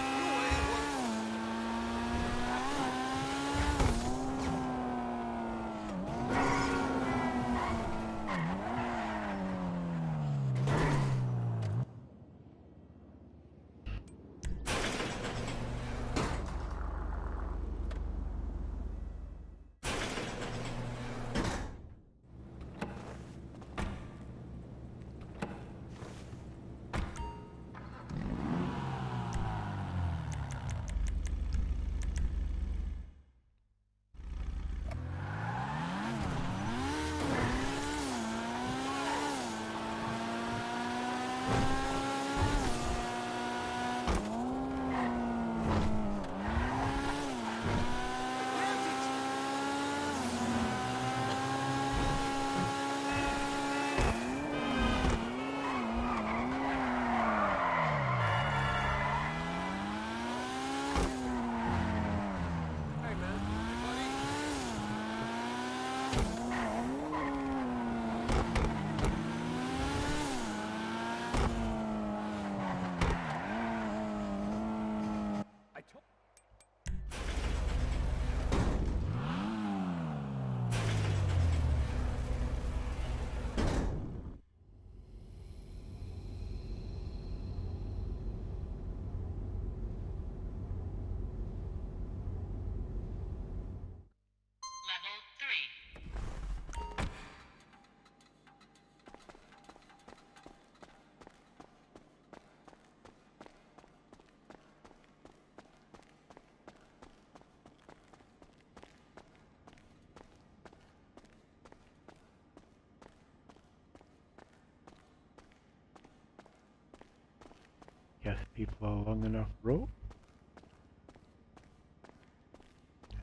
Give people a long enough rope.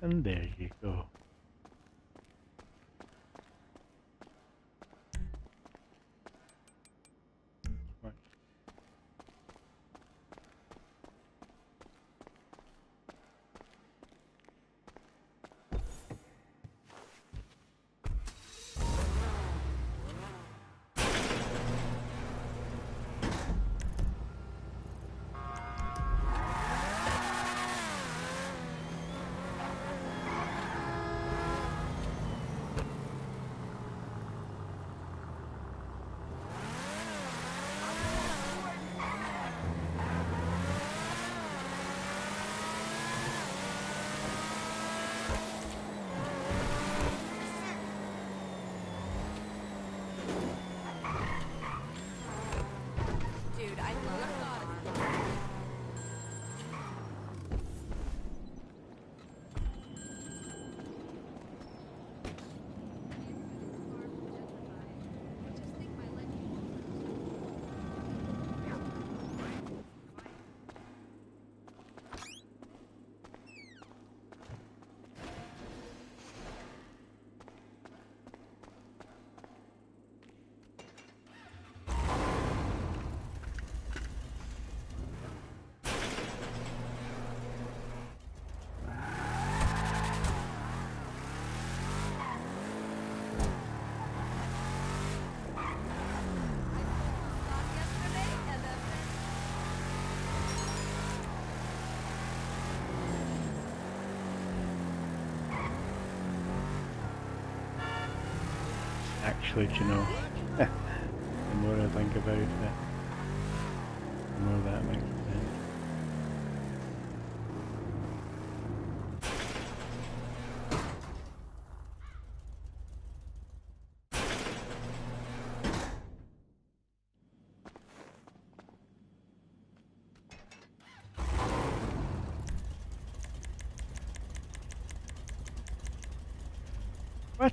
And there you go. Right. Dude, I love it. Actually, do you know, the more I think about it, the more that makes sense. What?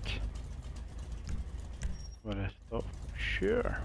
What I thought for sure.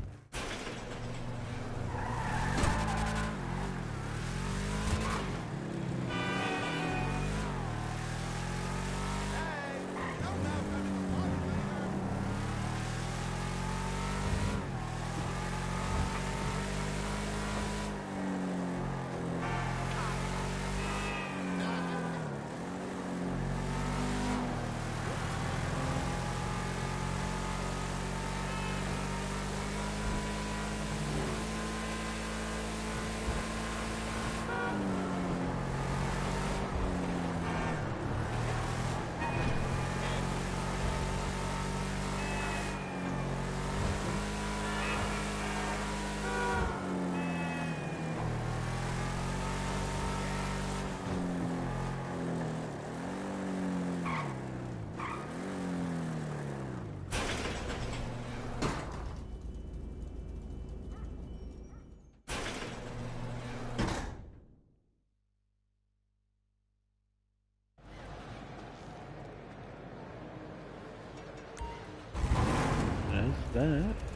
that.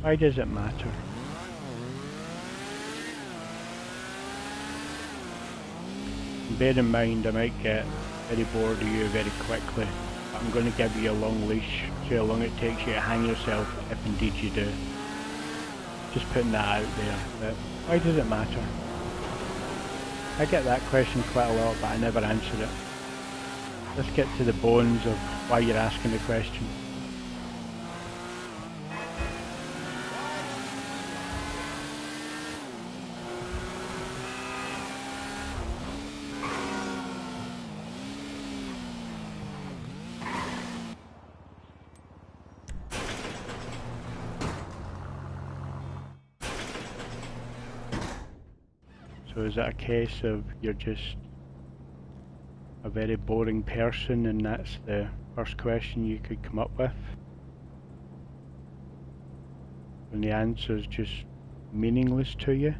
Why does it matter? Bear in mind I might get very bored of you very quickly. I'm going to give you a long leash, see how long it takes you to hang yourself, if indeed you do. Just putting that out there, but why does it matter? I get that question quite a lot, but I never answer it. Let's get to the bones of why you're asking the question. So is it a case of you're just a very boring person and that's the first question you could come up with? And the answer's just meaningless to you?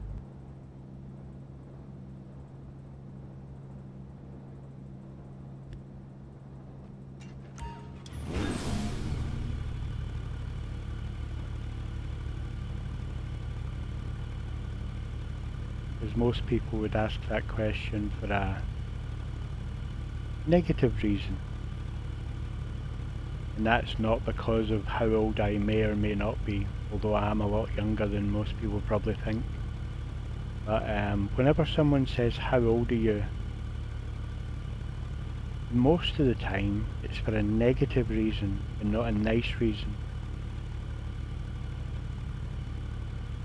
Because most people would ask that question for a negative reason. And that's not because of how old I may or may not be, although I am a lot younger than most people probably think. But whenever someone says, how old are you? Most of the time it's for a negative reason and not a nice reason.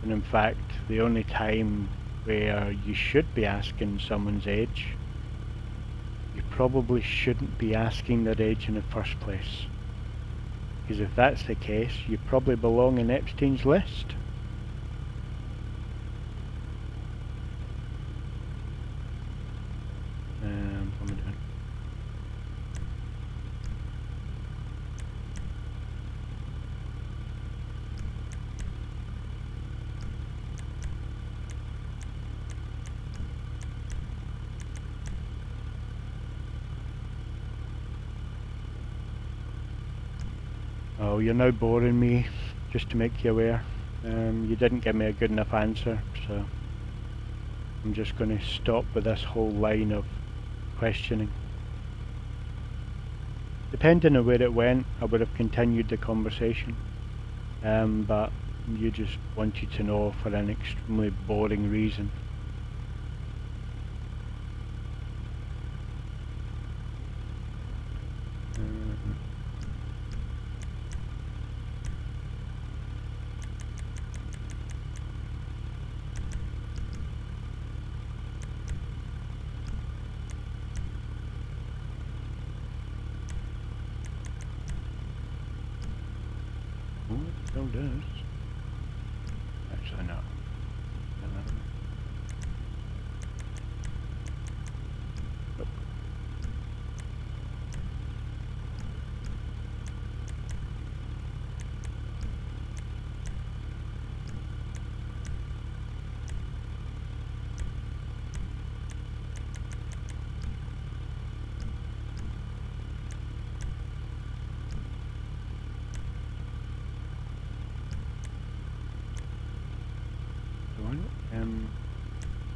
And in fact, the only time where you should be asking someone's age, you probably shouldn't be asking their age in the first place. Because if that's the case, you probably belong in Epstein's list. What am I doing? Oh, you're now boring me, just to make you aware. You didn't give me a good enough answer, so I'm just going to stop with this whole line of questioning. Depending on where it went, I would have continued the conversation, but you just wanted to know for an extremely boring reason. Still does. Actually, no. Nope.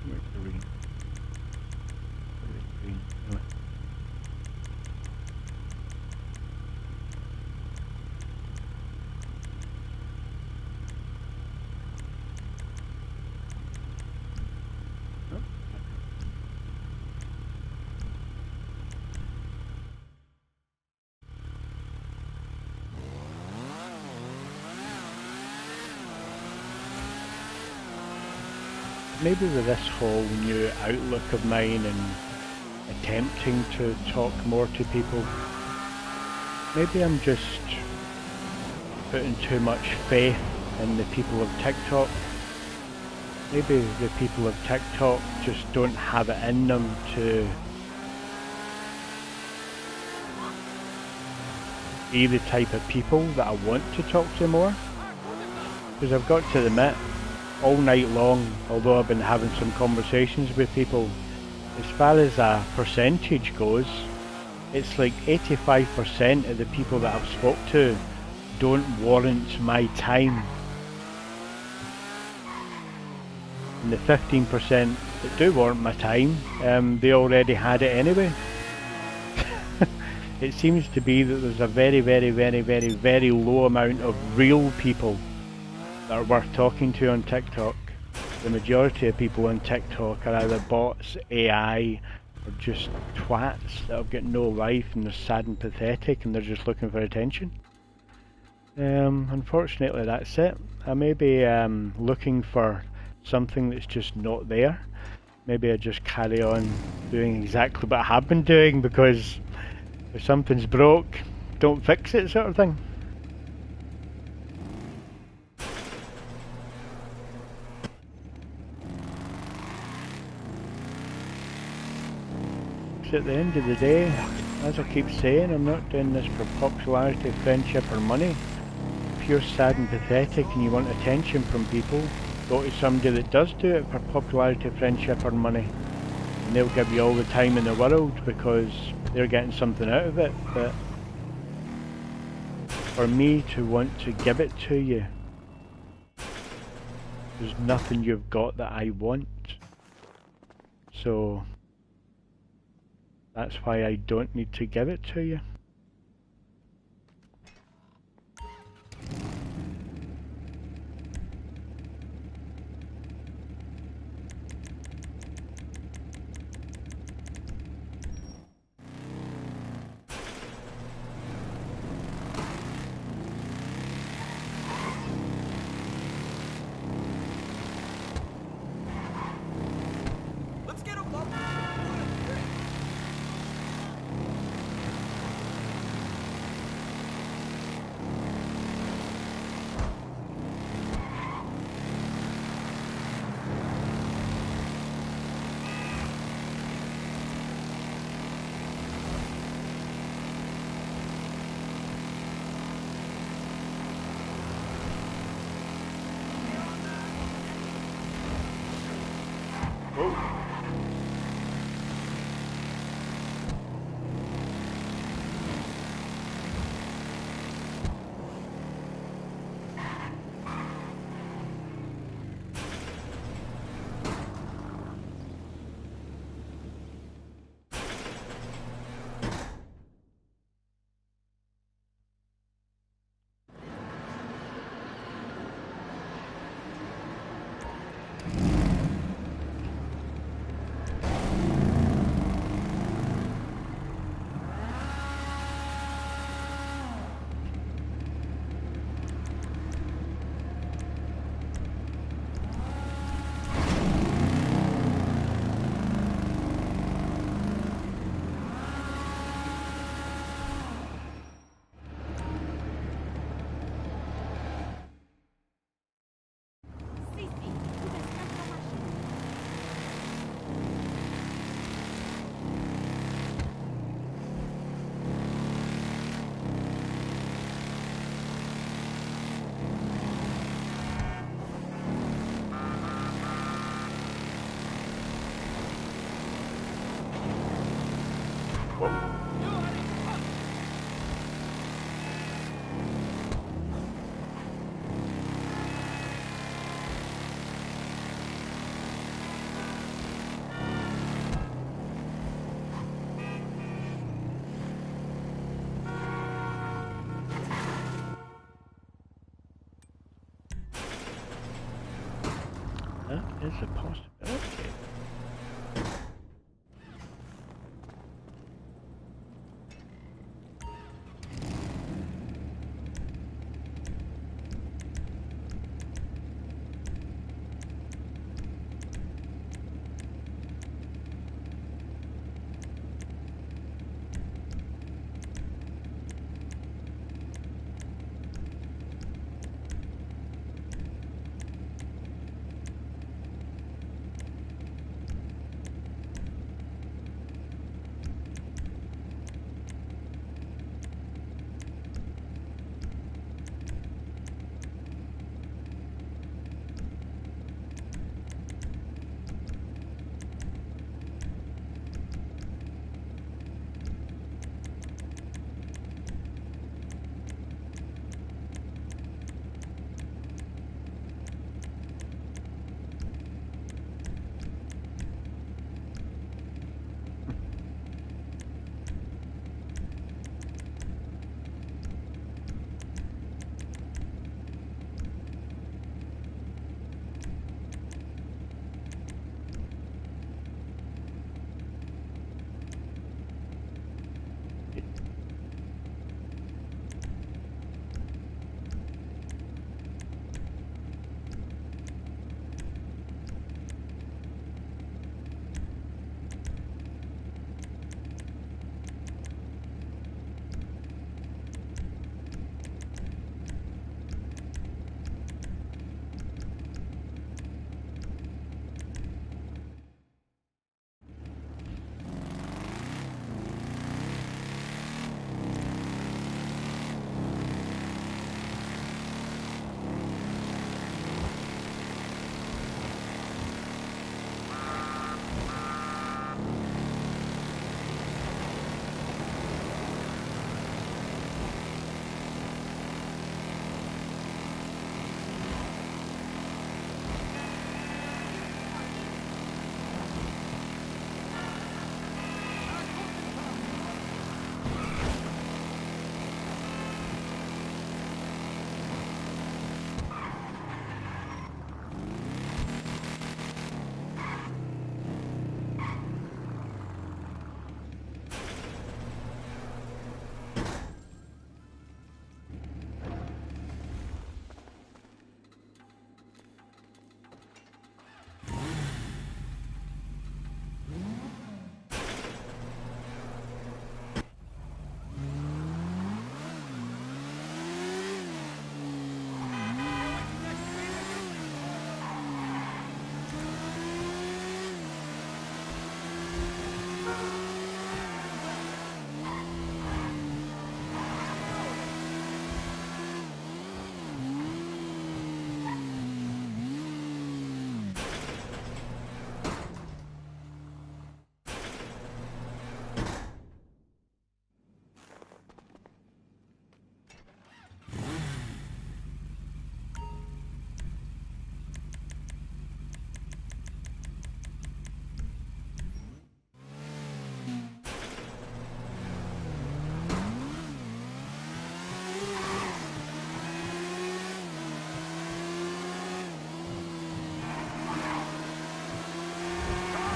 Where's the green? Where's the green? Anyway. Oh. Maybe with this whole new outlook of mine and attempting to talk more to people, maybe I'm just putting too much faith in the people of TikTok. Maybe the people of TikTok just don't have it in them to be the type of people that I want to talk to more. Because I've got to admit, all night long, although I've been having some conversations with people, as far as a percentage goes, it's like 85% of the people that I've spoke to don't warrant my time. And the 15% that do want my time, they already had it anyway. It seems to be that there's a very, very, very, very, very low amount of real people that are worth talking to on TikTok. The majority of people on TikTok are either bots, AI, or just twats that have got no life and they're sad and pathetic and they're just looking for attention. Unfortunately that's it. I may be looking for something that's just not there. Maybe I just carry on doing exactly what I have been doing, because if something's broke, don't fix it, sort of thing. At the end of the day, as I keep saying, I'm not doing this for popularity, friendship or money. If you're sad and pathetic and you want attention from people, go to somebody that does do it for popularity, friendship or money, and they'll give you all the time in the world because they're getting something out of it. But for me to want to give it to you, there's nothing you've got that I want. So that's why I don't need to give it to you. Let's get a bubble. That is a possibility.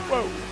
Whoa!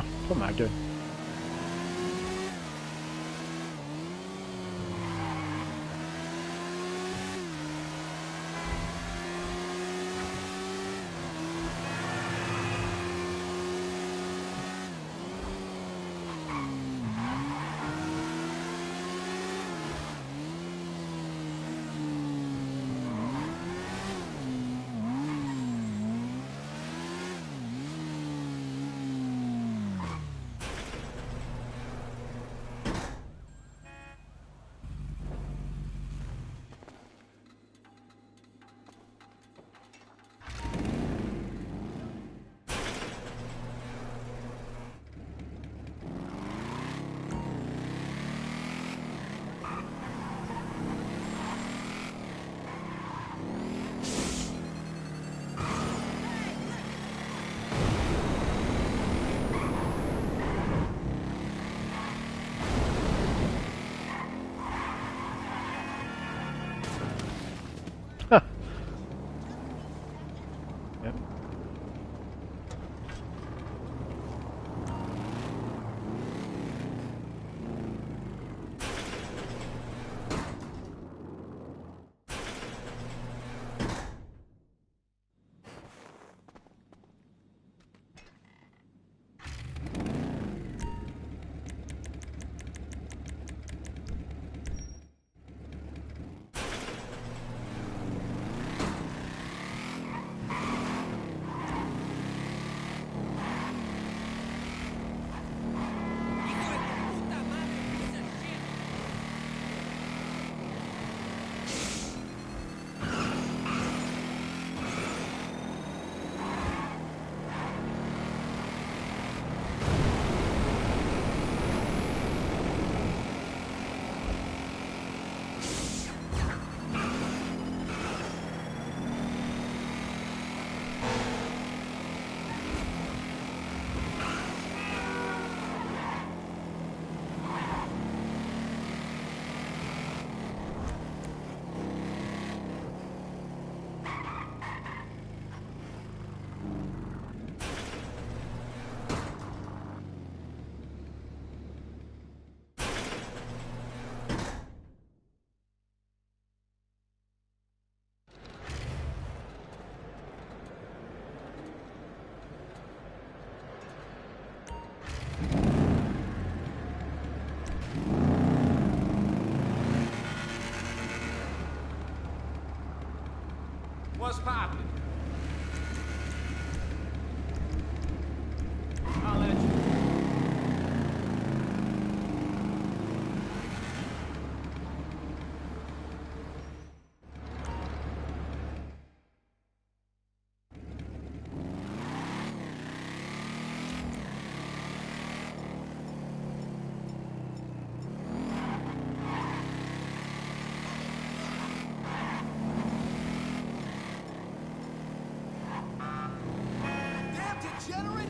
What am I doing? Yep. What's poppin'? I'll let you. Damn degenerate!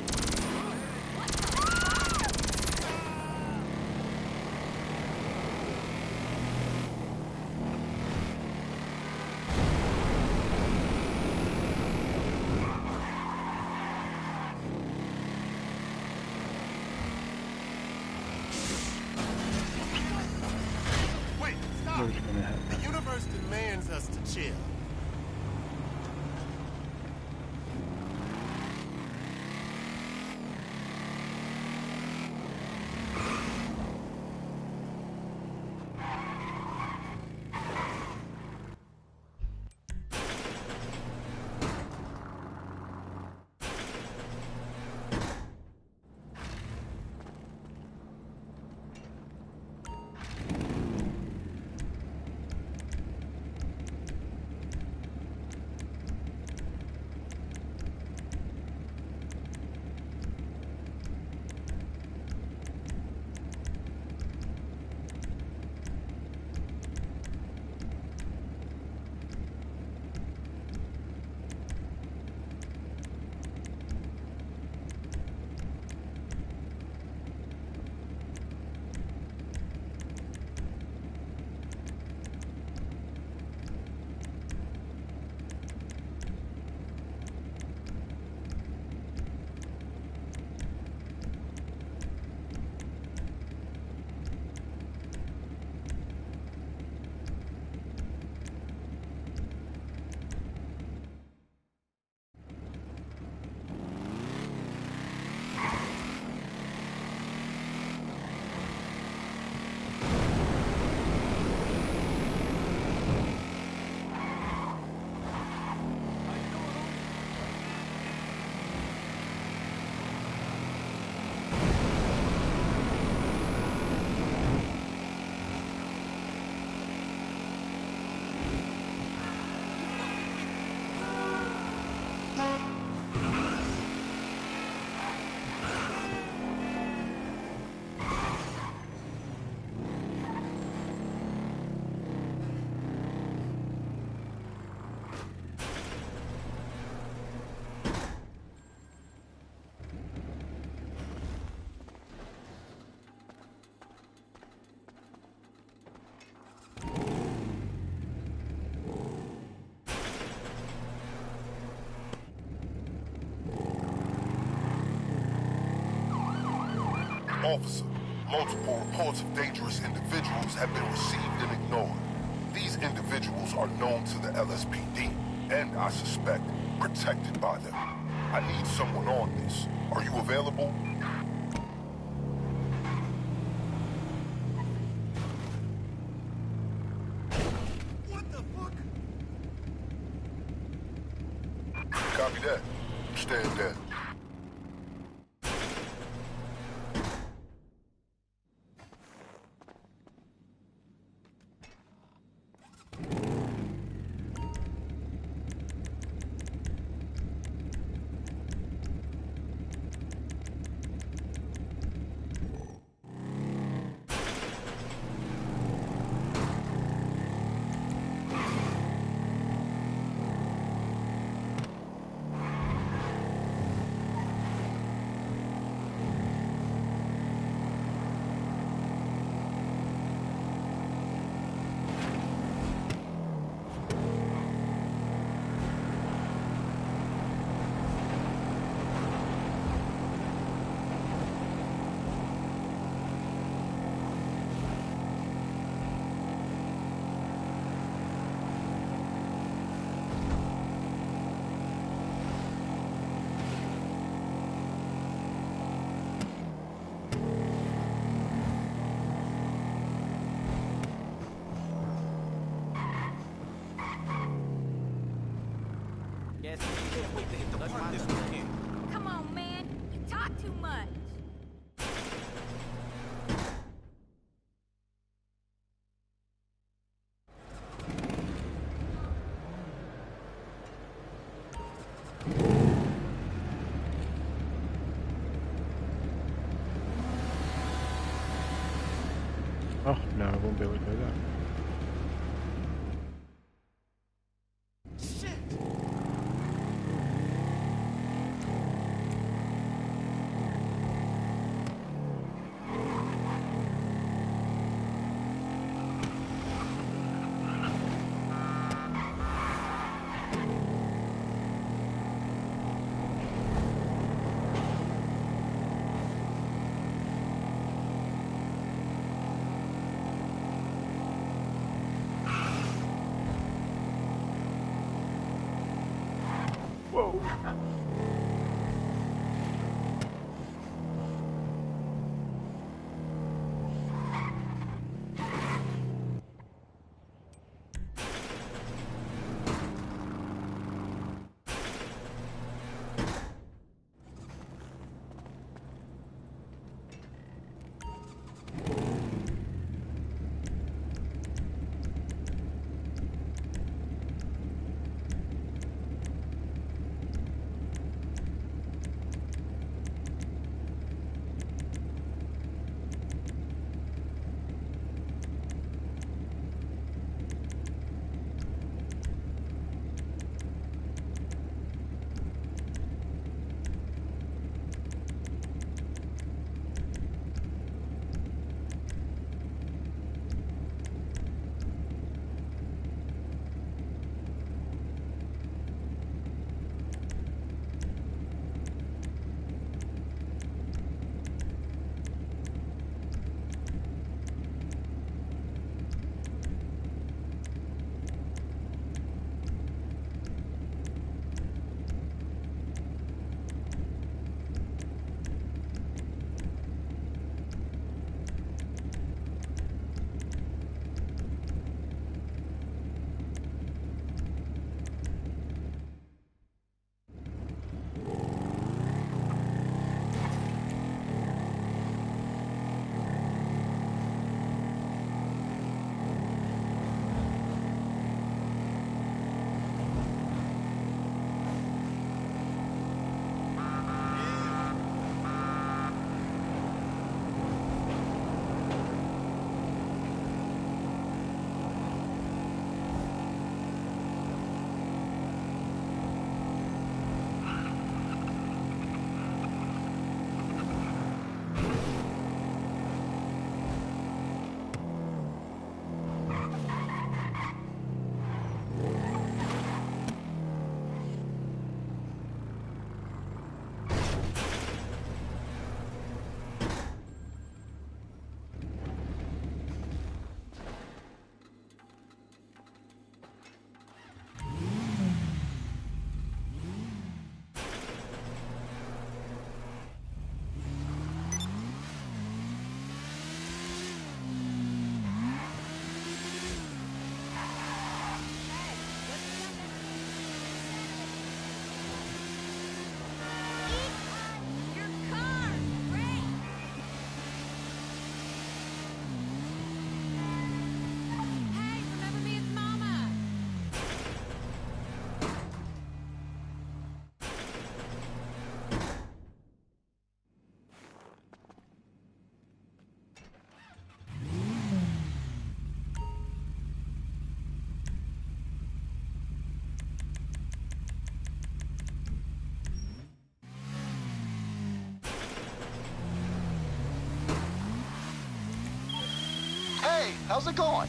Wait, stop! Who's gonna hit The that? universe demands us to chill. Officer, multiple reports of dangerous individuals have been received and ignored. These individuals are known to the LSPD, and I suspect, protected by them. I need someone on this. Are you available? What the fuck? Copy that. I'm staying dead. Yes, you can't wait to hit the park this weekend. Come on, man. You talk too much. Oh, no, I won't be able to do that. How's it going?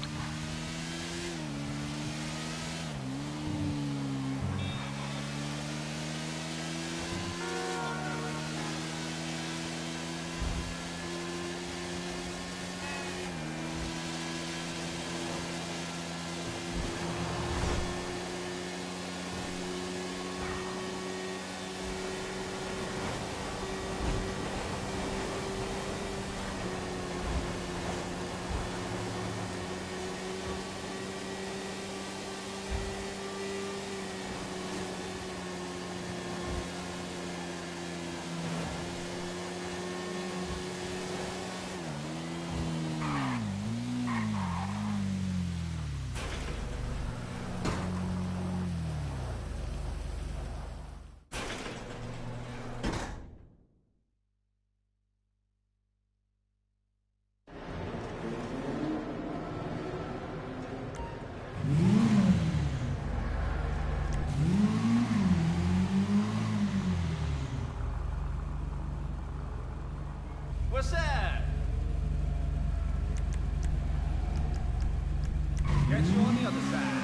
What's that? Catch you on the other side.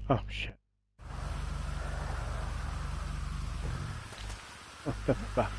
Oh shit. What the fuck?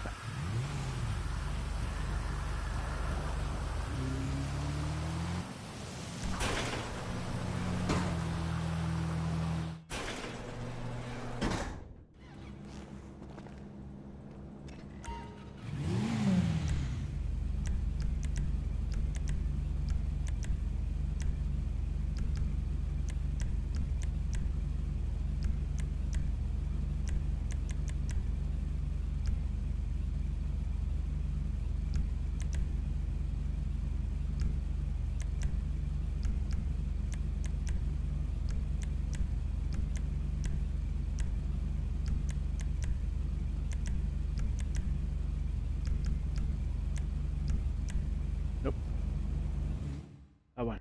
Nope. I won.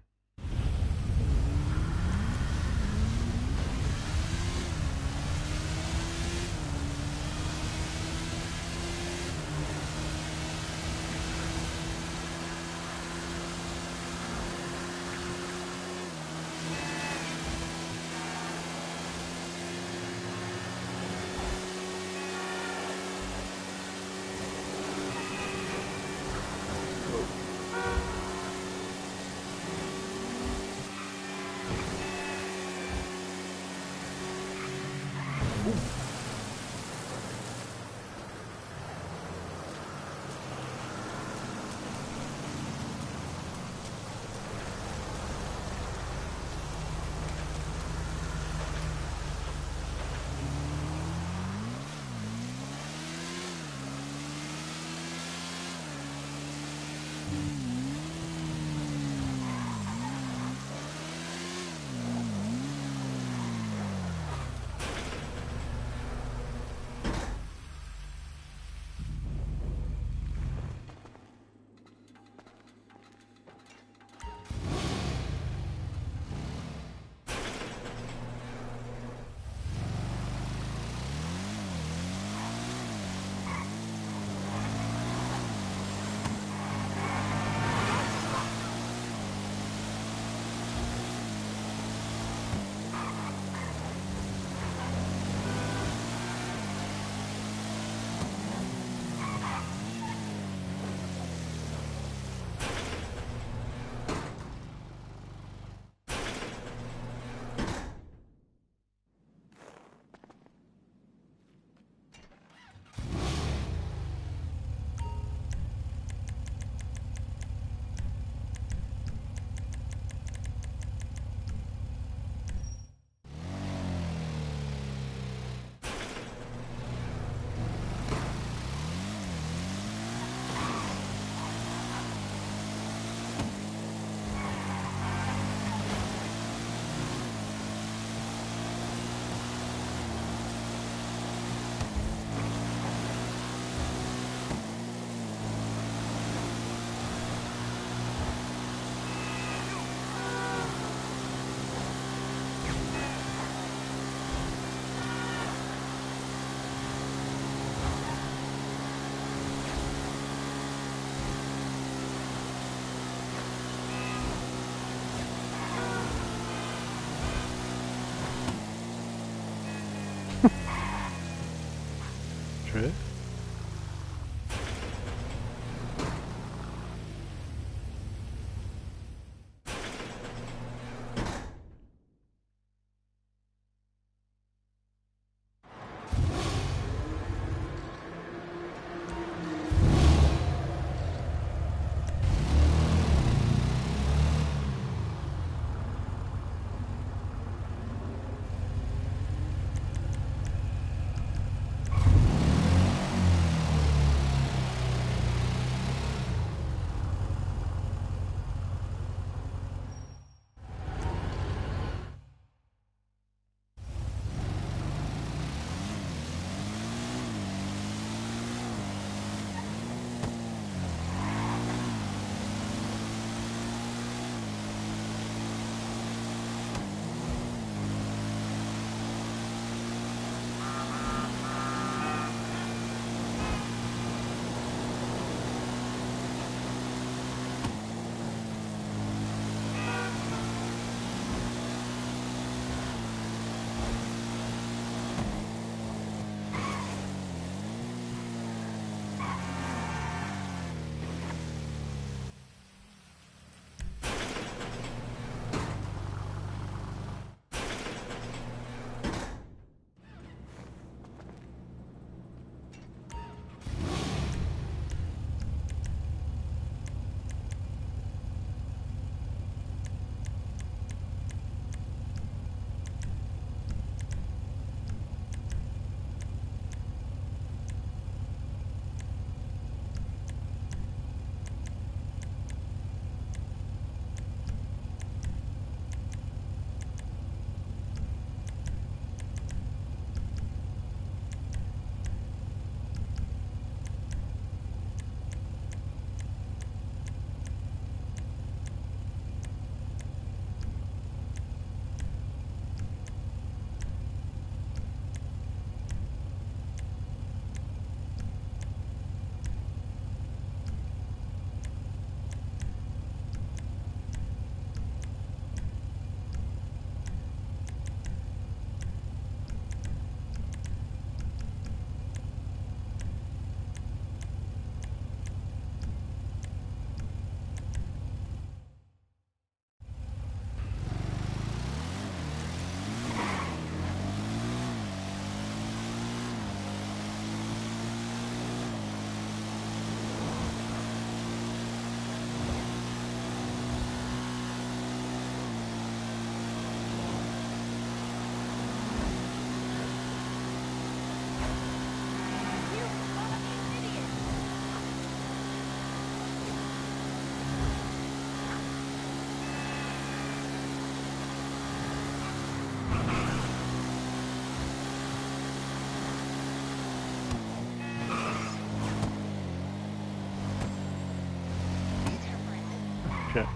shit.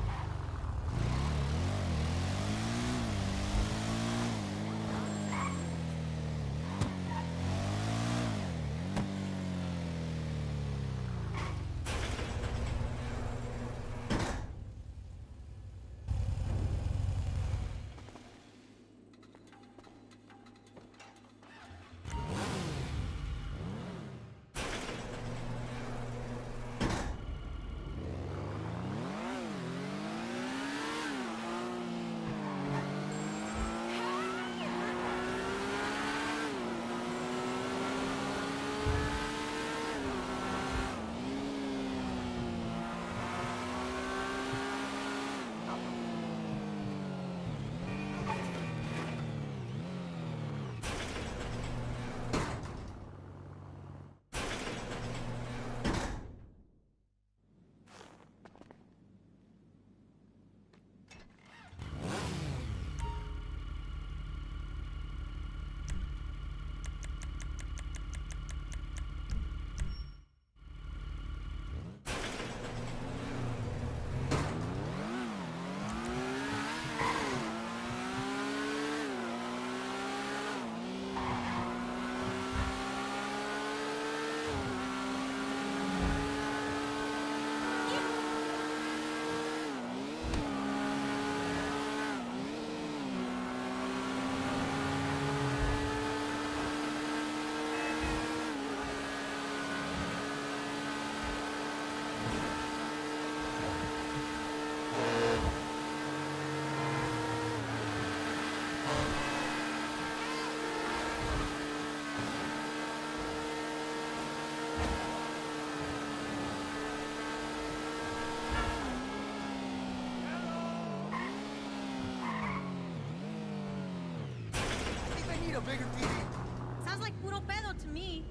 A bigger TV. Sounds like puro pedo to me.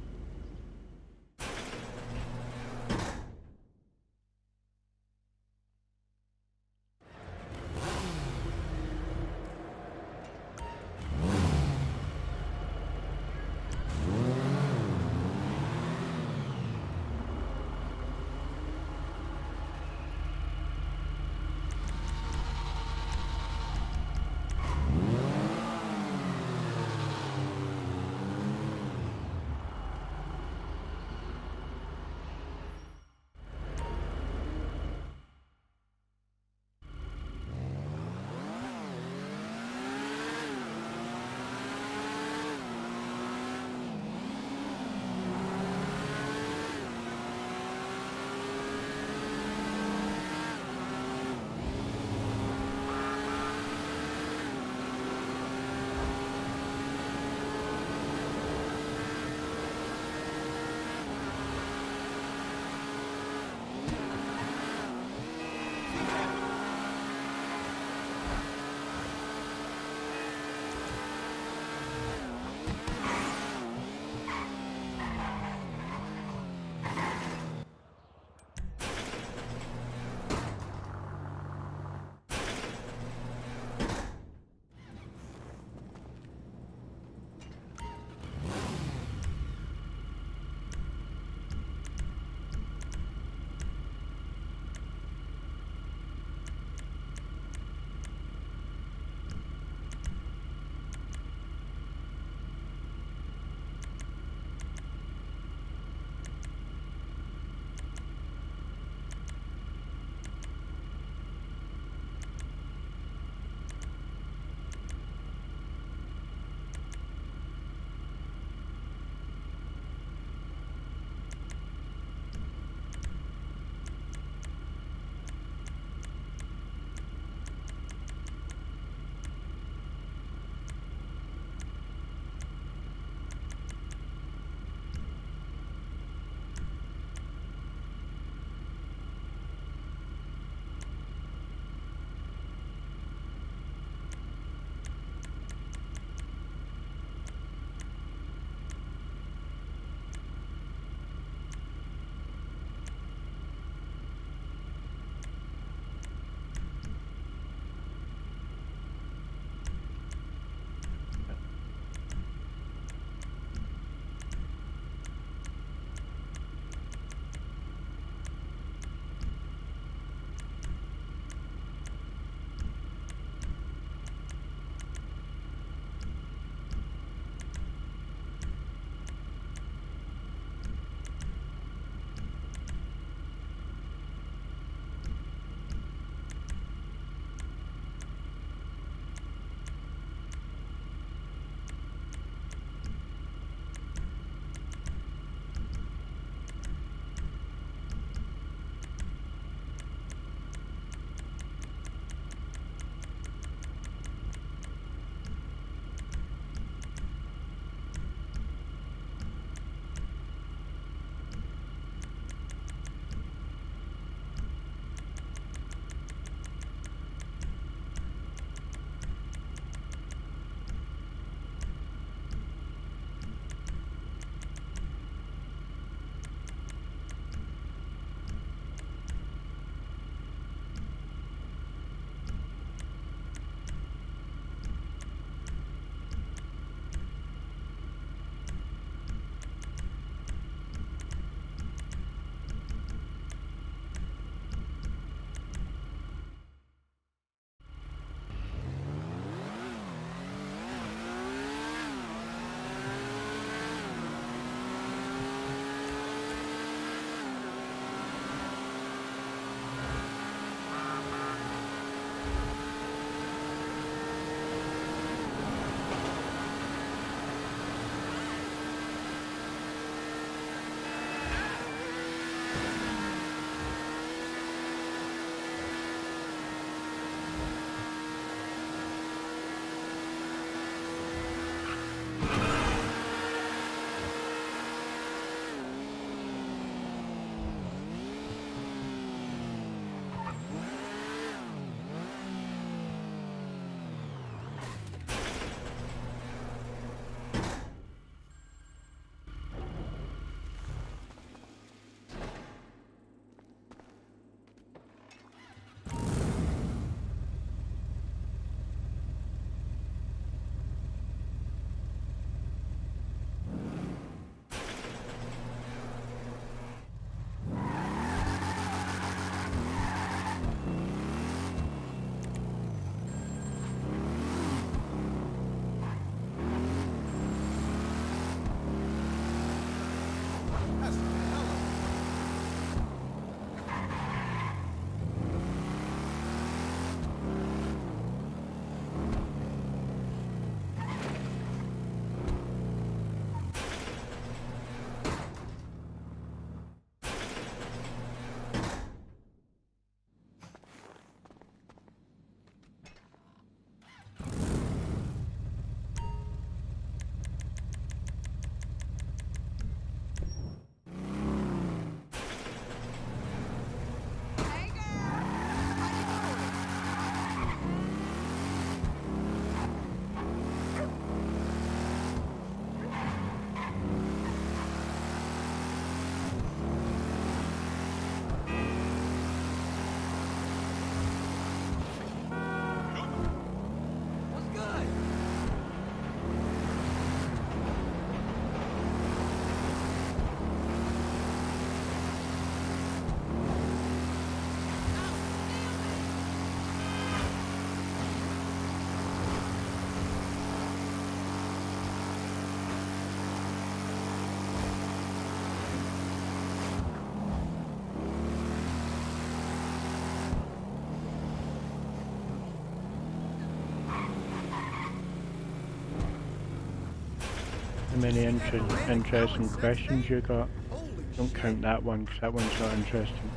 How many interesting questions you got? Holy Don't count that one, because that one's not interesting.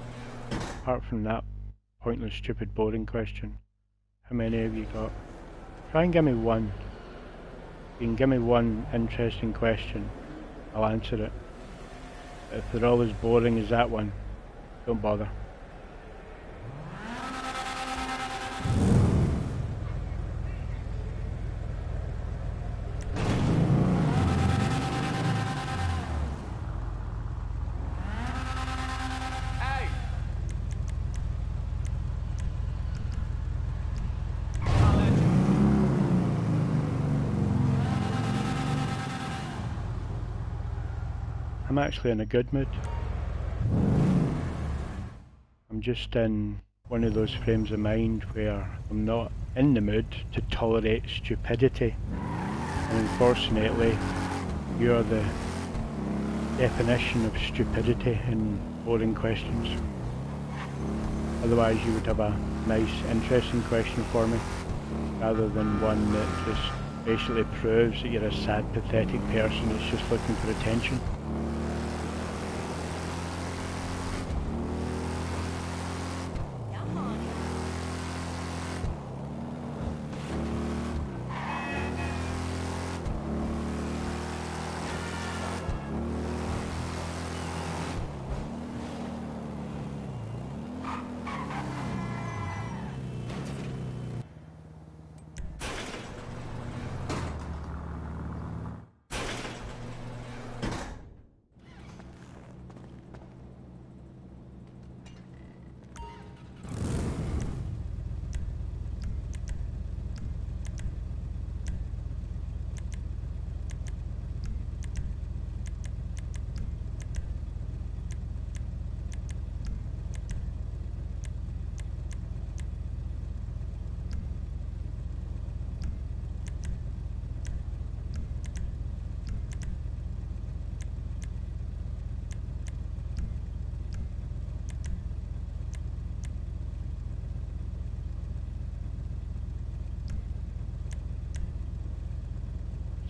Apart from that pointless, stupid, boring question. How many have you got? Try and give me one. If you can give me one interesting question, I'll answer it. If they're all as boring as that one, don't bother. I'm actually in a good mood. I'm just in one of those frames of mind where I'm not in the mood to tolerate stupidity. And unfortunately, you're the definition of stupidity in boring questions. Otherwise you would have a nice, interesting question for me, rather than one that just basically proves that you're a sad, pathetic person that's just looking for attention.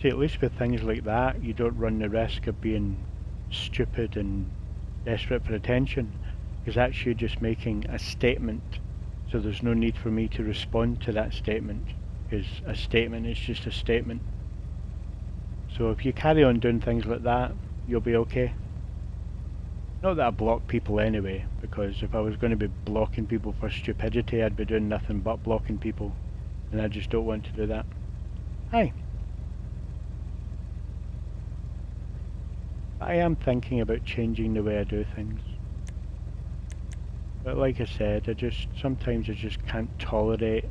See, at least with things like that, you don't run the risk of being stupid and desperate for attention, because that's you just making a statement, so there's no need for me to respond to that statement, because a statement is just a statement. So if you carry on doing things like that, you'll be okay. Not that I block people anyway, because if I was going to be blocking people for stupidity, I'd be doing nothing but blocking people, and I just don't want to do that. Hi. I am thinking about changing the way I do things. But like I said, sometimes I just can't tolerate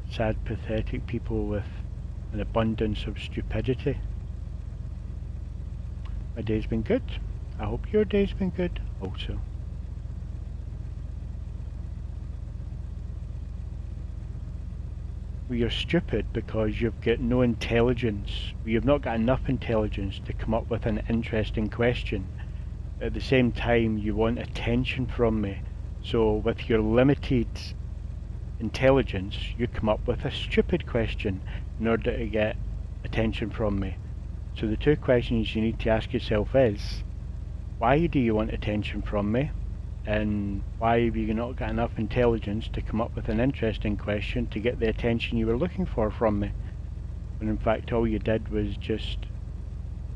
sad, pathetic people with an abundance of stupidity. My day's been good. I hope your day's been good also. Well, you're stupid because you've got no intelligence. You've not got enough intelligence to come up with an interesting question. At the same time, you want attention from me. So with your limited intelligence, you come up with a stupid question in order to get attention from me. So the two questions you need to ask yourself is, why do you want attention from me? And why have you not got enough intelligence to come up with an interesting question to get the attention you were looking for from me? When in fact all you did was just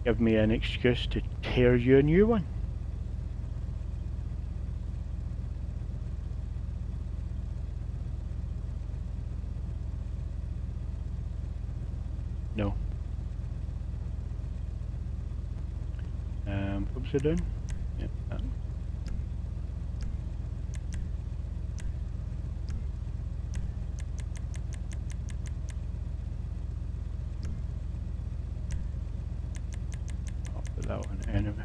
give me an excuse to tear you a new one. No. What was I doing? Yeah, that. I'll put that one anyway.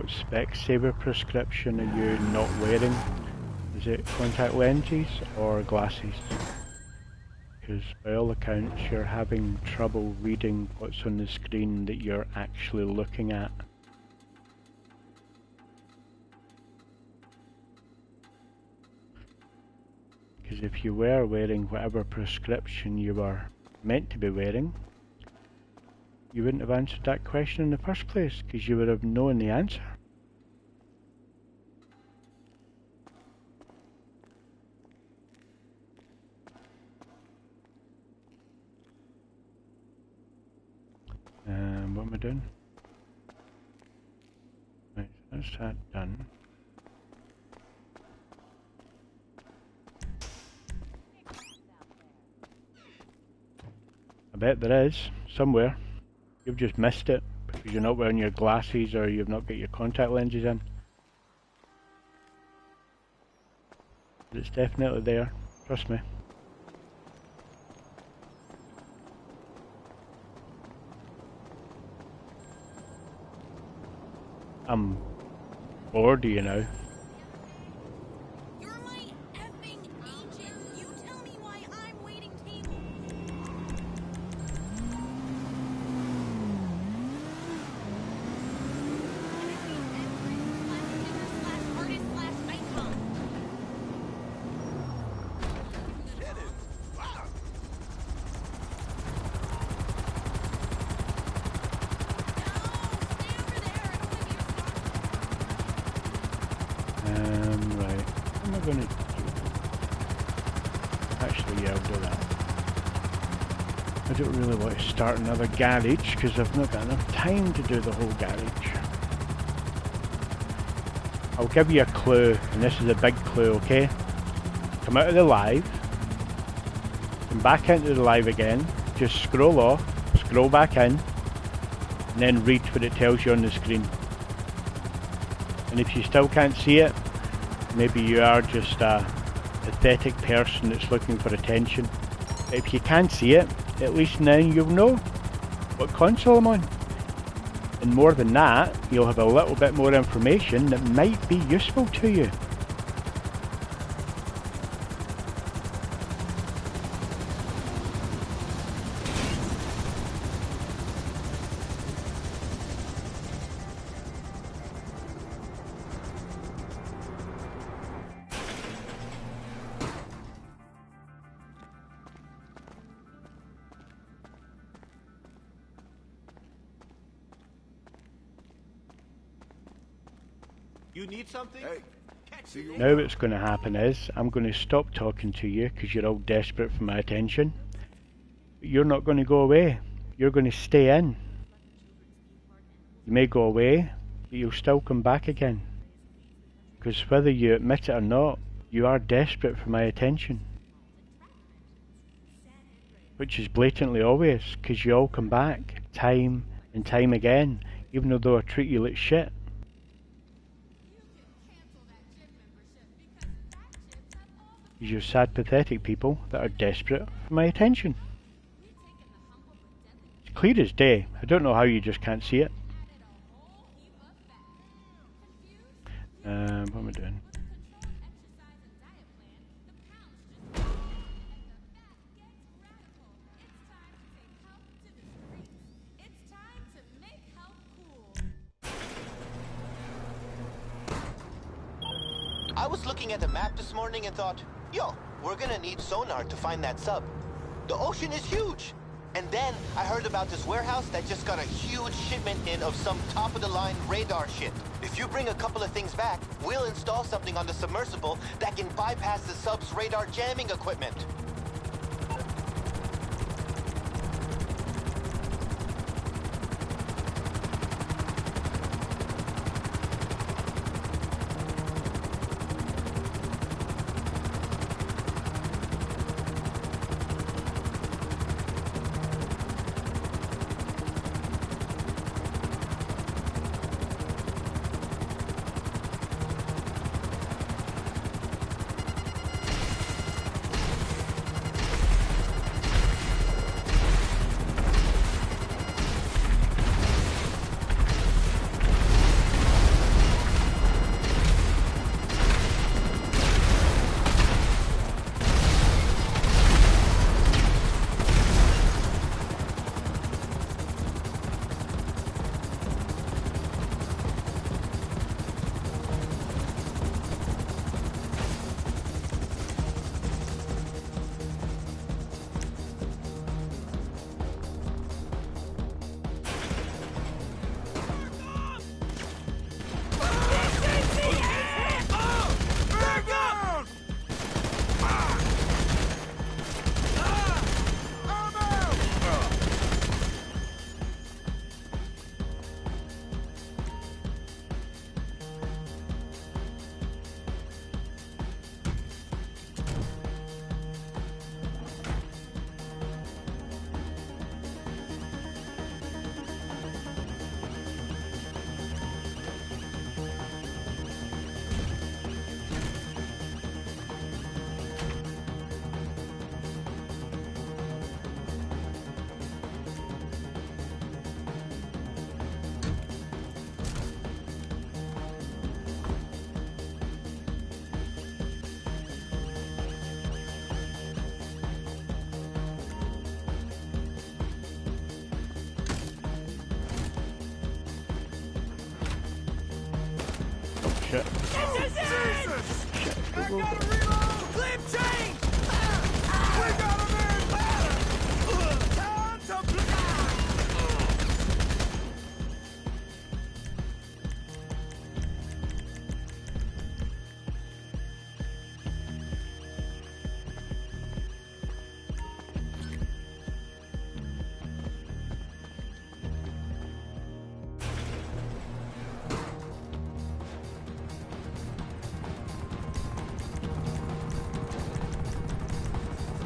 what Specsaver prescription are you not wearing? Is it contact lenses or glasses? Because by all accounts you're having trouble reading what's on the screen that you're actually looking at. Because if you were wearing whatever prescription you were meant to be wearing, you wouldn't have answered that question in the first place, because you would have known the answer. What am I doing? Right, that's that done. I bet there is, somewhere. You've just missed it, because you're not wearing your glasses or you've not got your contact lenses in. But it's definitely there, trust me. I'm bored of you now. You're my effing agent. You tell me why I'm waiting tables. Right. What am I going to do? Actually, yeah, I'll do that. I don't really want to start another garage because I've not got enough time to do the whole garage. I'll give you a clue, and this is a big clue, okay? Come out of the live, come back into the live again, just scroll off, scroll back in, and then read what it tells you on the screen. And if you still can't see it, maybe you are just a pathetic person that's looking for attention. But if you can't see it, at least now you'll know what console I'm on. And more than that, you'll have a little bit more information that might be useful to you. You need something? Hey, see you. Now what's going to happen is, I'm going to stop talking to you because you're all desperate for my attention. But you're not going to go away. You're going to stay in. You may go away, but you'll still come back again. Because whether you admit it or not, you are desperate for my attention. Which is blatantly obvious, because you all come back, time and time again, even though I treat you like shit. You're sad, pathetic people that are desperate for my attention. It's clear as day. I don't know how you just can't see it. What am I doing? I was looking at the map this morning and thought, yo, we're gonna need sonar to find that sub. The ocean is huge. And then I heard about this warehouse that just got a huge shipment in of some top-of-the-line radar shit. If you bring a couple of things back, we'll install something on the submersible that can bypass the sub's radar jamming equipment. shit. Jesus! Shit. I Go, go, gotta go. reload! Clip change! We got him in! Time to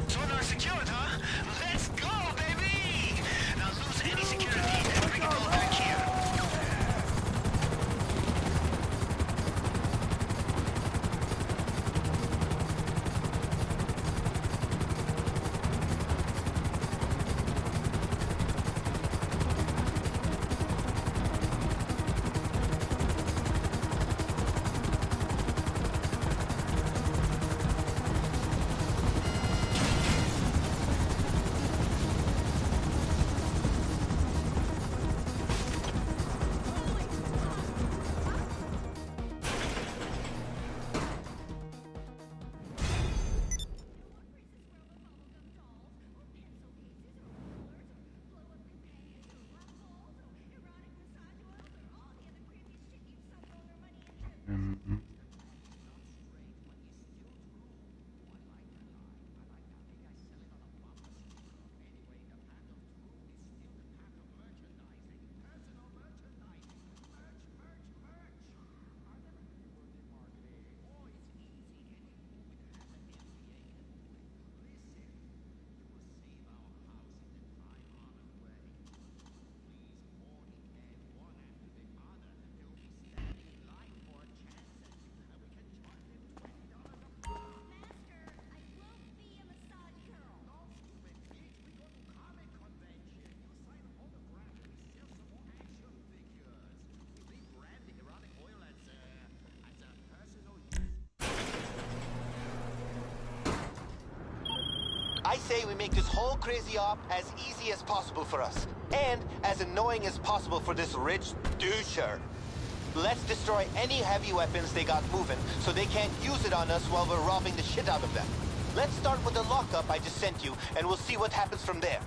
Sonar secured, huh? Let's go, baby! Now lose any security and bring it all back here. Mm-hmm. I say we make this whole crazy op as easy as possible for us, and as annoying as possible for this rich doucher. Let's destroy any heavy weapons they got moving, so they can't use it on us while we're robbing the shit out of them. Let's start with the lockup I just sent you, and we'll see what happens from there.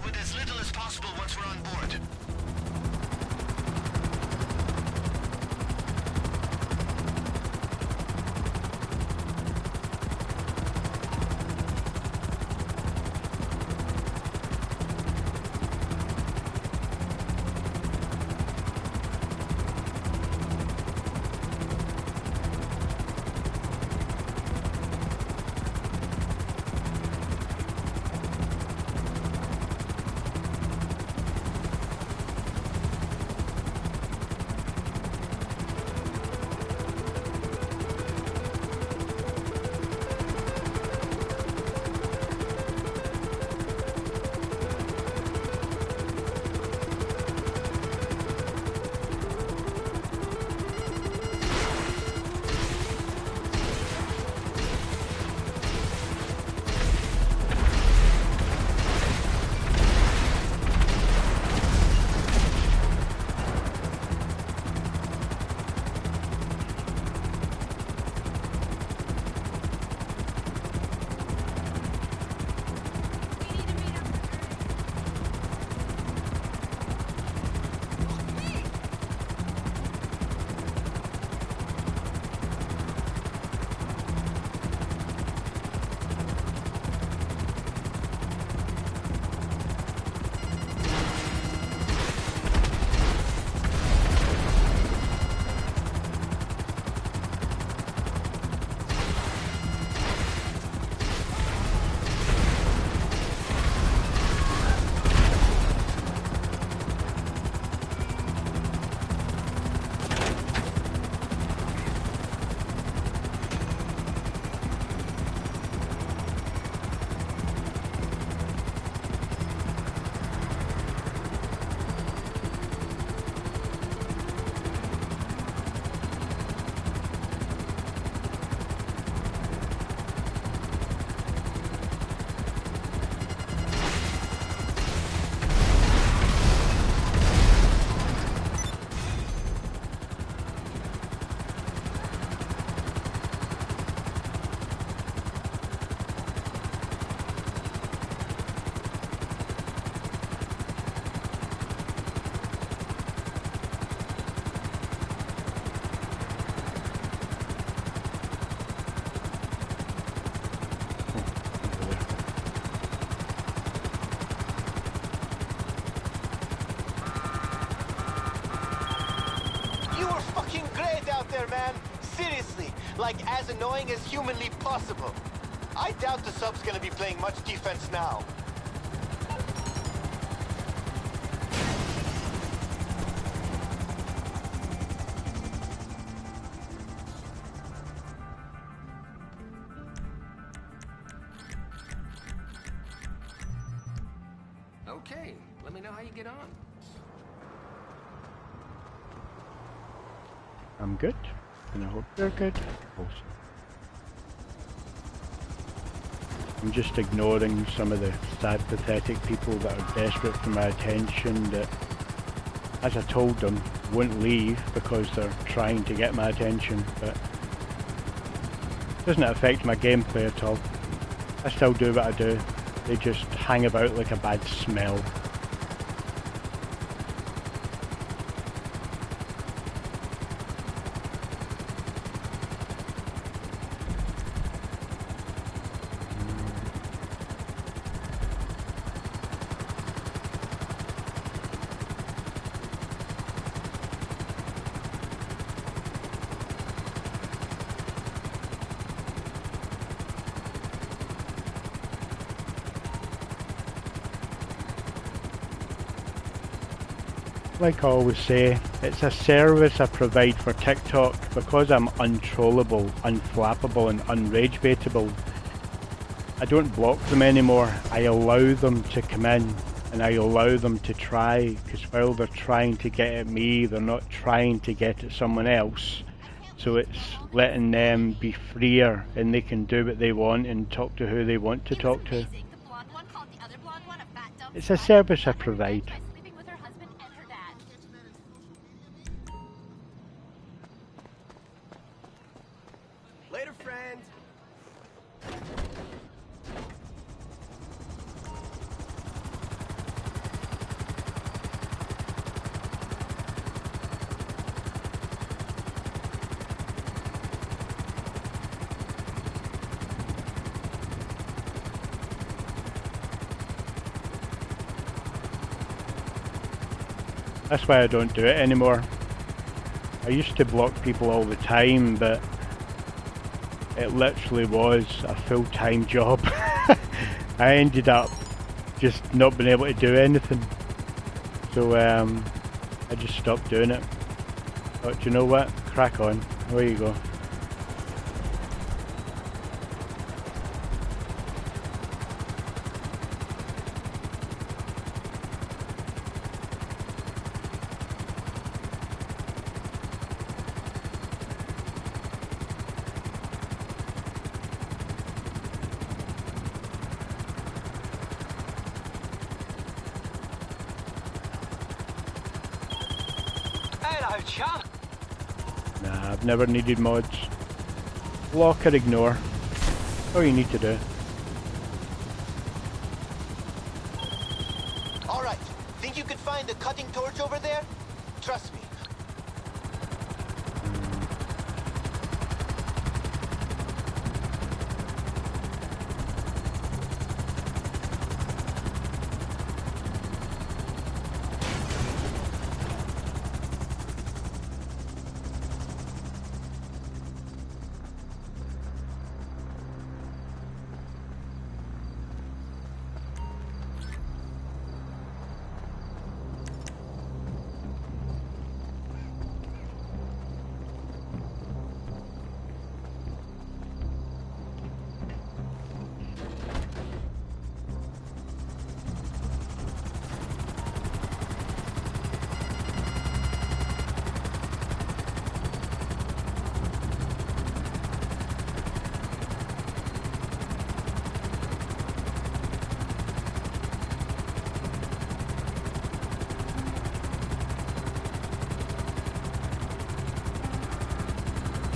with as little as possible once we're on board. Man, seriously, like as annoying as humanly possible. I doubt the sub's gonna be playing much defense now. Okay, let me know how you get on. I'm good, and I hope you're good also. I'm just ignoring some of the sad, pathetic people that are desperate for my attention that, as I told them, won't leave because they're trying to get my attention, but it doesn't affect my gameplay at all. I still do what I do. They just hang about like a bad smell. Like I always say, it's a service I provide for TikTok because I'm untrollable, unflappable and unragebaitable. I don't block them anymore. I allow them to come in and I allow them to try, because while they're trying to get at me, they're not trying to get at someone else. So it's letting them be freer and they can do what they want and talk to who they want to talk to. It's a service I provide. Later, friend. That's why I don't do it anymore. I used to block people all the time, but it literally was a full-time job. I ended up just not being able to do anything. So I just stopped doing it. But do you know what? Crack on. Away you go. Hello, chum. Nah, I've never needed mods. Block or ignore. All you need to do. Alright, think you could find the cutting torch over there? Trust me.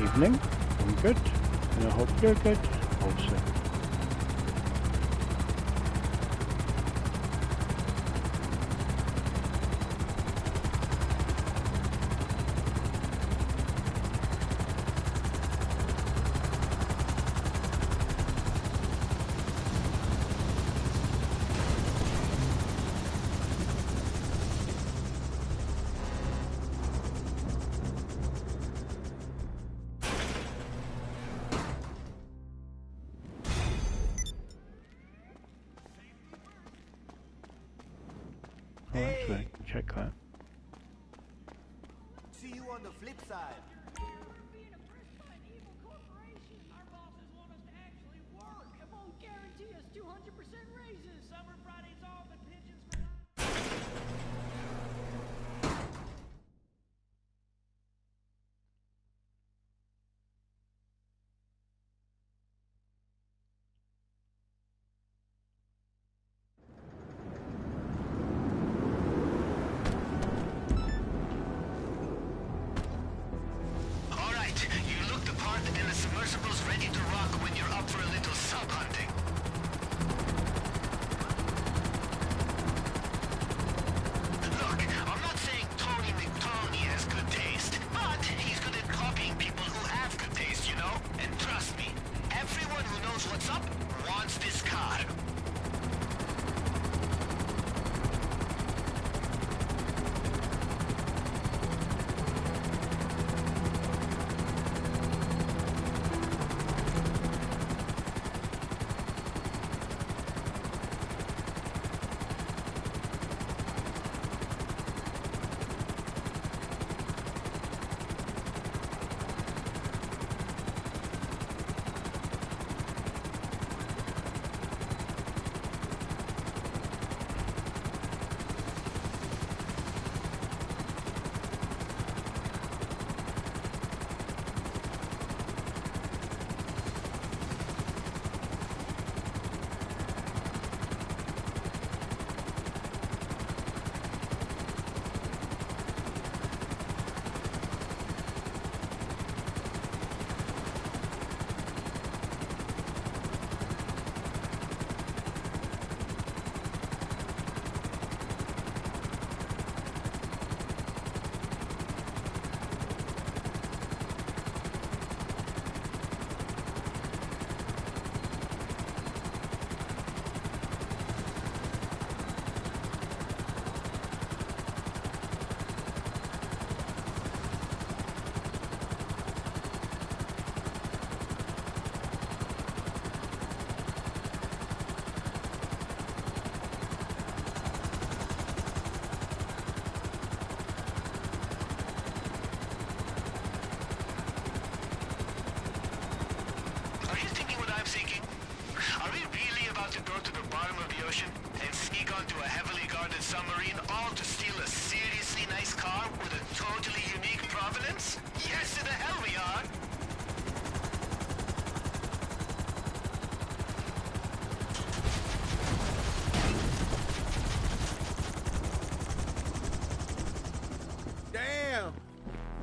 Evening. I'm good. And I hope you're good also. Oh, actually, I can check that. See you on the flip side.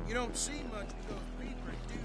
You don't see much with those peepers, do you?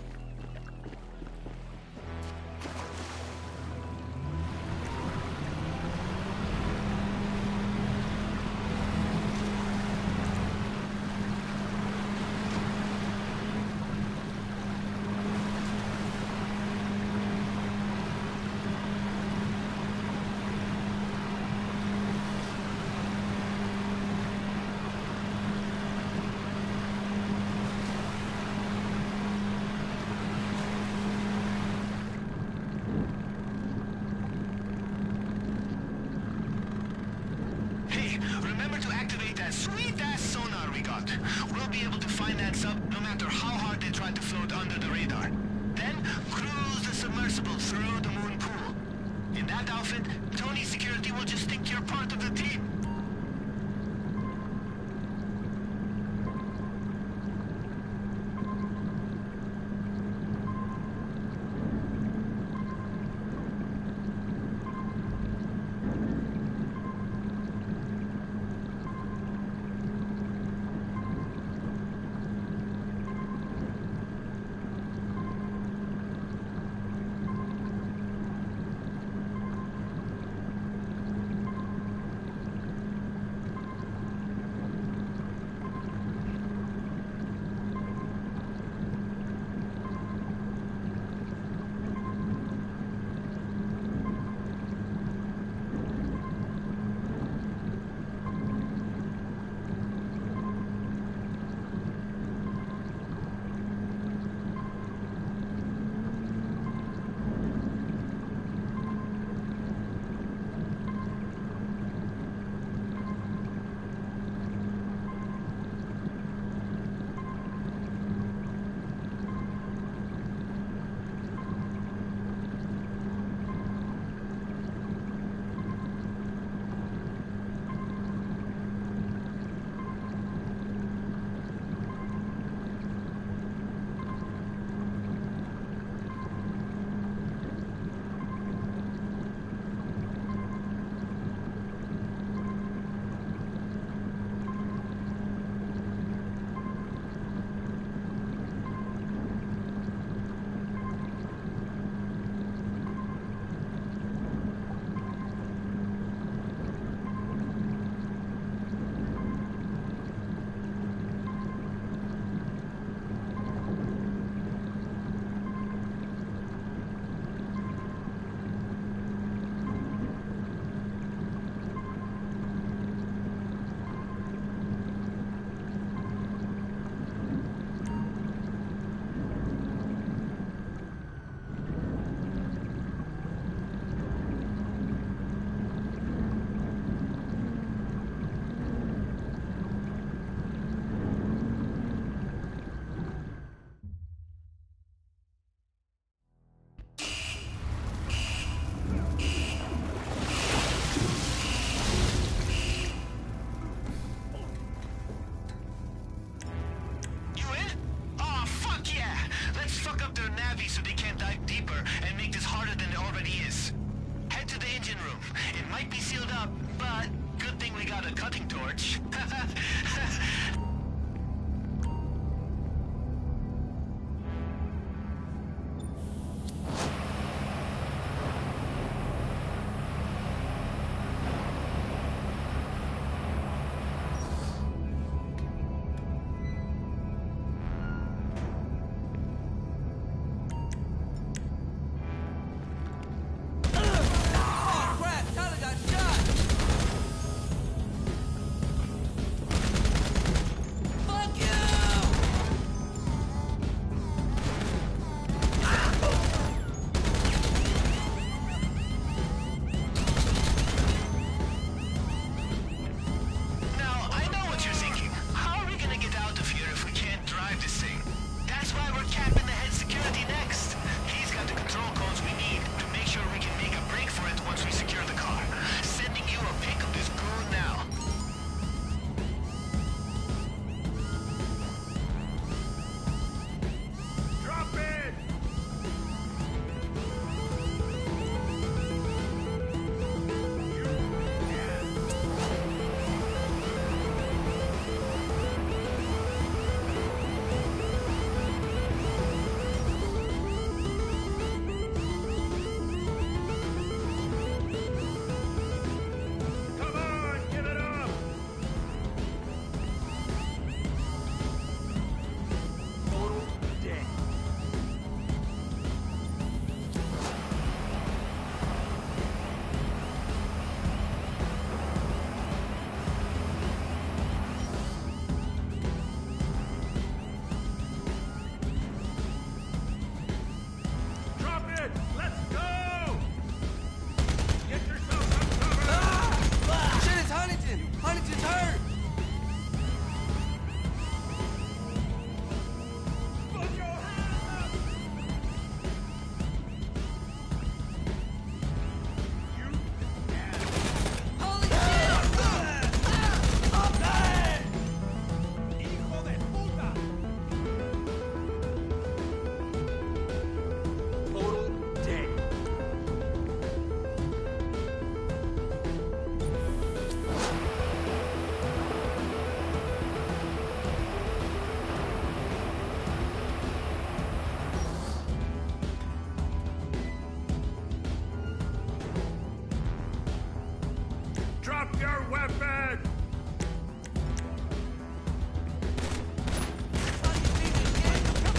Hey, remember to activate that sweet-ass sonar we got. We'll be able to find that sub no matter how hard they try to float under the radar. Then, cruise the submersible through the moon pool. In that outfit, Tony's security will just think you're part of the team.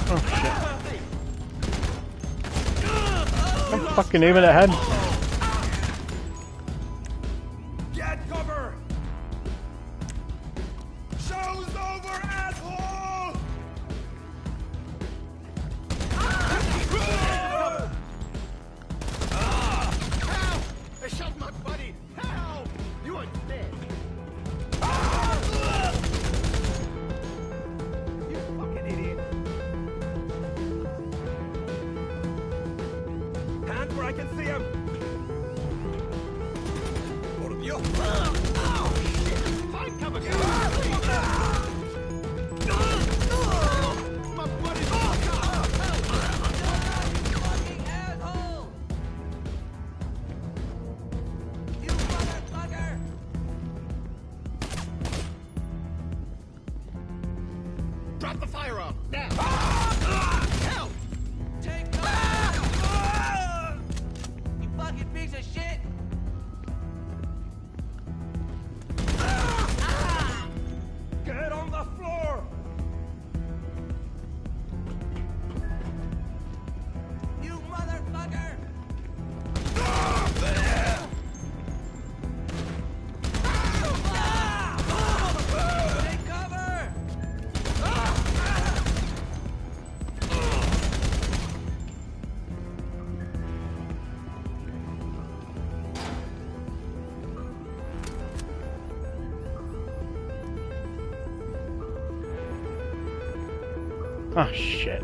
Oh shit. I'm fucking aiming at him. Get cover! Show's over, asshole! Help! They shot my buddy! Help! You are dead. You fucking idiot. Hands where I can see him! Both of you. Oh, shit! Find cover, guys! My buddy's Fucking asshole! You motherfucker! Drop the firearm! Now! Help! Take cover! You fucking piece of shit! Get on the floor! You motherfucker! Take cover! Ah shit.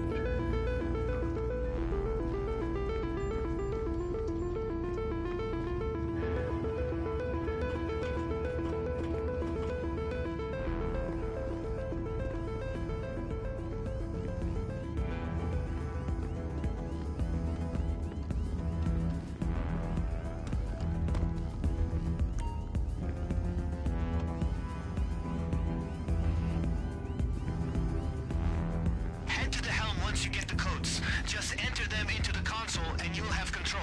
Head to the helm once you get the codes. Just enter them into the console and you'll have control.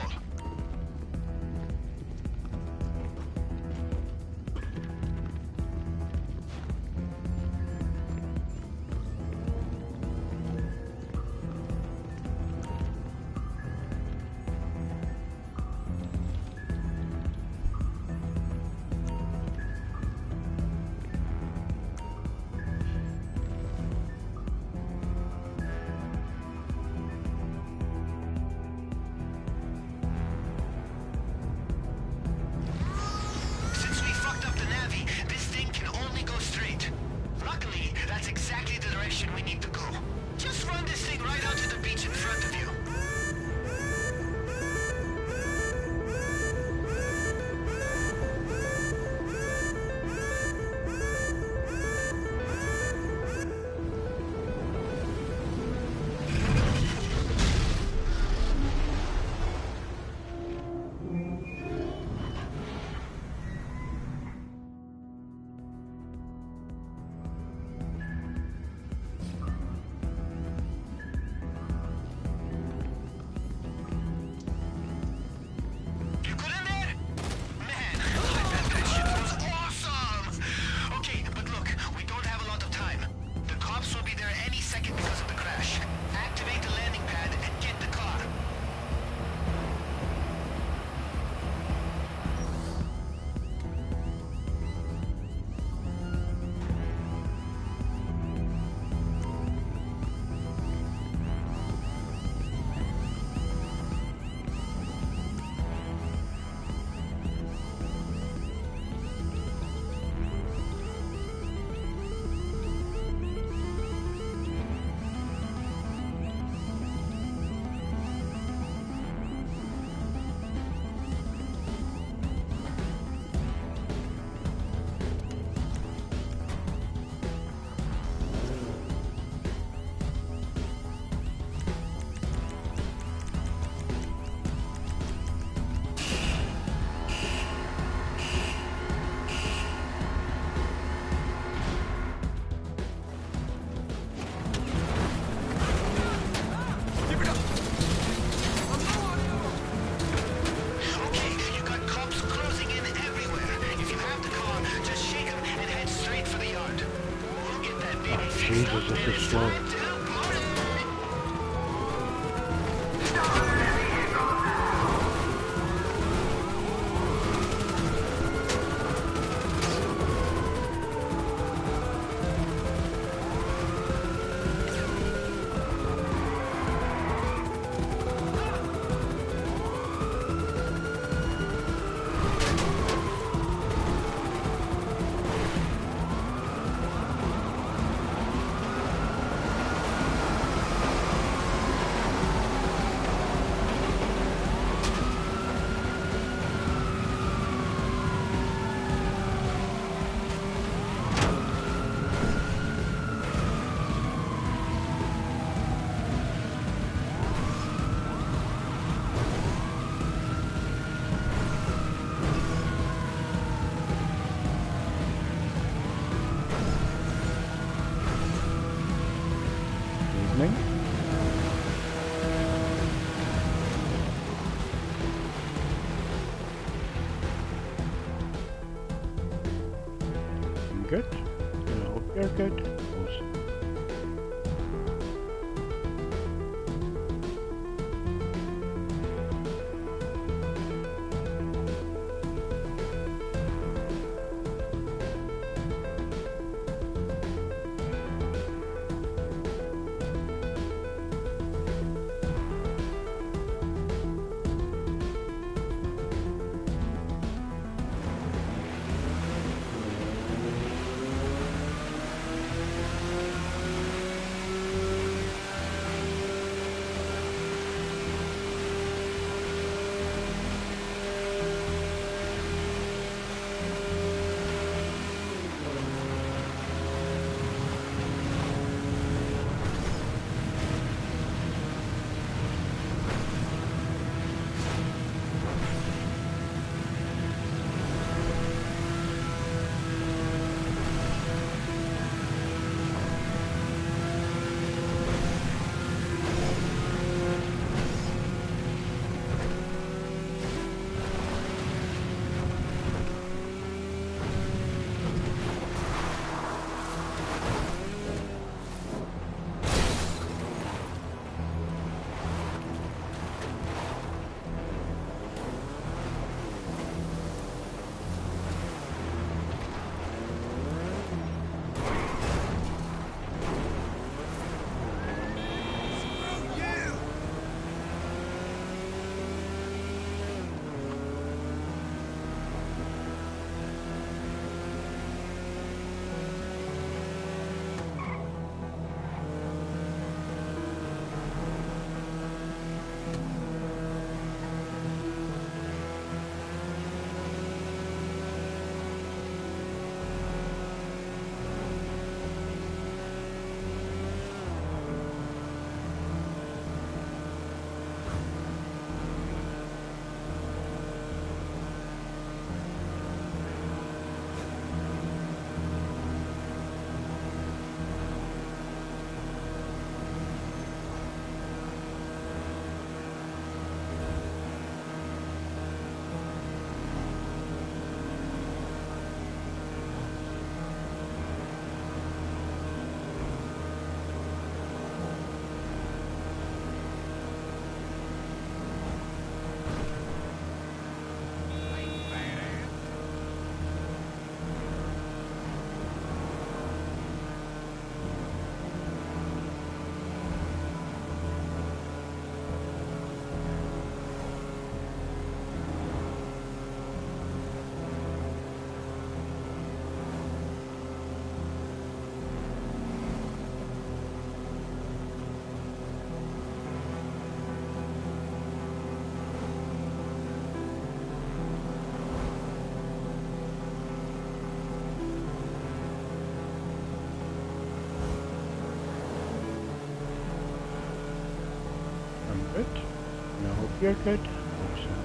Since we fucked up the Navi, this thing can only go straight. Luckily, that's exactly the direction we need to go. Just run this thing right out to the beach in front of you. You good in there? Man, that shit was awesome! Okay, but look, we don't have a lot of time. The cops will be there any second because of the crash. Activate the landing pad and get the car. Jesus, this is slow. Morning. I'm good. And I hope you're good. Awesome. Good. And I hope you're good. Awesome.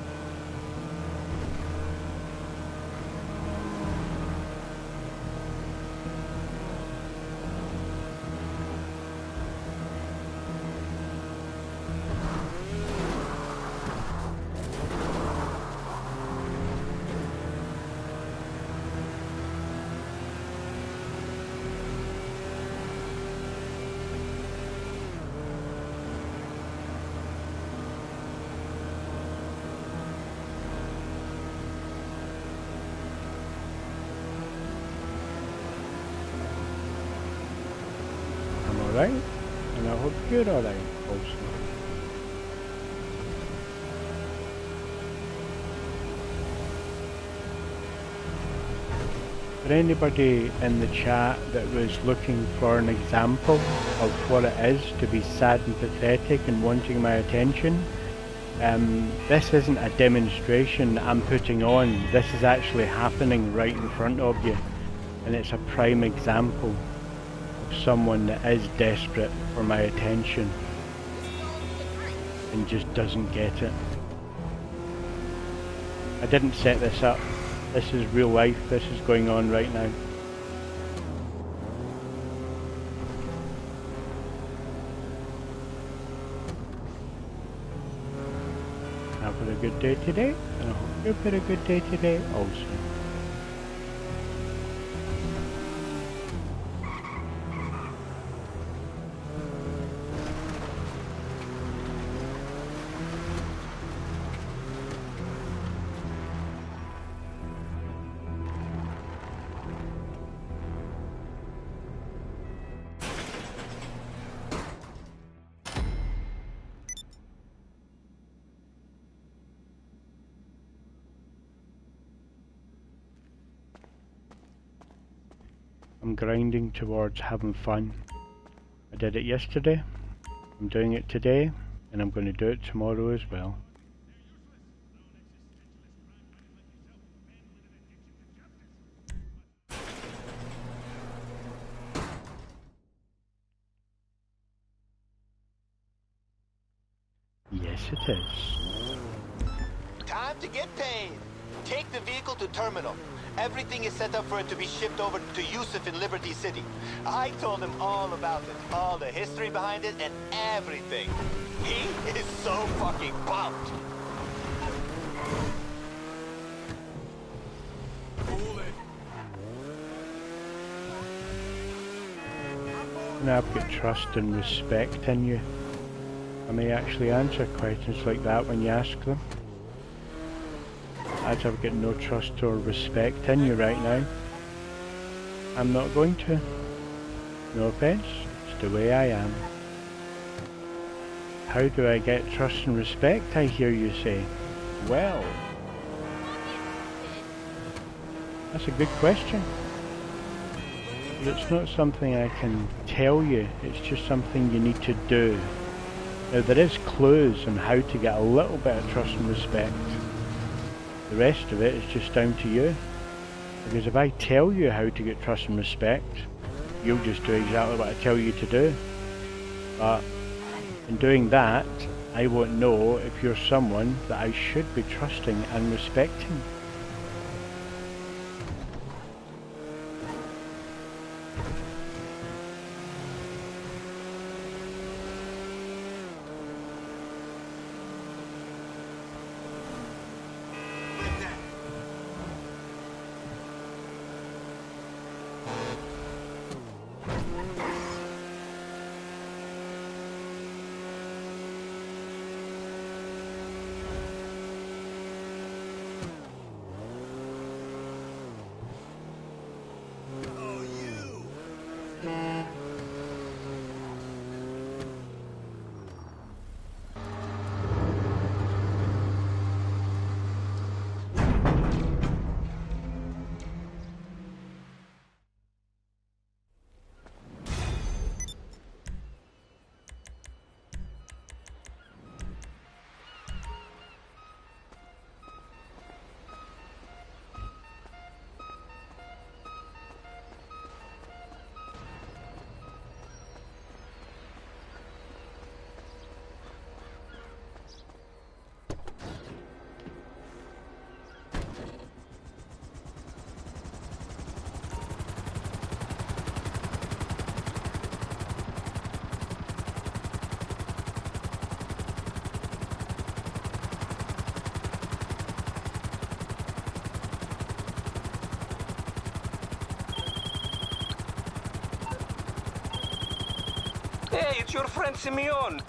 Alright, and I hope you're alright also. For anybody in the chat that was looking for an example of what it is to be sad and pathetic and wanting my attention, this isn't a demonstration that I'm putting on, this is actually happening right in front of you, and it's a prime example someone that is desperate for my attention and just doesn't get it. I didn't set this up. This is real life. This is going on right now. having a good day today, and I hope you've had a good day today also. I'm grinding towards having fun. I did it yesterday, I'm doing it today, and I'm going to do it tomorrow as well. Yes, it is. Time to get paid. Take the vehicle to terminal. Everything is set up for it to be shipped over to Yusuf in Liberty City. I told him all about it, all the history behind it, and everything. He is so fucking pumped. Now I've got trust and respect in you. I may actually answer questions like that when you ask them. As I've got no trust or respect in you right now, I'm not going to. No offense, it's the way I am. How do I get trust and respect, I hear you say? Well, that's a good question. But it's not something I can tell you, it's just something you need to do. Now there is clues on how to get a little bit of trust and respect. The rest of it is just down to you. Because if I tell you how to get trust and respect, you'll just do exactly what I tell you to do. But in doing that, I won't know if you're someone that I should be trusting and respecting. Hey, it's your friend Simeon.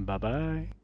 Bye bye.